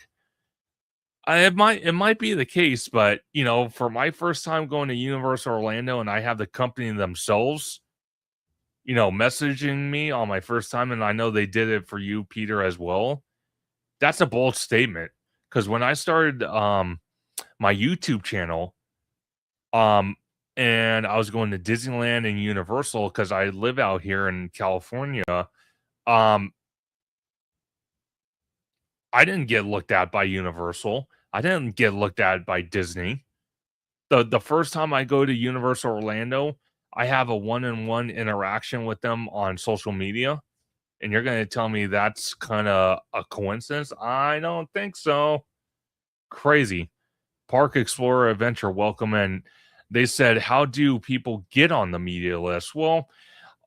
A: It might be the case, but for my first time going to Universal Orlando, and I have the company themselves, messaging me on my first time, and I know they did it for you, Peter, as well. That's a bold statement, because when I started my YouTube channel, And I was going to Disneyland and Universal because I live out here in California. Um, I didn't get looked at by Universal. I didn't get looked at by Disney. The first time I go to Universal Orlando, I have a one-on-one interaction with them on social media, and you're gonna tell me that's kinda a coincidence? I don't think so. Crazy. Park Explorer Adventure, welcome in. They said, "How do people get on the media list?" Well,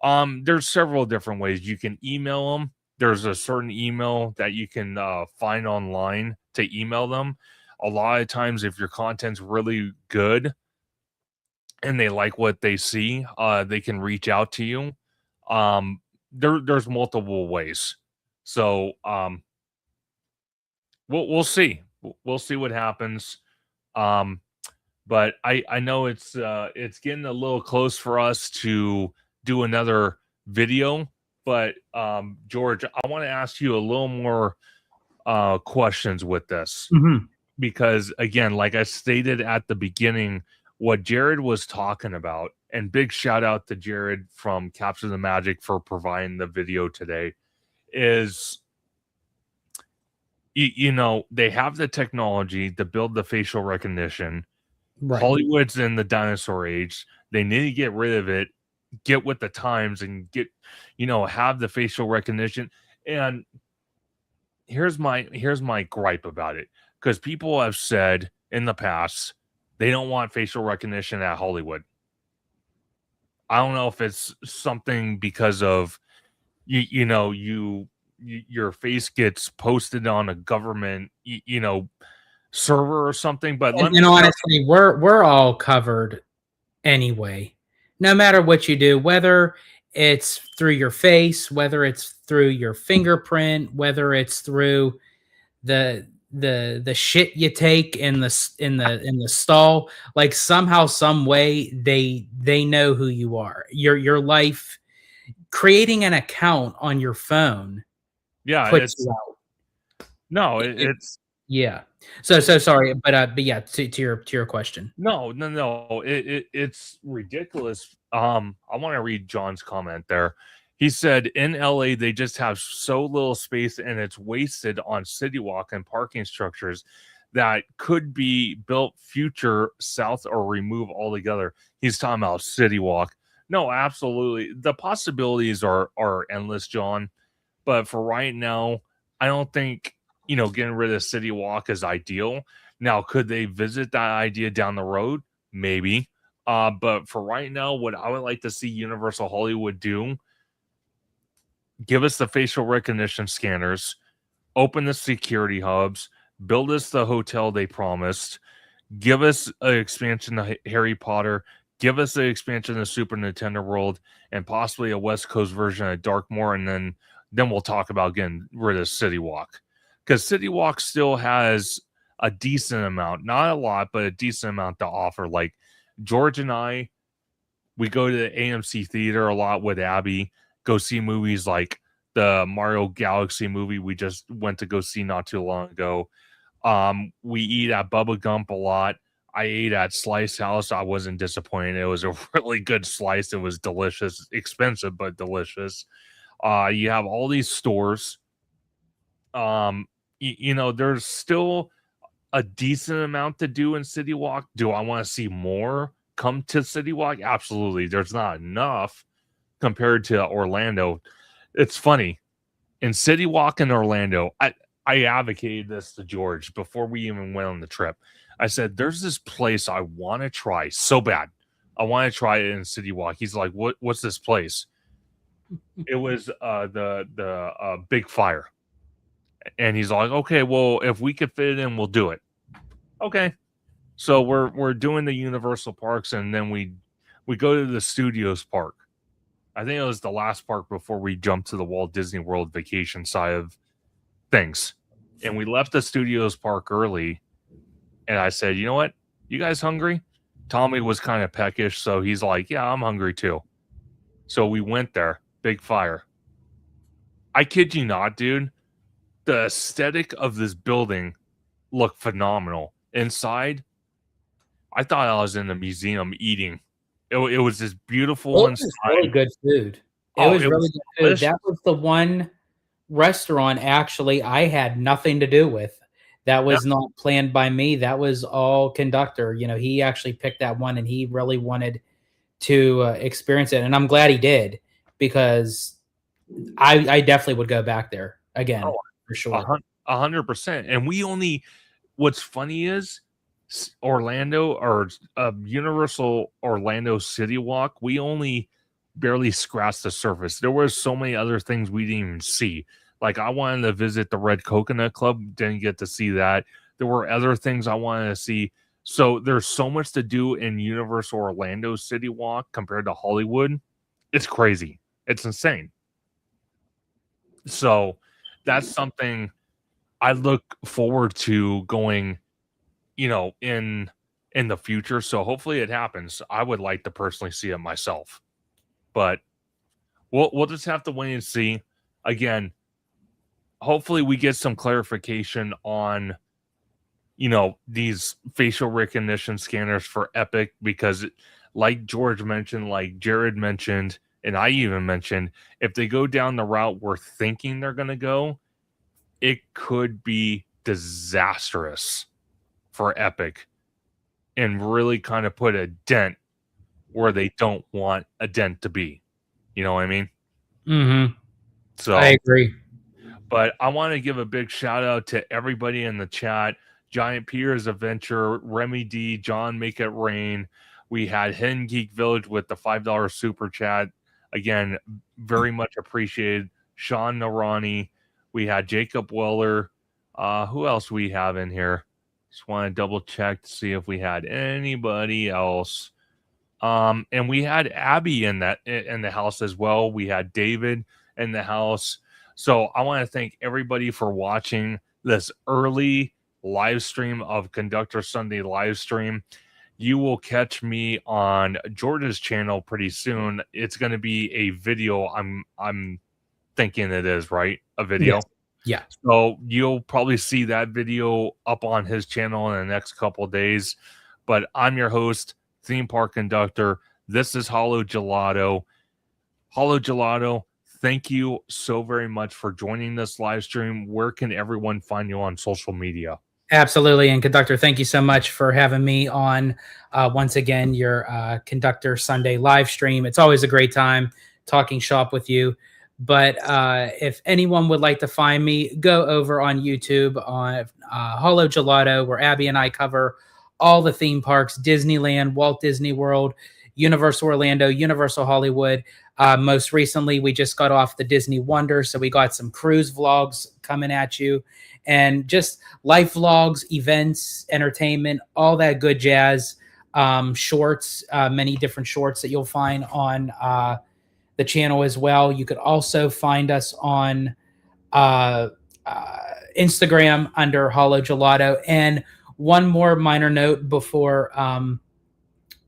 A: there's several different ways. You can email them. There's a certain email that you can find online to email them. A lot of times, if your content's really good and they like what they see, they can reach out to you. There's multiple ways. So we'll see. We'll see what happens. Um, but I know it's getting a little close for us to do another video. But George, I want to ask you a little more questions with this.
B: Mhm.
A: Because again, like I stated at the beginning, what Jared was talking about, and big shout out to Jared from Capture the Magic for providing the video today, is you know, they have the technology to build the facial recognition.
B: Right.
A: Hollywood's in the dinosaur age. They need to get rid of it, get with the times, and get, you know, have the facial recognition. And here's my gripe about it, because people have said in the past they don't want facial recognition at Hollywood. I don't know if it's something because of you know your face gets posted on a government you know server or something. But let me
B: And honestly, we're all covered anyway. No matter what you do, whether it's through your face, whether it's through your fingerprint, whether it's through the shit you take in the stall, like somehow some way they know who you are. Your life, creating an account on your phone
A: yeah,
B: puts
A: it's
B: you out.
A: no,
B: It-
A: it's
B: yeah. So sorry, but yeah, to your question.
A: no, it's ridiculous. I want to read John's comment there. He said in LA they just have so little space and it's wasted on city walk and parking structures that could be built future south or remove altogether. He's talking about city walk. No, absolutely. The possibilities are endless, John. But for right now, I don't think, you know, getting rid of City Walk is ideal. Now, could they visit that idea down the road? Maybe. But for right now, what I would like to see Universal Hollywood do, give us the facial recognition scanners, open the security hubs, build us the hotel they promised, give us an expansion of Harry Potter, give us an expansion of Super Nintendo World, and possibly a West Coast version of Darkmoor, and then we'll talk about getting rid of City Walk, because City Walk still has a decent amount, not a lot, but a decent amount to offer. Like George and I, we go to the AMC theater a lot with Abby, go see movies like the Mario Galaxy movie we just went to go see not too long ago. We eat at Bubba Gump a lot. I ate at Slice House. I wasn't disappointed. It was a really good slice. It was delicious, expensive but delicious. You have all these stores. You know, there's still a decent amount to do in City Walk. Do I want to see more come to City Walk? Absolutely. There's not enough compared to Orlando. It's funny. In City Walk in Orlando, I advocated this to George before we even went on the trip. I said, there's this place I want to try so bad. I want to try it in City Walk. He's like, what's this place? It was the Big Fire. And he's like, okay, well, if we could fit it in, we'll do it. Okay. So we're doing the Universal parks, and then we go to the Studios park. I think it was the last park before we jumped to the Walt Disney World vacation side of things. And we left the Studios park early, and I said, you know what? You guys hungry? Tommy was kind of peckish, so he's like, yeah, I'm hungry too. So we went there. Big Fire. I kid you not, dude. The aesthetic of this building looked phenomenal. Inside, I thought I was in a museum eating. It was just beautiful
B: It was really
A: inside.
B: good food. It
A: Oh,
B: was
A: it
B: really
A: was
B: good food.
A: delicious.
B: That was the one restaurant actually I had nothing to do with. That
A: Yeah.
B: was not planned by me. That was all Conductor. You know, he actually picked that one and he really wanted to experience it. And I'm glad he did because I definitely would go back there again
A: Oh,
B: for sure.
A: 100%. And we only, what's funny is Orlando or Universal Orlando City Walk, we only barely scratched the surface. There were so many other things we didn't even see. Like I wanted to visit the Red Coconut Club, didn't get to see that. There were other things I wanted to see. So there's so much to do in Universal Orlando City Walk compared to Hollywood. It's crazy. It's insane. So that's something I look forward to going, in the future. So hopefully it happens. I would like to personally see it myself. But we'll just have to wait and see. Again, hopefully we get some clarification on these facial recognition scanners for Epic, because like George mentioned, like Jared mentioned, and I even mentioned, if they go down the route we're thinking they're going to go, it could be disastrous for Epic and really kind of put a dent where they don't want a dent to be. You know what I mean?
B: Mm-hmm.
A: So
B: I agree.
A: But I want to give a big shout out to everybody in the chat. Giant Piers Adventure, Remy D, John Make It Rain. We had Hidden Geek Village with the $5 super chat. Again, very much appreciated. Sean Narani. We had Jacob Weller. Who else we have in here? Just want to double check to see if we had anybody else. And we had Abby in the house as well. We had David in the house. So I want to thank everybody for watching this early live stream of Conductor Sunday live stream. You will catch me on George's channel pretty soon. It's going to be a video. I'm thinking it is, right? A video.
B: Yes. Yeah.
A: So you'll probably see that video up on his channel in the next couple of days. But I'm your host, Theme Park Conductor. This is Hollow Gelato. Hollow Gelato, thank you so very much for joining this live stream. Where can everyone find you on social media?
B: Absolutely. And Conductor, thank you so much for having me on once again, your Conductor Sunday live stream. It's always a great time talking shop with you. But if anyone would like to find me, go over on YouTube on Hollow Gelato, where Abby and I cover all the theme parks: Disneyland, Walt Disney World, Universal Orlando, Universal Hollywood. Most recently, we just got off the Disney Wonder, so we got some cruise vlogs coming at you, and just life vlogs, events, entertainment, all that good jazz. Shorts, many different shorts that you'll find on the channel as well. You could also find us on Instagram under Hollow Gelato. And one more minor note before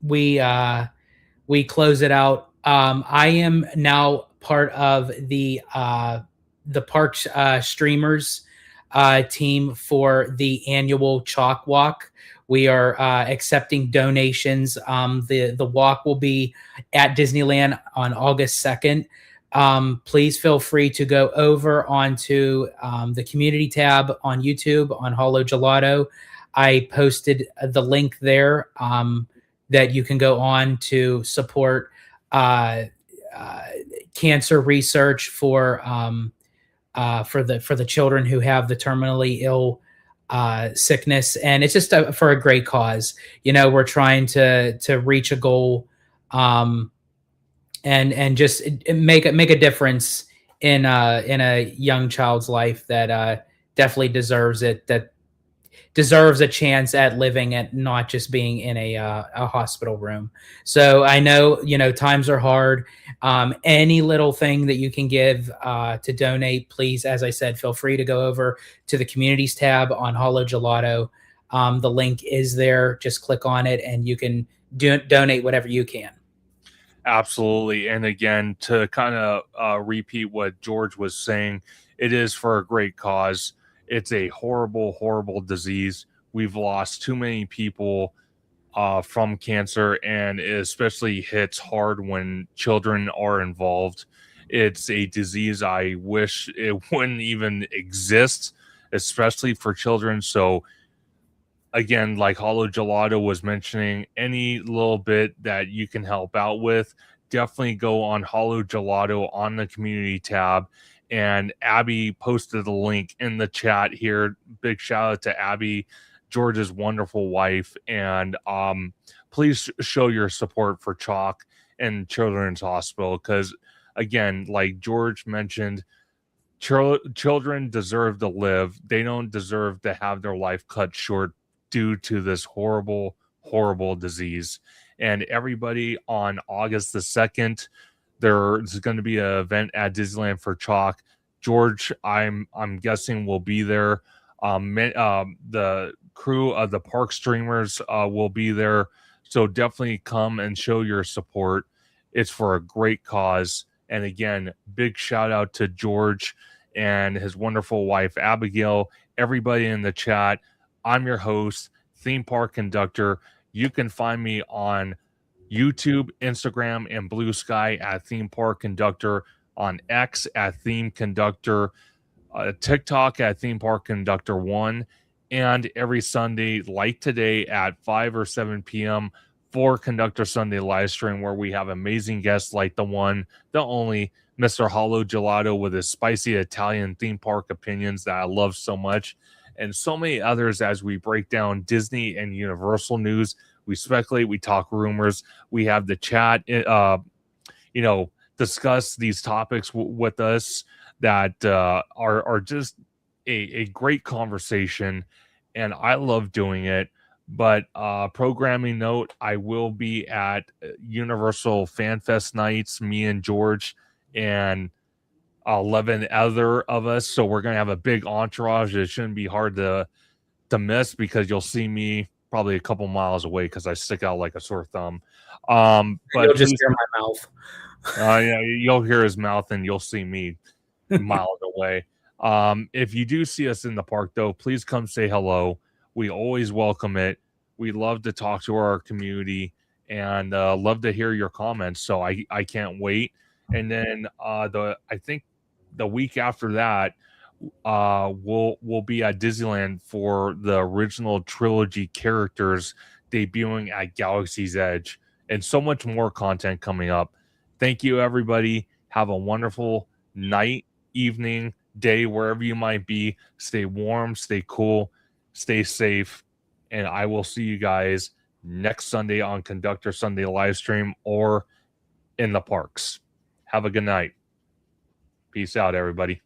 B: we close it out. I am now part of the parks streamers team for the annual Chalk Walk. We are accepting donations. The walk will be at Disneyland on August 2nd. Please feel free to go over onto the community tab on YouTube on Hollow Gelato. I posted the link there that you can go on to support cancer research for the children who have the terminally ill sickness, and it's just for a great cause. You know, we're trying to reach a goal, and just make a difference in a young child's life that definitely deserves it. That deserves a chance at living and not just being in a hospital room. So I know, times are hard. Any little thing that you can give to donate, please, as I said, feel free to go over to the communities tab on Hollow Gelato. The link is there. Just click on it and you can donate whatever you can.
A: Absolutely. And again, to kind of repeat what George was saying, it is for a great cause. It's a horrible, horrible disease. We've lost too many people from cancer, and it especially hits hard when children are involved. It's a disease I wish it wouldn't even exist, especially for children. So again, like Hollow Gelato was mentioning, any little bit that you can help out with, definitely go on Hollow Gelato on the community tab. And Abby posted the link in the chat here. Big shout out to Abby, George's wonderful wife. And please show your support for Chalk and Children's Hospital, because again, like George mentioned, children deserve to live. They don't deserve to have their life cut short due to this horrible, horrible disease. And everybody, on August the 2nd, there's going to be an event at Disneyland for Chalk. George, I'm guessing, will be there. The crew of the park streamers will be there. So definitely come and show your support. It's for a great cause. And again, big shout out to George and his wonderful wife, Abigail, everybody in the chat. I'm your host, Theme Park Conductor. You can find me on YouTube, Instagram, and Blue Sky at Theme Park Conductor, on X at Theme Conductor, TikTok at Theme Park Conductor 1, and every Sunday, like today, at 5 or 7 p.m. for Conductor Sunday live stream, where we have amazing guests like the one, the only Mr. Hollow Gelato with his spicy Italian theme park opinions that I love so much, and so many others as we break down Disney and Universal news. We speculate, we talk rumors, we have the chat, discuss these topics with us that are just a great conversation, and I love doing it. But programming note, I will be at Universal Fan Fest nights, me and George and 11 other of us. So we're going to have a big entourage. It shouldn't be hard to miss, because you'll see me probably a couple miles away because I stick out like a sore thumb. But
B: you'll just hear my mouth.
A: Yeah, you'll hear his mouth and you'll see me miles away. If you do see us in the park, though, please come say hello. We always welcome it. We love to talk to our community and love to hear your comments. So I can't wait. And then I think the week after that, we'll be at Disneyland for the original trilogy characters debuting at Galaxy's Edge, and so much more content coming up. Thank you, everybody. Have a wonderful night, evening, day, wherever you might be. Stay warm, stay cool, stay safe, and I will see you guys next Sunday on Conductor Sunday live stream or in the parks. Have a good night. Peace out, everybody.